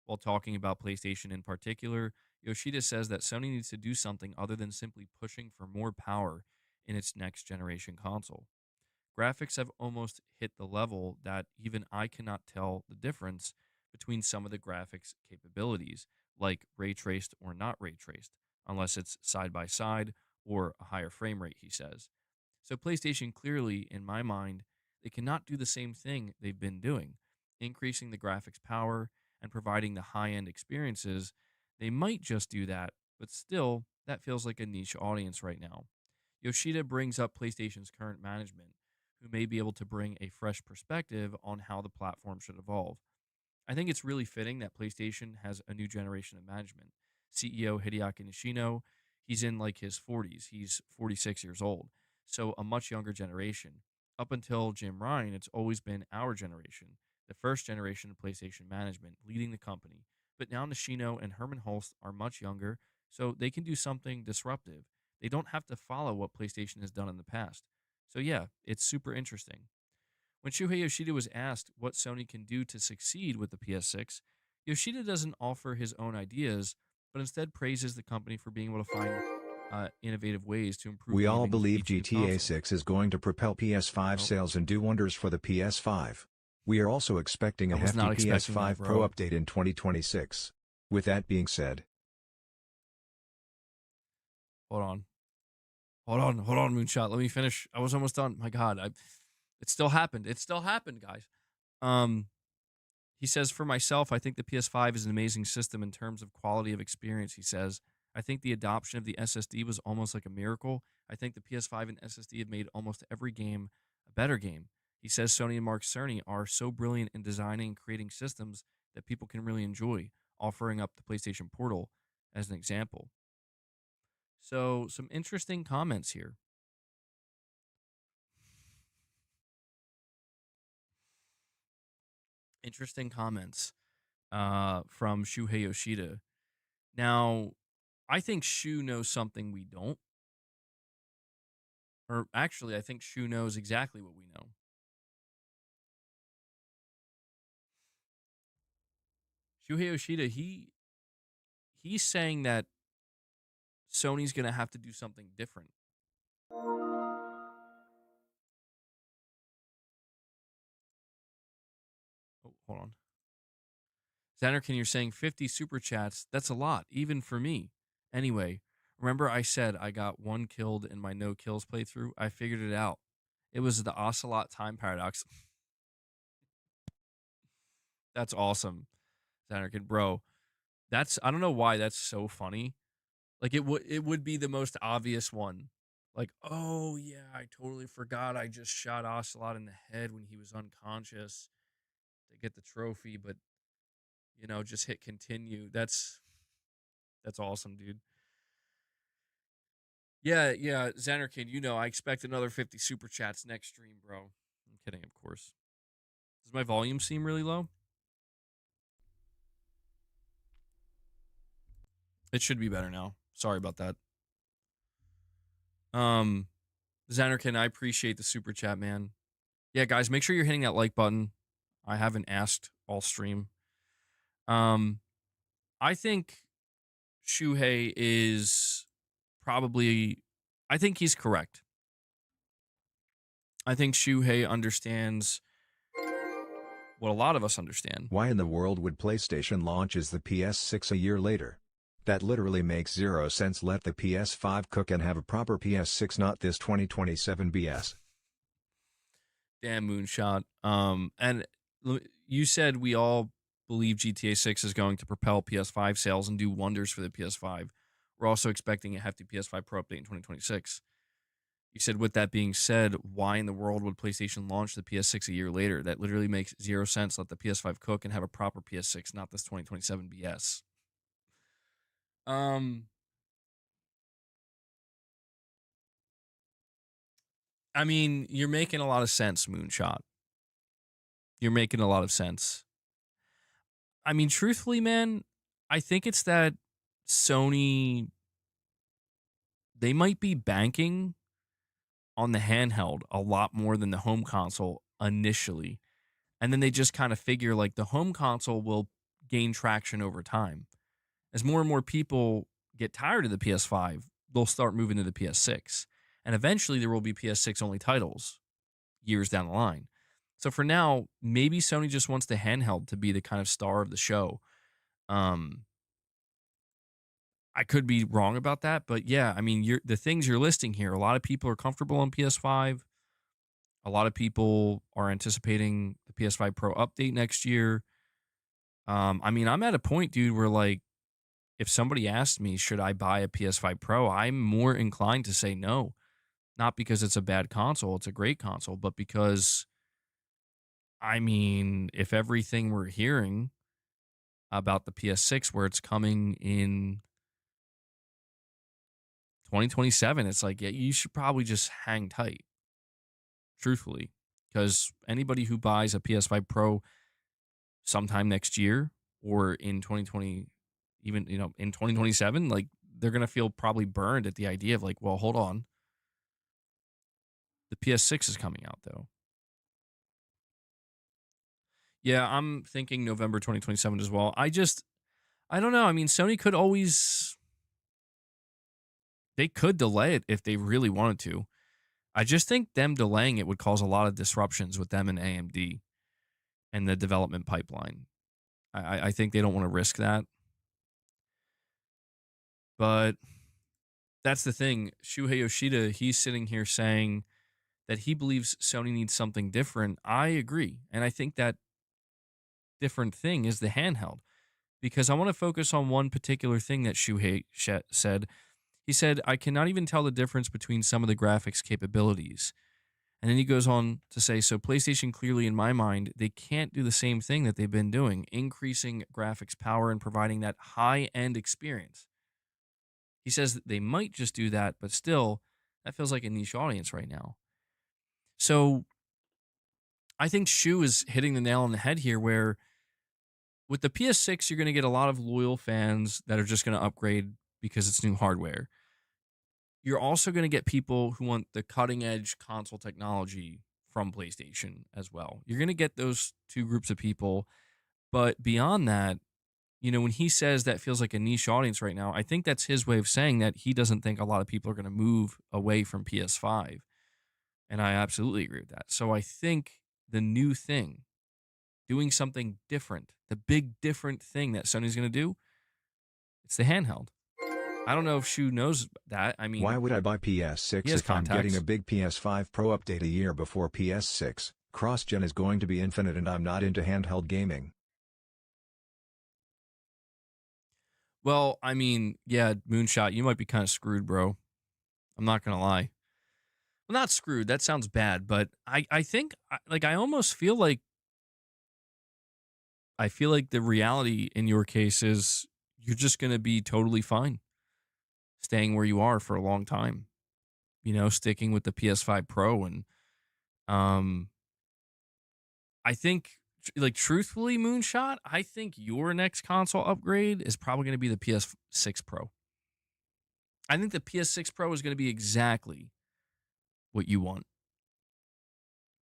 While talking about PlayStation in particular, Yoshida says that Sony needs to do something other than simply pushing for more power in its next generation console. Graphics have almost hit the level that even I cannot tell the difference between some of the graphics capabilities, like ray traced or not ray traced, unless it's side by side or a higher frame rate, he says. So, PlayStation clearly, in my mind, they cannot do the same thing they've been doing, increasing the graphics power and providing the high end experiences. They might just do that, but still, that feels like a niche audience right now. Yoshida brings up PlayStation's current management, who may be able to bring a fresh perspective on how the platform should evolve. I think it's really fitting that PlayStation has a new generation of management. CEO Hideaki Nishino, he's in like his 40s. He's 46 years old. So a much younger generation. Up until Jim Ryan, it's always been our generation, the first generation of PlayStation management leading the company. But now Nishino and Herman Holst are much younger, so they can do something disruptive. They don't have to follow what PlayStation has done in the past. So yeah, it's super interesting. When Shuhei Yoshida was asked what Sony can do to succeed with the PS6, Yoshida doesn't offer his own ideas, but instead praises the company for being able to find innovative ways to improve We all gaming with believe each new GTA console. 6 is going to propel PS5 Oh, sales and do wonders for the PS5. We are also expecting I a was hefty not expecting that, PS5 Pro bro. update in 2026. With that being said, Hold on. Hold on, Moonshot. Let me finish. I was almost done. My God, it still happened. It still happened, guys. Um, he says, for myself, I think the PS5 is an amazing system in terms of quality of experience. He says, I think the adoption of the SSD was almost like a miracle. I think the PS5 and SSD have made almost every game a better game. He says Sony and Mark Cerny are so brilliant in designing and creating systems that people can really enjoy, offering up the PlayStation Portal as an example. So, some interesting comments here. Interesting comments from Shuhei Yoshida. Now, I think Shu knows something we don't. Or actually, I think Shu knows exactly what we know. Shuhei Yoshida, he's saying that Sony's going to have to do something different. Oh, hold on. Xanarkin, you're saying 50 super chats. That's a lot, even for me. Anyway, remember I said I got one killed in my no kills playthrough? I figured it out. It was the Ocelot time paradox. That's awesome, Xanarkin. Bro, I don't know why that's so funny. Like it would be the most obvious one. Like, oh yeah, I totally forgot I just shot Ocelot in the head when he was unconscious to get the trophy, but just hit continue. That's awesome, dude. Yeah, yeah, Xanarkin, I expect another 50 super chats next stream, bro. I'm kidding, of course. Does my volume seem really low? It should be better now. Sorry about that. Um, Xanarkin, I appreciate the super chat, man. Yeah, guys, make sure you're hitting that like button. I haven't asked all stream. Um, I think Shuhei is probably, I think he's correct. I think Shuhei understands what a lot of us understand. Why in the world would PlayStation launch as the PS6 a year later? That literally makes zero sense. Let the PS5 cook and have a proper PS6, not this 2027 BS. Damn, Moonshot. And you said we all believe GTA 6 is going to propel PS5 sales and do wonders for the PS5. We're also expecting a hefty PS5 Pro update in 2026. You said, with that being said, why in the world would PlayStation launch the PS6 a year later? That literally makes zero sense. Let the PS5 cook and have a proper PS6, not this 2027 BS. I mean, you're making a lot of sense, Moonshot. You're making a lot of sense. I mean, truthfully, man, I think it's that Sony, they might be banking on the handheld a lot more than the home console initially. And then they just kind of figure like the home console will gain traction over time. As more and more people get tired of the PS5, they'll start moving to the PS6. And eventually there will be PS6 only titles years down the line. So for now, maybe Sony just wants the handheld to be the kind of star of the show. I could be wrong about that, but yeah, I mean, the things you're listing here, a lot of people are comfortable on PS5. A lot of people are anticipating the PS5 Pro update next year. I mean, I'm at a point, dude, where like, if somebody asked me, should I buy a PS5 Pro, I'm more inclined to say no. Not because it's a bad console, it's a great console, but because, I mean, if everything we're hearing about the PS6, where it's coming in 2027, it's like, yeah, you should probably just hang tight, truthfully, because anybody who buys a PS5 Pro sometime next year or in 2020, even, in 2027, like, they're going to feel probably burned at the idea of like, well, hold on. The PS6 is coming out though. Yeah, I'm thinking November 2027 as well. I don't know. I mean, Sony could always, they could delay it if they really wanted to. I just think them delaying it would cause a lot of disruptions with them and AMD and the development pipeline. I think they don't want to risk that. But that's the thing. Shuhei Yoshida, he's sitting here saying that he believes Sony needs something different. I agree. And I think that different thing is the handheld. because I want to focus on one particular thing that said. He said, I cannot even tell the difference between some of the graphics capabilities. And then he goes on to say, so PlayStation clearly, in my mind, they can't do the same thing that they've been doing, increasing graphics power and providing that high end experience. He says that they might just do that, but still, that feels like a niche audience right now. So I think Shu is hitting the nail on the head here, where with the PS6, you're going to get a lot of loyal fans that are just going to upgrade because it's new hardware. You're also going to get people who want the cutting edge console technology from PlayStation as well. You're going to get those two groups of people. But beyond that, when he says that feels like a niche audience right now, I think that's his way of saying that he doesn't think a lot of people are going to move away from PS5. And I absolutely agree with that. So I think the new thing, doing something different, the big different thing that Sony's going to do, it's the handheld. I don't know if Shu knows that. I mean, Why would I buy he PS6 has if I'm getting contacts. a big PS5 Pro update a year before PS6? Cross-gen is going to be infinite and I'm not into handheld gaming. Well, I mean, yeah, Moonshot, you might be kind of screwed, bro. I'm not going to lie. Well, not screwed. That sounds bad, but I think, I almost feel like, the reality in your case is you're just going to be totally fine staying where you are for a long time, sticking with the PS5 Pro. And um, I think, truthfully, Moonshot, I think your next console upgrade is probably going to be the PS6 Pro. I think the PS6 Pro is going to be exactly what you want.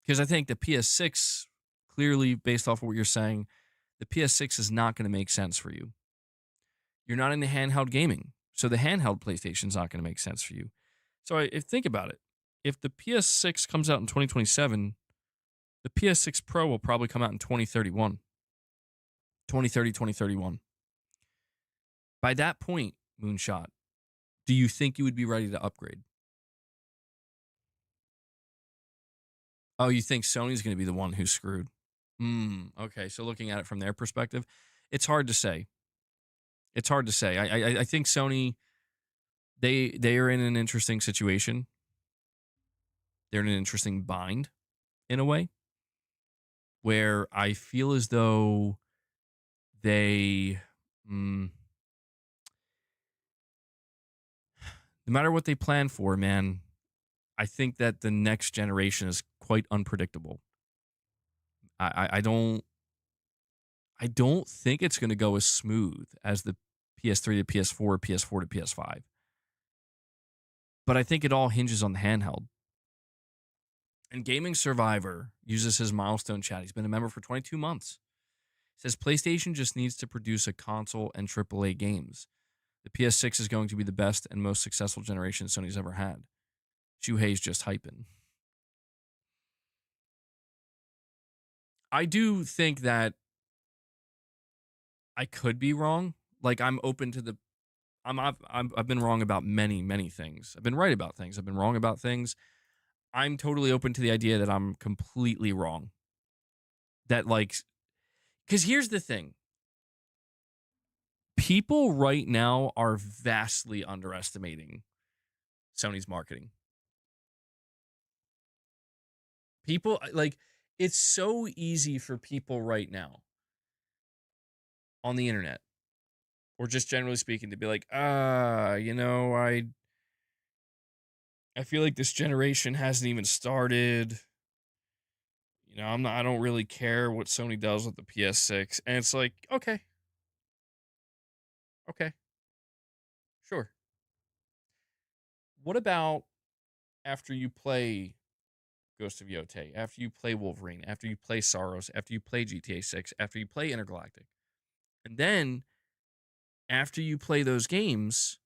Because I think the PS6, clearly, based off of what you're saying, the PS6 is not going to make sense for you. You're not into handheld gaming, so the handheld PlayStation is not going to make sense for you. So think about it. If the PS6 comes out in 2027, the PS6 Pro will probably come out in 2031. 2030, 2031. By that point, Moonshot, do you think you would be ready to upgrade? Oh, you think Sony's going to be the one who's screwed? Okay, so looking at it from their perspective, it's hard to say. It's hard to say. I think Sony, they are in an interesting situation. They're in an interesting bind in a way, where I feel as though they, no matter what they plan for, man, I think that the next generation is quite unpredictable. I don't think it's going to go as smooth as the PS3 to PS4, PS4 to PS5. But I think it all hinges on the handheld. And Gaming Survivor uses his milestone chat. He's been a member for 22 months. He says PlayStation just needs to produce a console and AAA games. The PS6 is going to be the best and most successful generation Sony's ever had. Shuhei's just hyping. I do think that I could be wrong. I'm open to the. I've been wrong about many things. I've been right about things. I've been wrong about things. I'm totally open to the idea that I'm completely wrong. That because here's the thing. People right now are vastly underestimating Sony's marketing. People it's so easy for people right now on the internet, or just generally speaking, to be like, I feel like this generation hasn't even started. I don't really care what Sony does with the PS6. And it's like, okay, sure. What about after you play Ghost of Yotei, after you play Wolverine, after you play Sorrows, after you play GTA 6, after you play Intergalactic? And then after you play those games,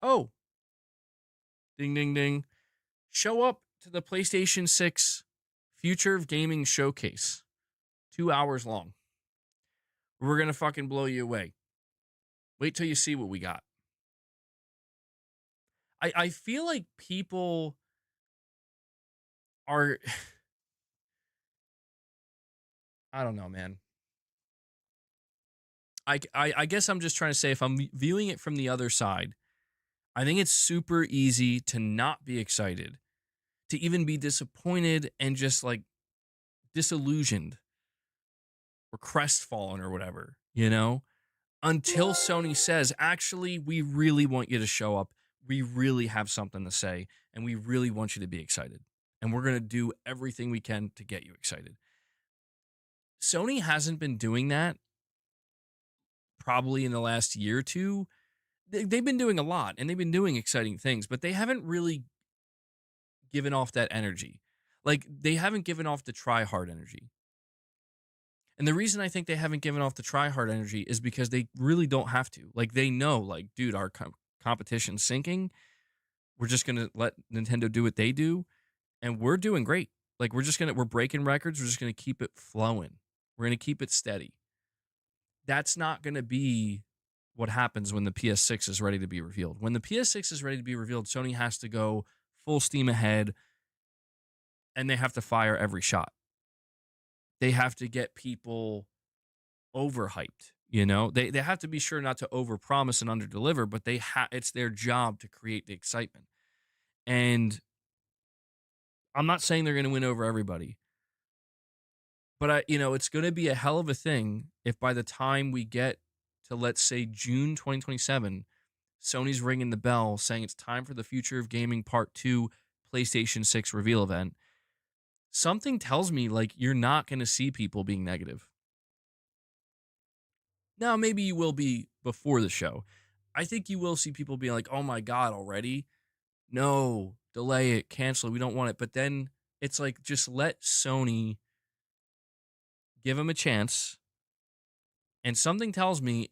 oh, ding, ding, ding, show up to the PlayStation 6 Future of Gaming Showcase, 2 hours long. We're going to fucking blow you away. Wait till you see what we got. I feel like people are, I don't know, man. I guess I'm just trying to say if I'm viewing it from the other side, I think it's super easy to not be excited, to even be disappointed and just like disillusioned or crestfallen or whatever, you know? Until Sony says, actually, we really want you to show up. We really have something to say, and we really want you to be excited. And we're going to do everything we can to get you excited. Sony hasn't been doing that probably in the last year or two. They've been doing a lot and they've been doing exciting things, but they haven't really given off that energy. Like, they haven't given off the try hard energy. And the reason I think they haven't given off the try hard energy is because they really don't have to. Like, they know, like, dude, our competition's sinking. We're just going to let Nintendo do what they do. And we're doing great. Like, we're breaking records. We're just going to keep it flowing. We're going to keep it steady. That's not going to be what happens when the PS6 is ready to be revealed. When the PS6 is ready to be revealed, Sony has to go full steam ahead and they have to fire every shot. They have to get people overhyped, you know? They have to be sure not to overpromise and underdeliver, but it's their job to create the excitement. And I'm not saying they're going to win over everybody, but it's going to be a hell of a thing if by the time we get to, let's say, June 2027, Sony's ringing the bell saying it's time for the Future of Gaming Part 2 PlayStation 6 reveal event. Something tells me, like, you're not going to see people being negative. Now, maybe you will be before the show. I think you will see people being like, oh my God, already? No, delay it, cancel it, we don't want it. But then it's like, just let Sony give them a chance. And something tells me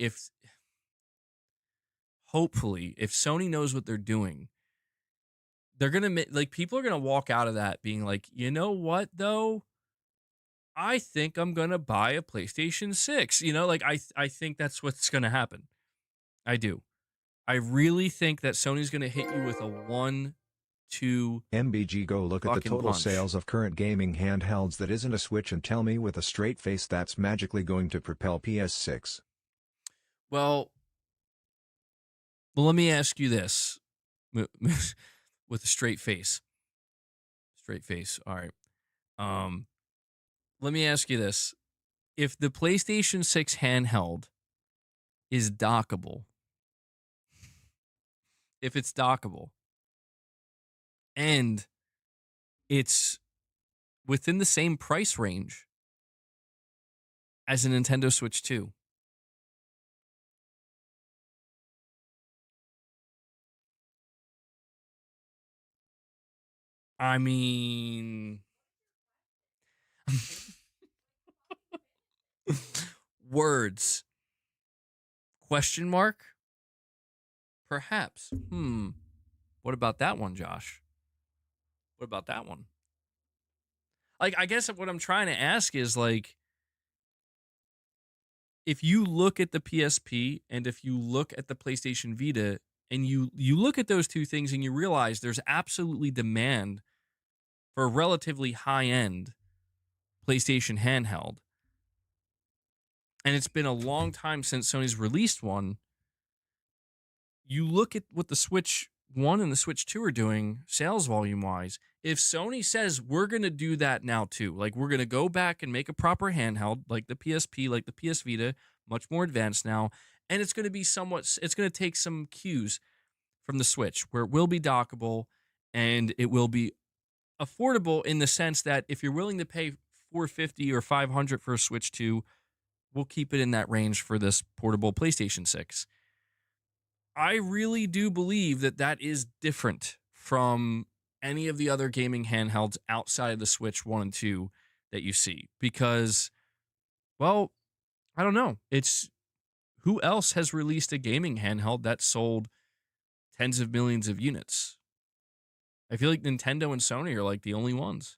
hopefully, if Sony knows what they're doing, they're going to, like, people are going to walk out of that being like, you know what, though? I think I'm going to buy a PlayStation 6. Like, I think that's what's going to happen. I do. I really think that Sony's going to hit you with a 1-2 MBG, go look at the fucking total punch. sales of current gaming handhelds that isn't a Switch and tell me with a straight face that's magically going to propel PS6. Well, let me ask you this with a straight face. Straight face. All right. Let me ask you this. If the PlayStation 6 handheld is dockable, if it's dockable, and it's within the same price range as a Nintendo Switch 2, I mean, words. Question mark? Perhaps. What about that one, Josh? What about that one? Like, I guess what I'm trying to ask is, like, if you look at the PSP and if you look at the PlayStation Vita and you look at those two things and you realize there's absolutely demand for a relatively high-end PlayStation handheld, and it's been a long time since Sony's released one, you look at what the Switch 1 and the Switch 2 are doing sales volume-wise. If Sony says, we're going to do that now too, like, we're going to go back and make a proper handheld, like the PSP, like the PS Vita, much more advanced now, and it's going to be it's going to take some cues from the Switch, where it will be dockable, and it will be affordable in the sense that if you're willing to pay $450 or $500 for a Switch 2, we'll keep it in that range for this portable PlayStation 6. I really do believe that that is different from any of the other gaming handhelds outside of the Switch 1 and 2 that you see. Because, well, I don't know. Who else has released a gaming handheld that sold tens of millions of units? I feel like Nintendo and Sony are like the only ones.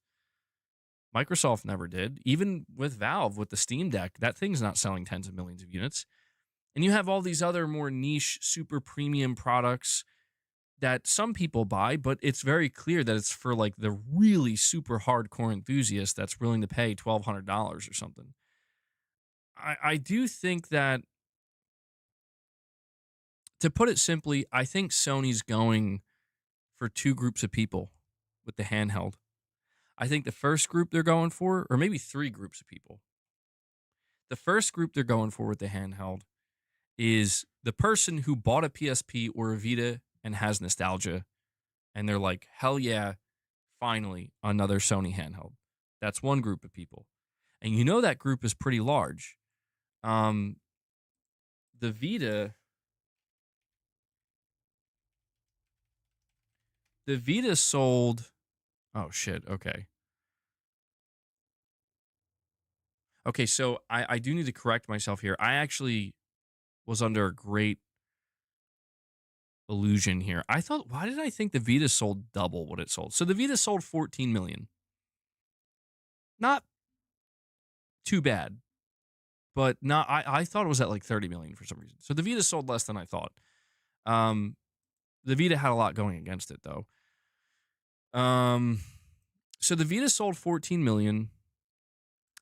Microsoft never did. Even with Valve, with the Steam Deck, that thing's not selling tens of millions of units. And you have all these other more niche, super premium products that some people buy, but it's very clear that it's for, like, the really super hardcore enthusiast that's willing to pay $1,200 or something. I do think that To put it simply, I think Sony's going for two groups of people with the handheld. I think the first group they're going for, or maybe three groups of people. The first group they're going for with the handheld is the person who bought a PSP or a Vita and has nostalgia, and they're like, hell yeah, finally another Sony handheld. That's one group of people. And you know that group is pretty large. Um, the Vita, the Vita sold. Oh shit. Okay. Okay. So I do need to correct myself here. I actually was under a great illusion here. I thought, why did I think the Vita sold double what it sold? So the Vita sold 14 million. Not too bad, but not. I thought it was at like 30 million for some reason. So the Vita sold less than I thought. Um, the Vita had a lot going against it though. Um, so the Vita sold 14 million,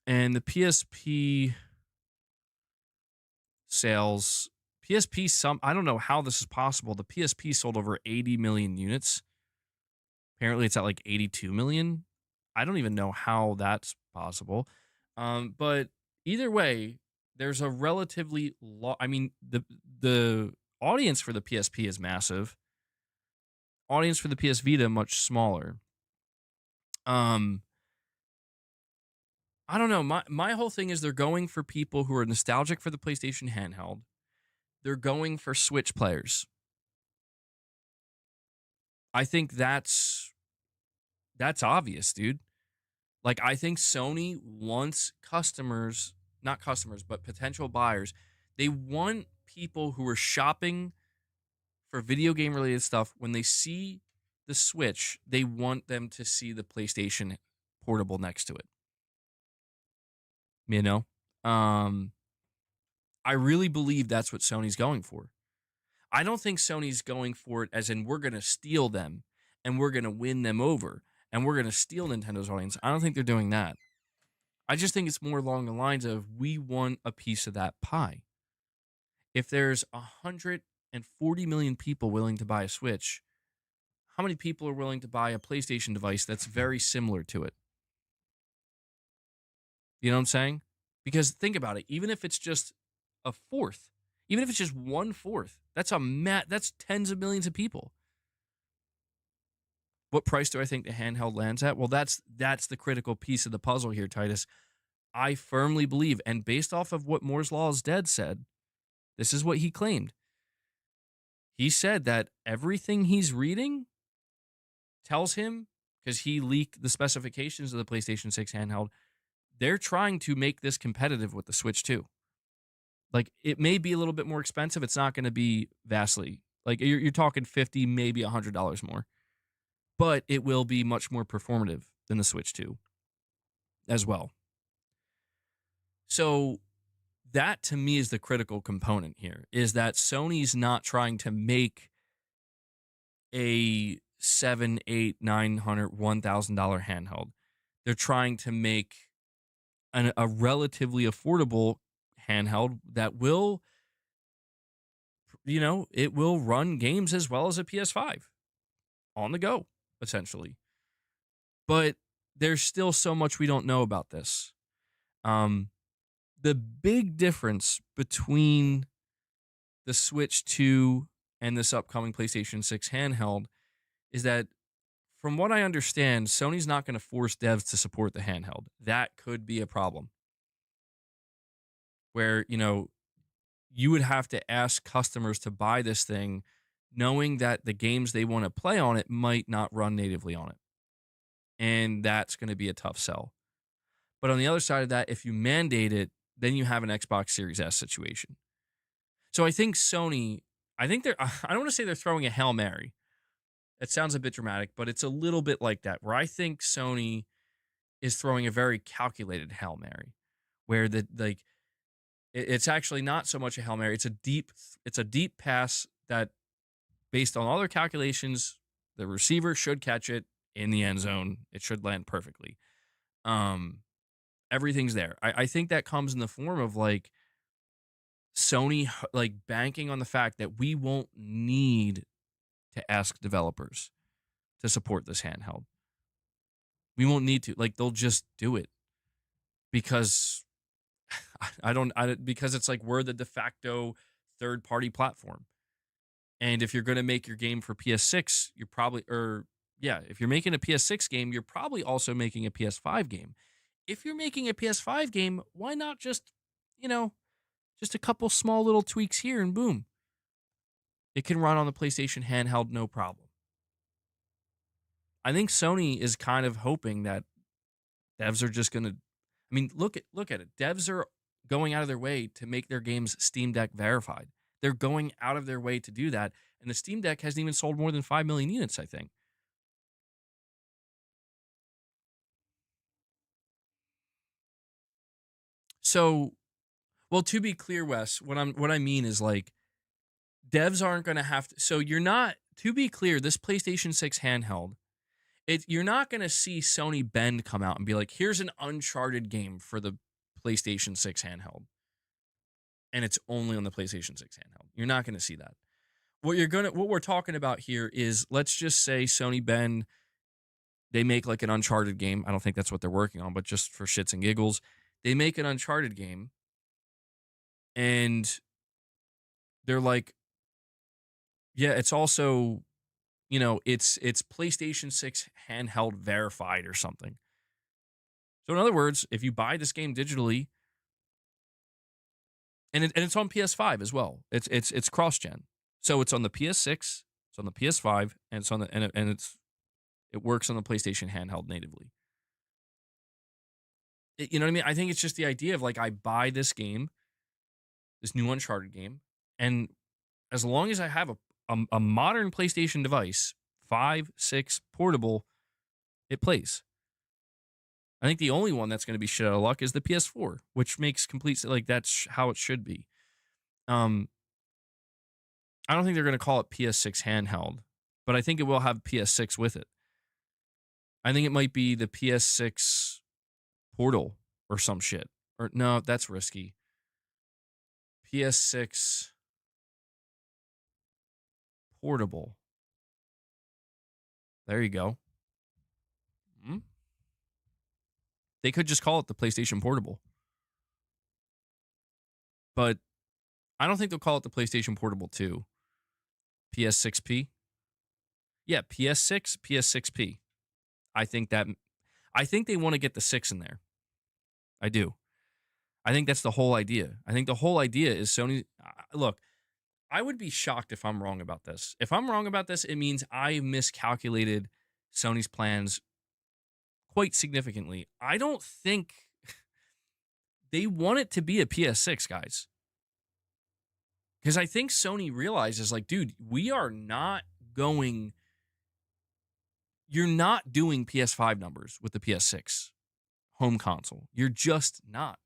and the PSP sales, I don't know how this is possible. The PSP sold over 80 million units. Apparently, it's at like 82 million. I don't even know how that's possible. But either way, there's a relatively I mean, the audience for the PSP is massive. Audience for the PS Vita much smaller. Um, I don't know. My whole thing is they're going for people who are nostalgic for the PlayStation handheld. They're going for Switch players. I think that's obvious, dude. Like I think Sony wants customers, not customers, but potential buyers. They want people who are shopping for video game related stuff when they see the Switch, they want them to see the PlayStation portable next to it. You know? Um I really believe that's what Sony's going for. I don't think Sony's going for it as in we're going to steal them and we're going to win them over and we're going to steal Nintendo's audience. I don't think they're doing that. I just think it's more along the lines of we want a piece of that pie. If there's 140 million people willing to buy a Switch, how many people are willing to buy a PlayStation device that's very similar to it? You know what I'm saying? Because think about it, even if it's just a fourth, even if it's just 1/4, that's tens of millions of people. What price do I think the handheld lands at? Well, that's the critical piece of the puzzle here, Titus. I firmly believe, and based off of what Moore's Law is Dead said, this is what he claimed. He said that everything he's reading tells him, because he leaked the specifications of the PlayStation 6 handheld, they're trying to make this competitive with the Switch 2. Like, it may be a little bit more expensive. It's not going to be vastly. Like, you're talking 50, maybe $100 more. But it will be much more performative than the Switch 2 as well. So that to me is the critical component here, is that Sony's not trying to make a $700, $800, $900, $1,000 handheld. They're trying to make a relatively affordable handheld that will, it will run games as well as a PS5 on the go, essentially. But there's still so much we don't know about this. The big difference between the Switch 2 and this upcoming PlayStation 6 handheld is that, from what I understand, Sony's not going to force devs to support the handheld. That could be a problem. Where, you would have to ask customers to buy this thing knowing that the games they want to play on it might not run natively on it. And that's going to be a tough sell. But on the other side of that, if you mandate it, then you have an Xbox Series S situation. So I think Sony, I don't want to say they're throwing a Hail Mary. It sounds a bit dramatic, but it's a little bit like that, where I think Sony is throwing a very calculated Hail Mary, where it's actually not so much a Hail Mary. It's a deep pass that, based on all their calculations, the receiver should catch it in the end zone. It should land perfectly. Everything's there. I think that comes in the form of, like, Sony like banking on the fact that we won't need to ask developers to support this handheld. We won't need to. Like they'll just do it because because it's like we're the de facto third party platform. And if you're going to make your game for PS6, you're probably if you're making a PS6 game, you're probably also making a PS5 game. If you're making a PS5 game, why not just, you know, just a couple small little tweaks here and boom. It can run on the PlayStation handheld no problem. I think Sony is kind of hoping that devs are just going to look at it. Devs are going out of their way to make their games Steam Deck verified. They're going out of their way to do that, and the Steam Deck hasn't even sold more than 5 million units, I think. So, well, to be clear, Wes, what I mean is like devs aren't going to have to. So you're not. To be clear, this PlayStation 6 handheld, you're not going to see Sony Bend come out and be like, "Here's an Uncharted game for the PlayStation 6 handheld," and it's only on the PlayStation 6 handheld. You're not going to see that. What we're talking about here is, let's just say Sony Bend, they make like an Uncharted game. I don't think that's what they're working on, but just for shits and giggles, they make an Uncharted game, and they're like, yeah, it's also, it's PlayStation 6 handheld verified or something. So in other words, if you buy this game digitally, and it's on PS5 as well, it's cross gen, so it's on the PS6, it's on the PS5, and it's on the and it works on the PlayStation handheld natively. You know what I mean? I think it's just the idea of like, I buy this game, this new Uncharted game, and as long as I have a modern PlayStation device, 5, 6, portable, it plays. I think the only one that's going to be shit out of luck is the PS4, which makes complete, like, that's how it should be. I don't think they're going to call it PS6 handheld, but I think it will have PS6 with it. I think it might be the PS6 Portal or some shit. Or no, that's risky. PS6 Portable. There you go. They could just call it the PlayStation Portable. But I don't think they'll call it the PlayStation Portable 2. PS6P? Yeah, PS6, PS6P. I think they want to get the 6 in there. I do. I think that's the whole idea. I think the whole idea is Sony. Look, I would be shocked if I'm wrong about this. If I'm wrong about this, it means I miscalculated Sony's plans quite significantly. I don't think they want it to be a PS6, guys. Because I think Sony realizes, like, dude, you're not doing PS5 numbers with the PS6 home console. You're just not.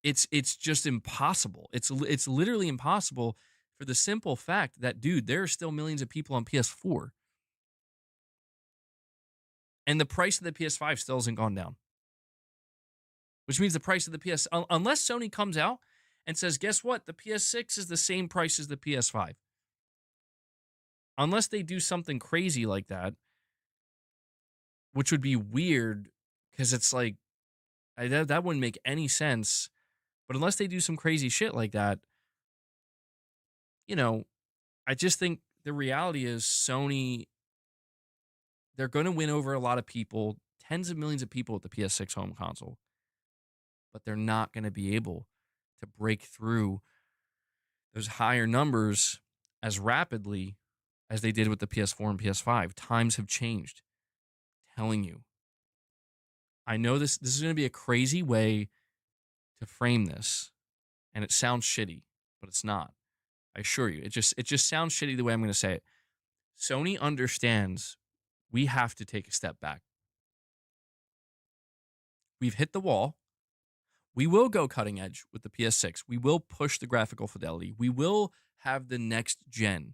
It's just impossible. It's literally impossible for the simple fact that, dude, there are still millions of people on PS4. And the price of the PS5 still hasn't gone down. Which means the price of the unless Sony comes out and says, guess what? The PS6 is the same price as the PS5. Unless they do something crazy like that, which would be weird, because it's like, that wouldn't make any sense. But unless they do some crazy shit like that, I just think the reality is Sony, they're going to win over a lot of people, tens of millions of people with the PS6 home console. But they're not going to be able to break through those higher numbers as rapidly as they did with the PS4 and PS5. Times have changed. I'm telling you. I know this is going to be a crazy way to frame this, and it sounds shitty, but it's not. I assure you. It just sounds shitty the way I'm going to say it. Sony understands we have to take a step back. We've hit the wall. We will go cutting edge with the PS6. We will push the graphical fidelity. We will have the next gen.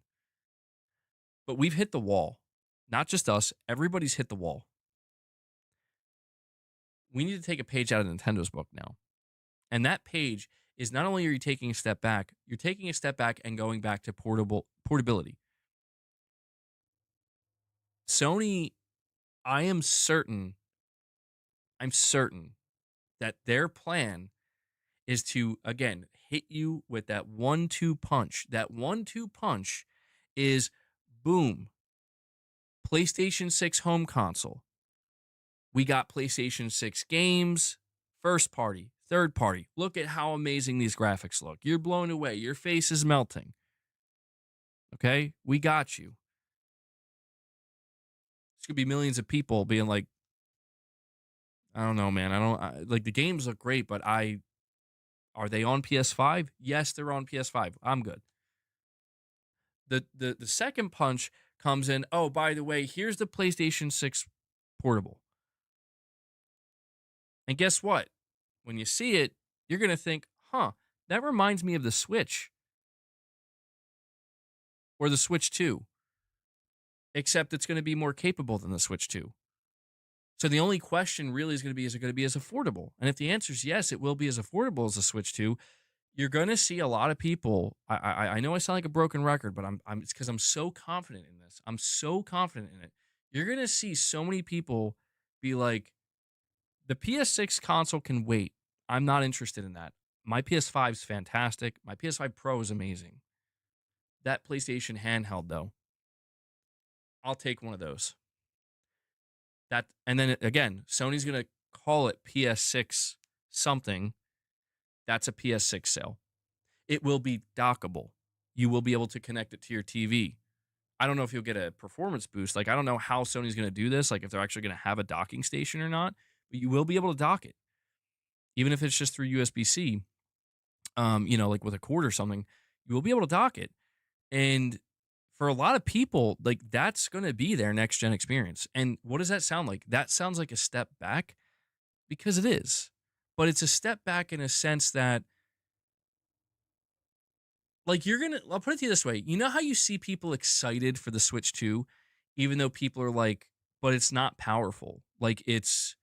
But we've hit the wall. Not just us. Everybody's hit the wall. We need to take a page out of Nintendo's book now. And that page is not only are you taking a step back, you're taking a step back and going back to portability. Sony, I'm certain that their plan is to, again, hit you with that 1-2 punch. That 1-2 punch is boom, PlayStation 6 home console. We got PlayStation 6 games, first party, third party. Look at how amazing these graphics look. You're blown away. Your face is melting. Okay? We got you. It's going to be millions of people being like, I don't know, man. Like the games look great, but are they on PS5? Yes, they're on PS5. I'm good. The second punch comes in, oh, by the way, here's the PlayStation 6 portable. And guess what? When you see it, you're going to think, huh, that reminds me of the Switch or the Switch 2, except it's going to be more capable than the Switch 2. So the only question really is going to be, is it going to be as affordable? And if the answer is yes, it will be as affordable as the Switch 2, you're going to see a lot of people. I know I sound like a broken record, but it's because I'm so confident in this. I'm so confident in it. You're going to see so many people be like, the PS6 console can wait. I'm not interested in that. My PS5 is fantastic. My PS5 Pro is amazing. That PlayStation handheld, though, I'll take one of those. And then again, Sony's going to call it PS6 something. That's a PS6 sale. It will be dockable. You will be able to connect it to your TV. I don't know if you'll get a performance boost. Like, I don't know how Sony's going to do this, like if they're actually going to have a docking station or not, but you will be able to dock it. Even if it's just through USB-C, like with a cord or something, you will be able to dock it. And for a lot of people, like that's going to be their next gen experience. And what does that sound like? That sounds like a step back because it is. But it's a step back in a sense that, like, I'll put it to you this way. You know how you see people excited for the Switch 2, even though people are like, but it's not powerful. Like, it's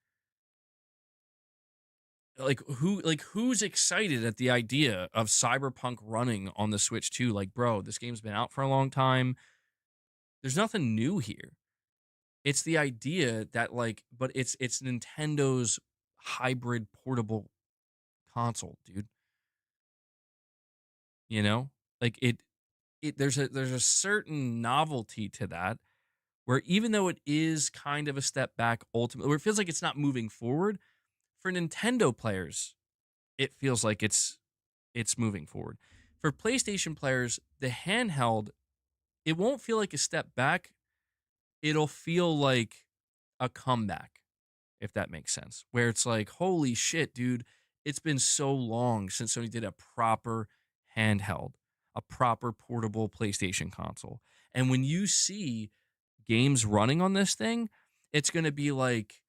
who's excited at the idea of Cyberpunk running on the Switch 2? Like, bro, this game's been out for a long time. There's nothing new here. It's the idea that, like, but it's Nintendo's hybrid portable console, dude. You know? Like there's a certain novelty to that, where even though it is kind of a step back ultimately, where it feels like it's not moving forward, for Nintendo players, it feels like it's moving forward. For PlayStation players, the handheld, it won't feel like a step back. It'll feel like a comeback, if that makes sense. Where it's like, holy shit, dude, it's been so long since Sony did a proper handheld, a proper portable PlayStation console. And when you see games running on this thing, it's going to be like,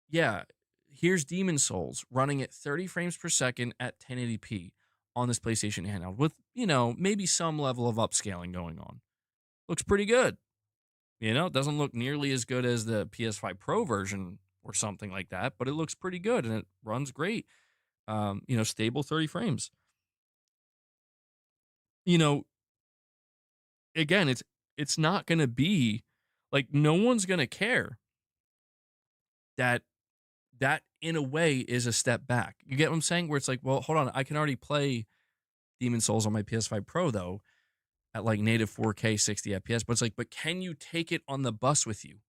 yeah, here's Demon Souls running at 30 frames per second at 1080p on this PlayStation handheld with, maybe some level of upscaling going on. Looks pretty good. It doesn't look nearly as good as the PS5 Pro version or something like that, but it looks pretty good and it runs great. Stable 30 frames. Again, it's not going to be like, no one's going to care that in a way is a step back. You get what I'm saying? Where it's like, well, hold on, I can already play Demon Souls on my PS5 Pro though at like native 4K 60 FPS, but it's like, but can you take it on the bus with you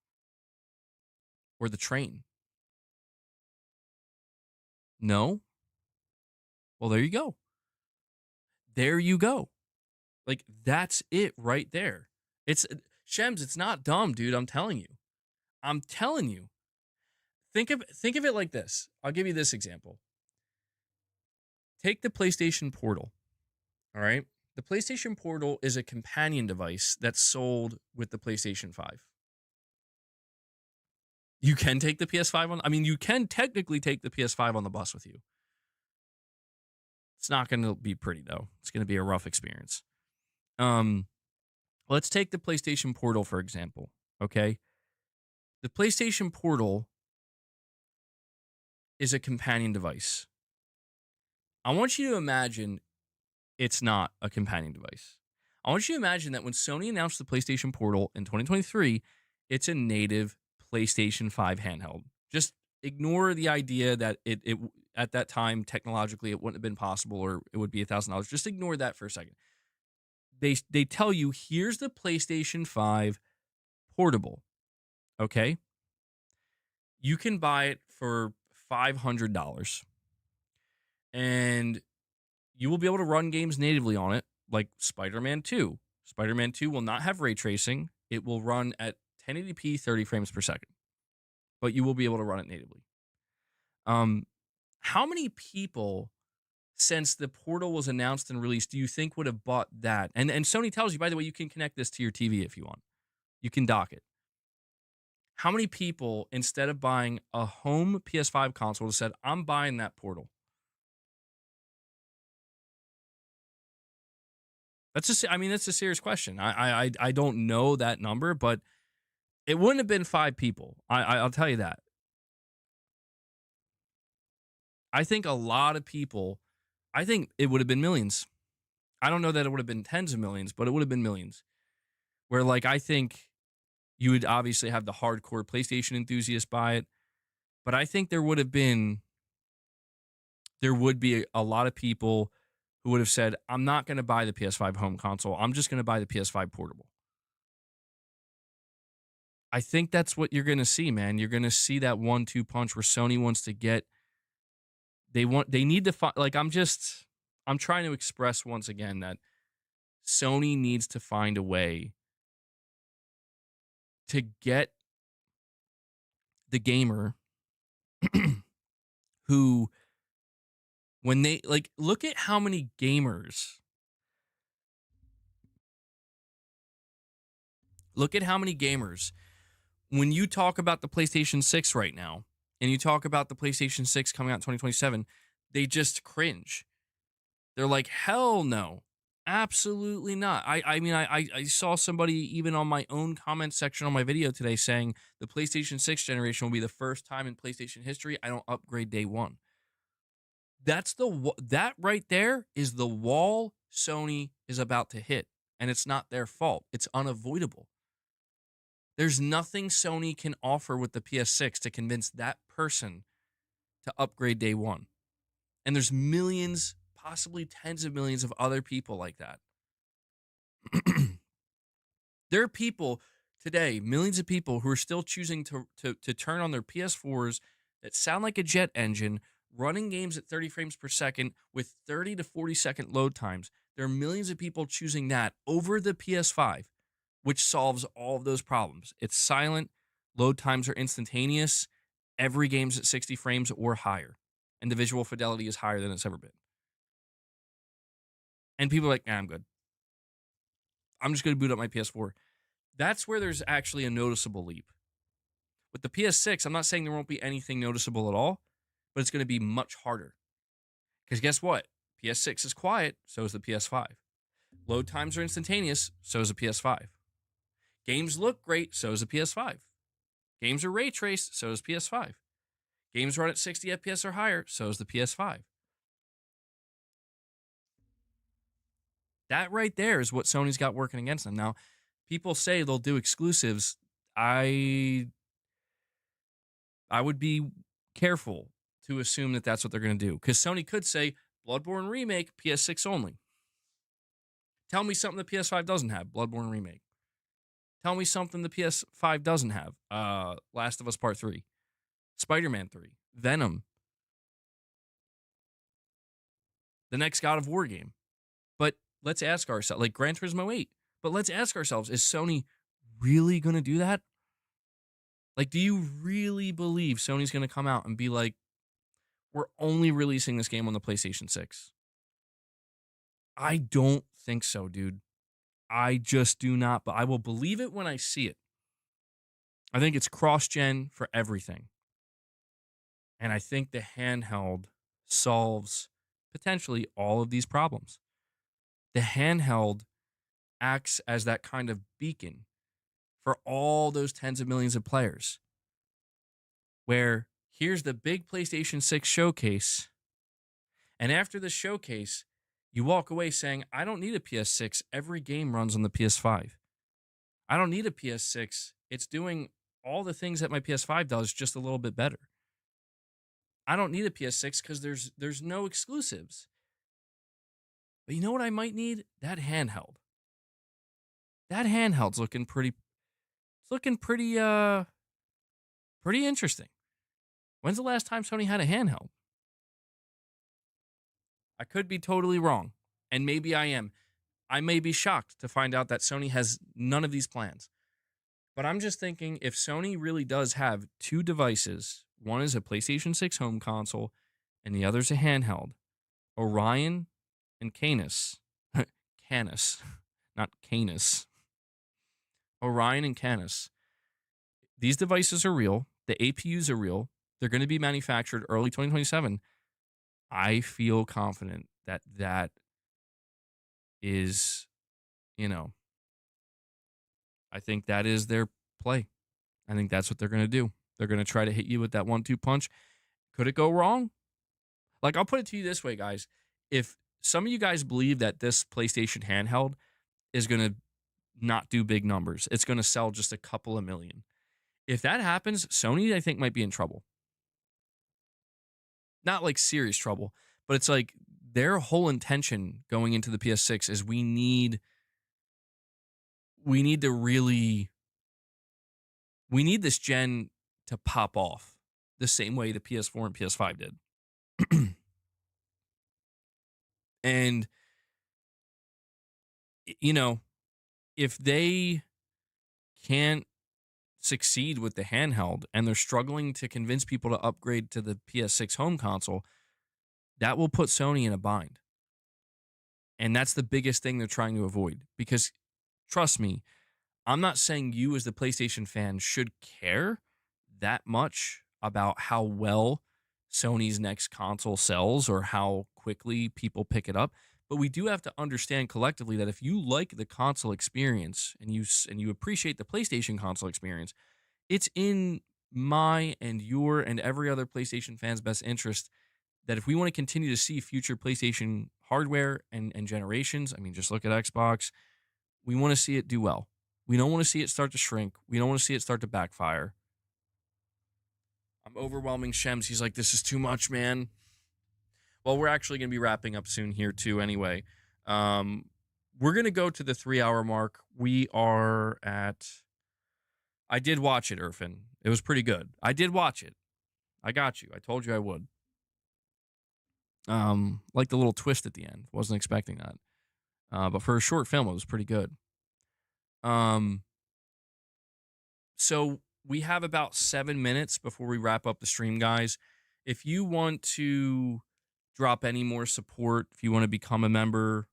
or the train? No. Well, there you go. There you go. Like, that's it right there. It's Shems, it's not dumb, dude. I'm telling you. I'm telling you. Think of it like this. I'll give you this example. Take the PlayStation Portal. All right? The PlayStation Portal is a companion device that's sold with the PlayStation 5. You can take the PS5 you can technically take the PS5 on the bus with you. It's not going to be pretty though. It's going to be a rough experience. Let's take the PlayStation Portal for example, okay? The PlayStation Portal is a companion device. I want you to imagine it's not a companion device. I want you to imagine that when Sony announced the PlayStation Portal in 2023, it's a native PlayStation 5 handheld. Just ignore the idea that it at that time technologically it wouldn't have been possible or it would be $1,000. Just ignore that for a second. They tell you here's the PlayStation 5 portable. Okay, you can buy it for $500, and you will be able to run games natively on it, like Spider-Man 2. Spider-Man 2 will not have ray tracing. It will run at 1080p, 30 frames per second, but you will be able to run it natively. Um, how many people, since the Portal was announced and released, do you think would have bought that? And Sony tells you, by the way, you can connect this to your TV if you want. You can dock it. How many people, instead of buying a home PS5 console, said, "I'm buying that Portal"? That's a serious question. I don't know that number, but it wouldn't have been 5 people. I'll tell you that. I think a lot of people. I think it would have been millions. I don't know that it would have been tens of millions, but it would have been millions. Where like I think you would obviously have the hardcore PlayStation enthusiasts buy it, but I think there would be a lot of people who would have said, "I'm not going to buy the PS5 home console. I'm just going to buy the PS5 portable." I think that's what you're going to see, man. You're going to see that 1-2 punch where Sony wants to get. They need to find. Like I'm trying to express once again that Sony needs to find a way to get the gamer who, when they like, look at how many gamers. Look at how many gamers, when you talk about the PlayStation 6 right now, and you talk about the PlayStation 6 coming out in 2027, they just cringe. They're like, hell no. Absolutely not. I saw somebody even on my own comment section on my video today saying the PlayStation 6 generation will be the first time in PlayStation history I don't upgrade day one. That right there is the wall Sony is about to hit, and it's not their fault. It's unavoidable. There's nothing Sony can offer with the PS6 to convince that person to upgrade day one. And there's millions, possibly tens of millions of other people like that. There are people today, millions of people who are still choosing to turn on their PS4s that sound like a jet engine, running games at 30 frames per second with 30 to 40-second load times. There are millions of people choosing that over the PS5, which solves all of those problems. It's silent, load times are instantaneous, every game's at 60 frames or higher, and the visual fidelity is higher than it's ever been. And people are like, I'm good. I'm just going to boot up my PS4. That's where there's actually a noticeable leap. With the PS6, I'm not saying there won't be anything noticeable at all, but it's going to be much harder. Because guess what? PS6 is quiet, so is the PS5. Load times are instantaneous, so is the PS5. Games look great, so is the PS5. Games are ray traced, so is PS5. Games run at 60 FPS or higher, so is the PS5. That right there is what Sony's got working against them. Now, people say they'll do exclusives. I would be careful to assume that that's what they're going to do, because Sony could say Bloodborne Remake, PS6 only. Tell me something the PS5 doesn't have, Bloodborne Remake. Tell me something the PS5 doesn't have, Last of Us Part 3, Spider-Man 3, Venom, the next God of War game. But let's ask ourselves, like Gran Turismo 8, but let's ask ourselves, is Sony really going to do that? Like, do you really believe Sony's going to come out and be like, we're only releasing this game on the PlayStation 6? I don't think so, dude. I just do not, but I will believe it when I see it. I think it's cross-gen for everything. And I think the handheld solves potentially all of these problems. The handheld acts as that kind of beacon for all those tens of millions of players, where here's the big PlayStation 6 showcase, And after the showcase, you walk away saying, I don't need a PS6. Every game runs on the PS5. I don't need a PS6. It's doing all the things that my PS5 does, just a little bit better. I don't need a PS6 because there's no exclusives. But you know what I might need? That handheld. That handheld's looking pretty. It's looking pretty interesting. When's the last time Sony had a handheld? I could be totally wrong, and maybe I am. I may be shocked to find out that Sony has none of these plans. But I'm just thinking if Sony really does have two devices, one is a PlayStation 6 home console and the other's a handheld, Orion and Canis, Canis, not Canis, Orion and Canis. These devices are real. The APUs are real. They're going to be manufactured early 2027. I feel confident that that is, you know, I think that is their play. I think that's what they're going to do. They're going to try to hit you with that 1-2 punch. Could it go wrong? Like, I'll put it to you this way, guys. If some of you guys believe that this PlayStation handheld is going to not do big numbers, it's going to sell just a couple of million. If that happens, Sony, I think, might be in trouble. Not like serious trouble, but it's like their whole intention going into the PS6 is we need to really, we need this gen to pop off the same way the PS4 and PS5 did. And, you know, if they can't succeed with the handheld and they're struggling to convince people to upgrade to the PS6 home console, that will put Sony in a bind. And that's the biggest thing they're trying to avoid. Because trust me, I'm not saying you as the PlayStation fan should care that much about how well Sony's next console sells or how quickly people pick it up. But we do have to understand collectively that if you like the console experience and you appreciate the PlayStation console experience, it's in my and your and every other PlayStation fan's best interest that if we want to continue to see future PlayStation hardware and generations, I mean, just look at Xbox, we want to see it do well. We don't want to see it start to shrink. We don't want to see it start to backfire. I'm overwhelming Shems. He's like, this is too much, man. Well, we're actually going to be wrapping up soon here, too, anyway. We're going to go to the 3-hour mark. We are at... I did watch it, Irfan. It was pretty good. I did watch it. I got you. I told you I would. Like the little twist at the end. Wasn't expecting that. But for a short film, it was pretty good. So we have about 7 minutes before we wrap up the stream, guys. If you want to drop any more support, if you want to become a member,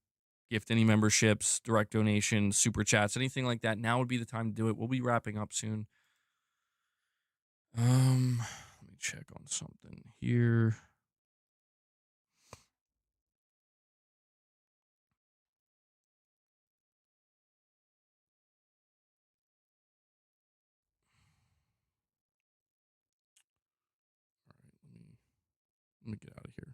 gift any memberships, direct donations, super chats, anything like that, now would be the time to do it. We'll be wrapping up soon. Let me check on something here. All right, let me get out of here.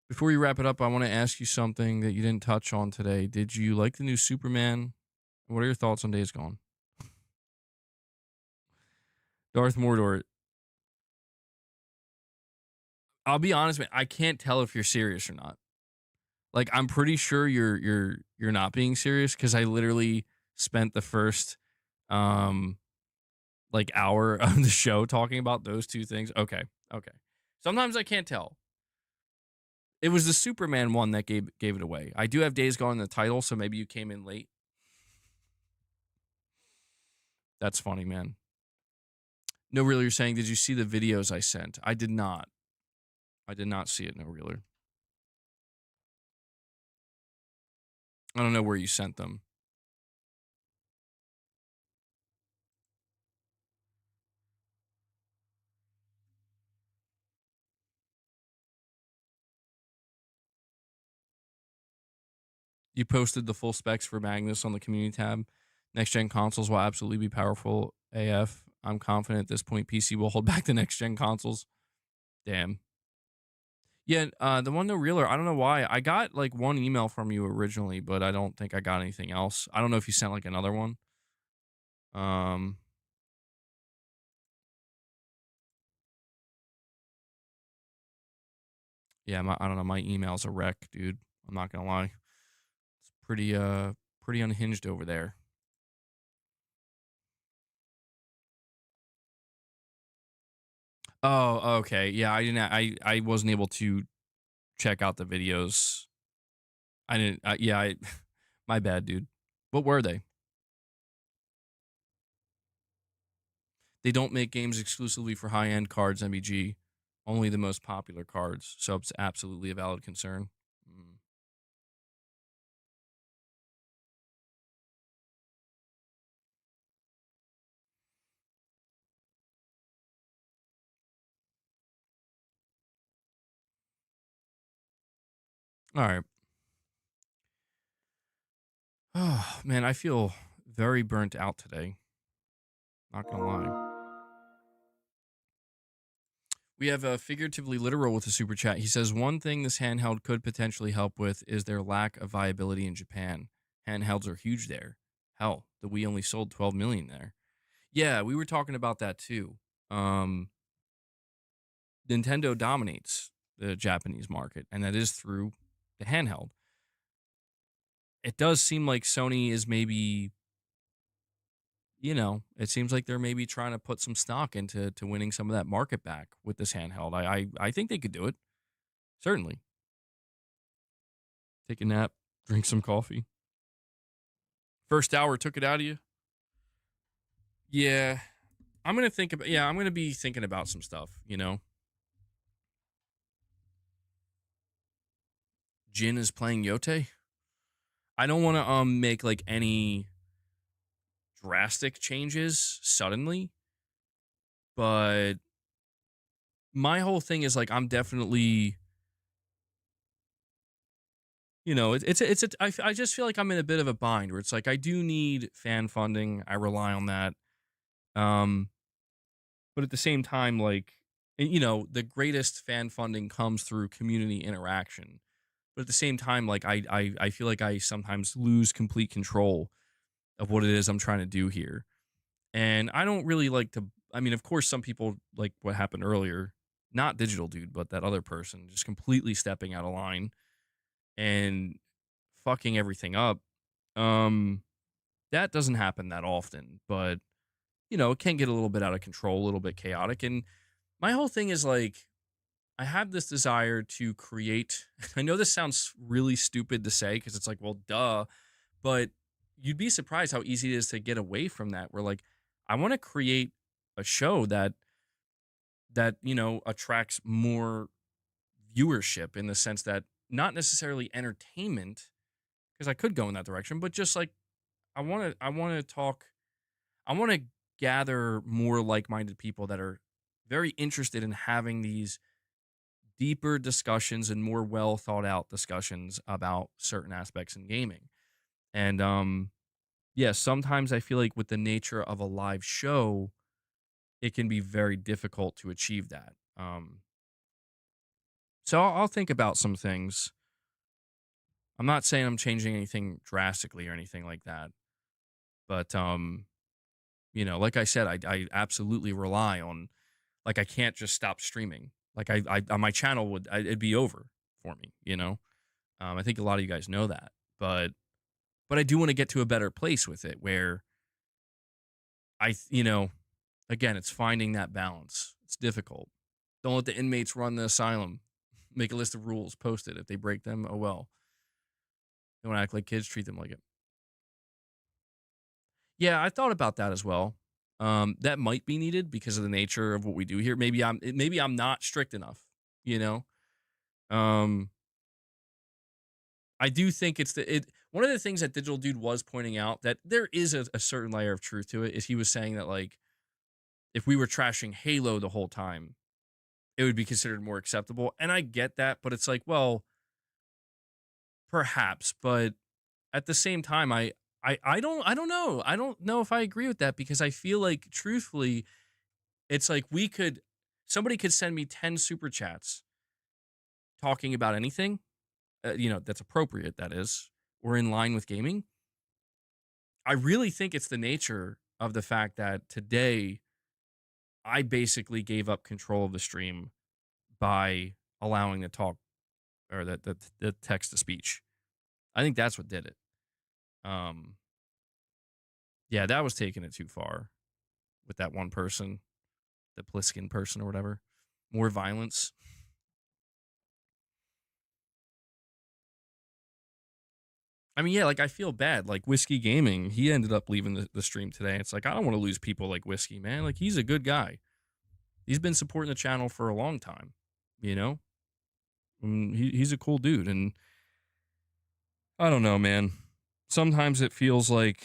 Before you wrap it up, I want to ask you something that you didn't touch on today. Did you like the new Superman? What are your thoughts on Days Gone? Darth Mordor. I'll be honest, man. I can't tell if you're serious or not. Like, I'm pretty sure you're not being serious because I literally spent the first like hour of the show talking about those two things. Okay. Sometimes I can't tell. It was the Superman one that gave it away. I do have Days Gone in the title, so maybe you came in late. That's funny, man. No Reeler, you're saying, did you see the videos I sent? I did not. I did not see it, No Reeler. I don't know where you sent them. You posted the full specs for Magnus on the community tab. Next gen consoles will absolutely be powerful AF. I'm confident at this point PC will hold back the next gen consoles. Damn. Yeah, the one no realer, I don't know why. I got like one email from you originally, but I don't think I got anything else. I don't know if you sent like another one. Um, yeah, I don't know. My email's a wreck, dude. I'm not gonna lie. It's pretty unhinged over there. Oh, okay. Yeah, I wasn't able to check out the videos. I didn't. Yeah, my bad, dude. What were they? They don't make games exclusively for high end cards, MBG. Only the most popular cards. So it's absolutely a valid concern. Mm. All right. Oh man, I feel very burnt out today. Not gonna lie. We have a figuratively literal with a super chat. He says one thing this handheld could potentially help with is their lack of viability in Japan. Handhelds are huge there. Hell, the Wii only sold 12 million there. Yeah, we were talking about that too. Um, Nintendo dominates the Japanese market, and that is through the handheld. It does seem like Sony is maybe, it seems like they're maybe trying to put some stock into winning some of that market back with this handheld. I think they could do it. Certainly. Take a nap, drink some coffee. First hour took it out of you? Yeah. I'm gonna be thinking about some stuff. Jin is playing Yote. I don't want to make like any drastic changes suddenly, but my whole thing is like I'm definitely, I just feel like I'm in a bit of a bind where it's like I do need fan funding. I rely on that. Um, but at the same time, like, the greatest fan funding comes through community interaction. But at the same time, like I feel like I sometimes lose complete control of what it is I'm trying to do here. And I don't really like to, I mean, of course, some people like what happened earlier, not Digital Dude, but that other person just completely stepping out of line and fucking everything up. Um, that doesn't happen that often, but it can get a little bit out of control, a little bit chaotic. And my whole thing is like, I have this desire to create. I know this sounds really stupid to say because it's like, well, duh, but you'd be surprised how easy it is to get away from that. Where like, I want to create a show that attracts more viewership in the sense that not necessarily entertainment because I could go in that direction, but just like I want to gather more like-minded people that are very interested in having these deeper discussions and more well thought out discussions about certain aspects in gaming. And yeah, sometimes I feel like with the nature of a live show, it can be very difficult to achieve that. So I'll think about some things. I'm not saying I'm changing anything drastically or anything like that, but like I said, I absolutely rely on, like, I can't just stop streaming. Like I on my channel it'd be over for me. I think a lot of you guys know that, but I do want to get to a better place with it where again, it's finding that balance. It's difficult. Don't let the inmates run the asylum. Make a list of rules, post it. If they break them, oh well. Don't act like kids, treat them like it. Yeah, I thought about that as well. That might be needed because of the nature of what we do here. Maybe I'm not strict enough, you know. Um, I do think one of the things that Digital Dude was pointing out that there is a certain layer of truth to it is he was saying that like if we were trashing Halo the whole time, it would be considered more acceptable. And I get that, but it's like, well, perhaps, but at the same time, I I don't know. I don't know if I agree with that because I feel like truthfully, it's like somebody could send me 10 super chats talking about anything, that's appropriate, that is, or in line with gaming. I really think it's the nature of the fact that today I basically gave up control of the stream by allowing the talk or the text to speech. I think that's what did it. Um, yeah, that was taking it too far with that one person, the Pliskin person or whatever. More violence. I mean, yeah, like I feel bad. Like Whiskey Gaming, he ended up leaving the stream today. It's like I don't want to lose people like Whiskey, man. Like he's a good guy. He's been supporting the channel for a long time. You know, he's a cool dude, and I don't know, man. Sometimes it feels like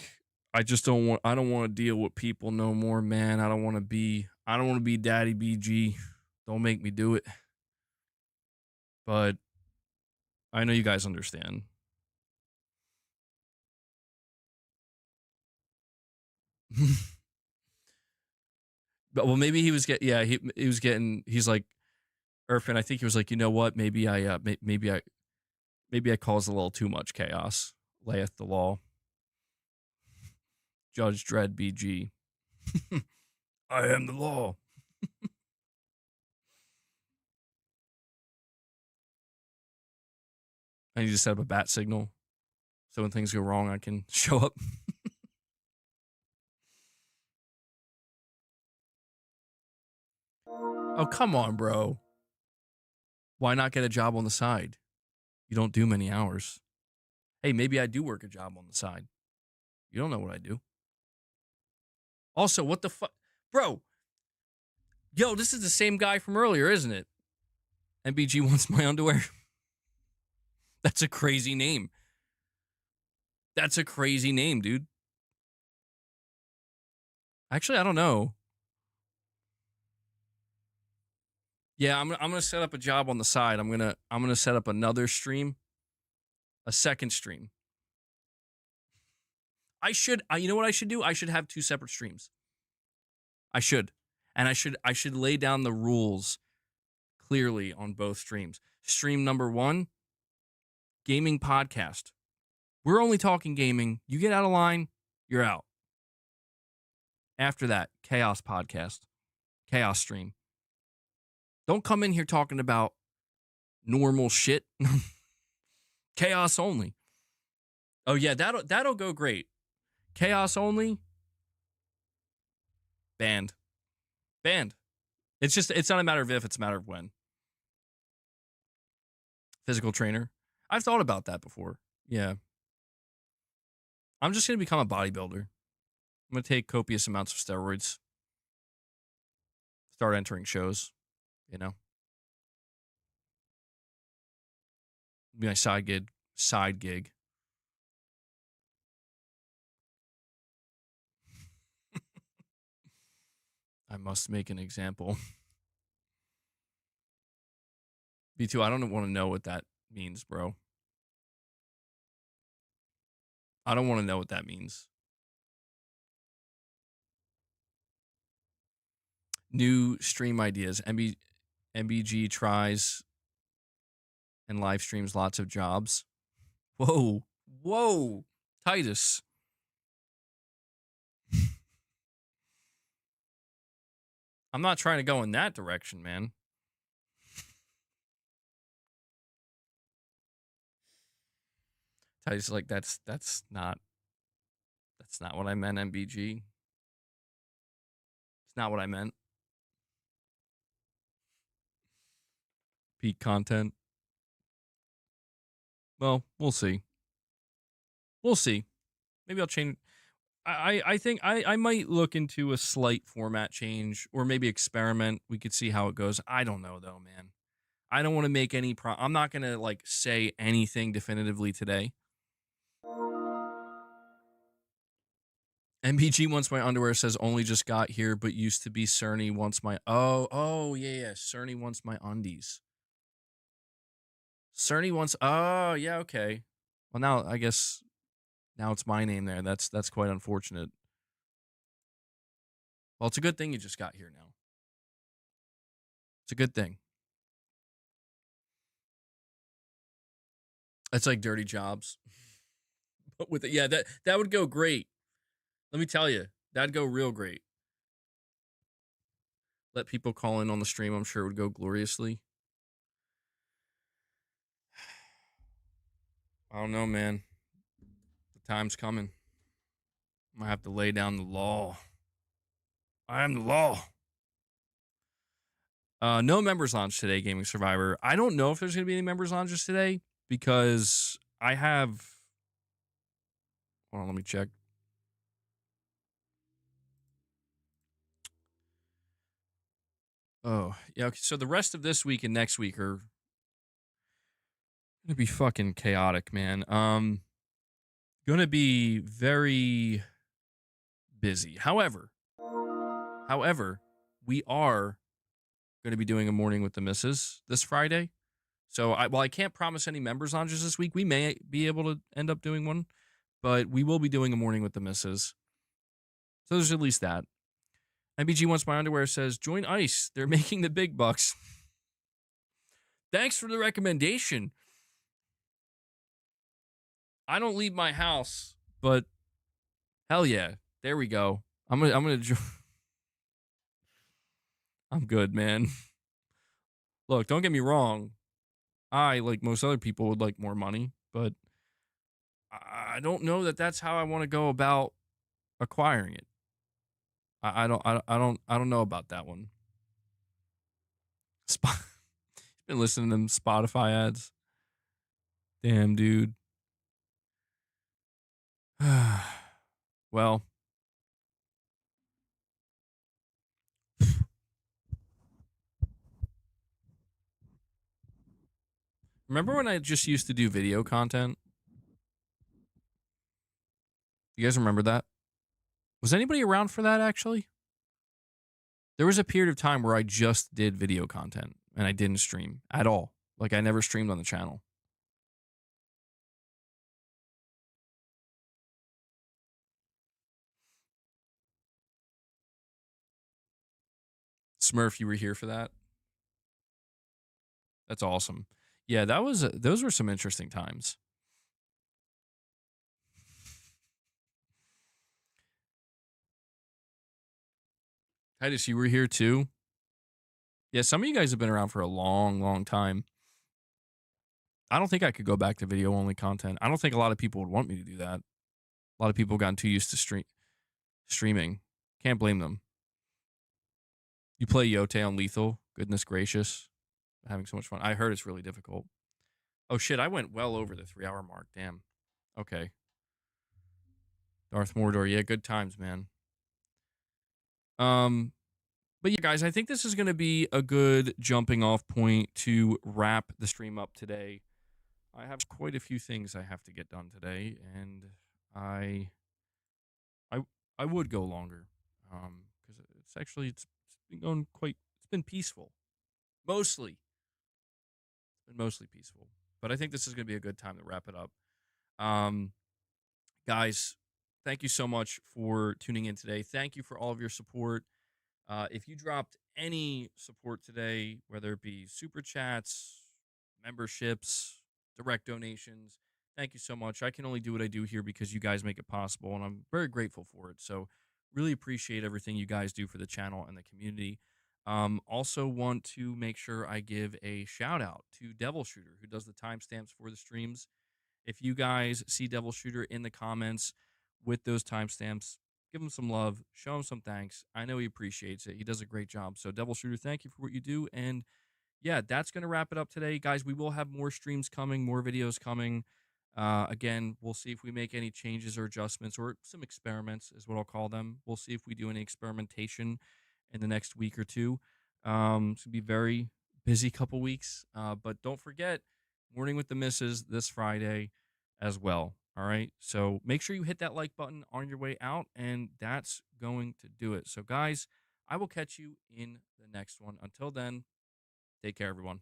I just don't want. I don't want to deal with people no more, man. I don't want to be. I don't want to be Daddy BG. Don't make me do it. But I know you guys understand. But well, maybe he was he was getting. He's like Irfan. I think he was like, you know what? Maybe I caused a little too much chaos. Layeth the law. Judge Dredd BG. I am the law. I need to set up a bat signal so when things go wrong, I can show up. Oh, come on, bro. Why not get a job on the side? You don't do many hours. Hey, maybe I do work a job on the side. You don't know what I do. Also, what the fuck? Bro, yo, this is the same guy from earlier, isn't it? MBG wants my underwear. That's a crazy name. That's a crazy name, dude. Actually, I don't know. Yeah, I'm gonna set up a job on the side. I'm gonna set up another stream, a second stream. You know what I should do? I should have two separate streams. I should, and I should lay down the rules clearly on both streams. Stream number 1, gaming podcast. We're only talking gaming. You get out of line, you're out. After that, chaos podcast, chaos stream. Don't come in here talking about normal shit. Chaos only. Oh yeah, that'll go great. Chaos only. Banned. Banned. It's not a matter of if, it's a matter of when. Physical trainer. I've thought about that before. Yeah. I'm just gonna become a bodybuilder. I'm gonna take copious amounts of steroids. Start entering shows. You know. Be my side gig. Side gig. I must make an example. B2, I don't want to know what that means, bro. I don't want to know what that means. New stream ideas. MBG tries and live streams lots of jobs. Whoa. Whoa. Titus. I'm not trying to go in that direction, man. Titus, like that's not what I meant, MBG. It's not what I meant. Peak content. Well, we'll see. We'll see. Maybe I'll change. I think I might look into a slight format change or maybe experiment. We could see how it goes. I don't know though, man. I don't want to make any I'm not going to like say anything definitively today. MBG wants my underwear says only just got here but used to be Cerny wants my yeah. Cerny wants my undies. Cerny wants yeah, okay. Well, now I guess Now it's my name there. That's quite unfortunate. Well, it's a good thing you just got here now. It's a good thing. It's like Dirty Jobs. But with it, yeah, that would go great. Let me tell you, that'd go real great. Let people call in on the stream. I'm sure it would go gloriously. I don't know, man. The time's coming. I'm gonna have to lay down the law. I am the law. No members launch today, Gaming Survivor. I don't know if there's gonna be any members launches today because I have. Hold on, let me check. Oh, yeah. Okay, so the rest of this week and next week are gonna be fucking chaotic, man. Gonna be very busy. However, we are gonna be doing a morning with the missus this Friday. So while I can't promise any members launches this week, we may be able to end up doing one, but we will be doing a morning with the missus. So there's at least that. MBG Wants My Underwear says, join ICE. They're making the big bucks. Thanks for the recommendation. I don't leave my house, but hell yeah. There we go. I'm gonna I'm good, man. Look, don't get me wrong. I, like most other people, would like more money, but I don't know that that's how I want to go about acquiring it. I don't know about that one. Been listening to them Spotify ads. Damn, dude. Well, remember when I just used to do video content? You guys remember that? Was anybody around for that, actually? There was a period of time where I just did video content and I didn't stream at all. Like, I never streamed on the channel. Smurf, you were here for that? That's awesome. Yeah, those were some interesting times. Titus, you were here too? Yeah, some of you guys have been around for a long, long time. I don't think I could go back to video only content. I don't think a lot of people would want me to do that. A lot of people have gotten too used to streaming. Can't blame them. You play Yote on Lethal? Goodness gracious. Having so much fun. I heard it's really difficult. Oh shit, I went well over the 3-hour mark. Damn. Okay. Darth Mordor. Yeah, good times, man. But yeah, guys, I think this is going to be a good jumping off point to wrap the stream up today. I have quite a few things I have to get done today, and I would go longer because it's been going it's been peaceful, mostly. It's been mostly peaceful, but I think this is going to be a good time to wrap it up. Guys, thank you so much for tuning in today. Thank you for all of your support. If you dropped any support today, whether it be super chats, memberships, direct donations, thank you so much. I can only do what I do here because you guys make it possible, and I'm very grateful for it. So really appreciate everything you guys do for the channel and the community. Also want to make sure I give a shout out to Devil Shooter, who does the timestamps for the streams. If you guys see Devil Shooter in the comments with those timestamps, give him some love, show him some thanks. I know he appreciates it. He does a great job. So, Devil Shooter, thank you for what you do. And yeah, that's going to wrap it up today. Guys, we will have more streams coming, more videos coming. Again, we'll see if we make any changes or adjustments or some experiments is what I'll call them. We'll see if we do any experimentation in the next week or two. It's going to be very busy couple weeks. But don't forget, Morning with the Misses this Friday as well. All right. So make sure you hit that like button on your way out, and that's going to do it. So, guys, I will catch you in the next one. Until then, take care, everyone.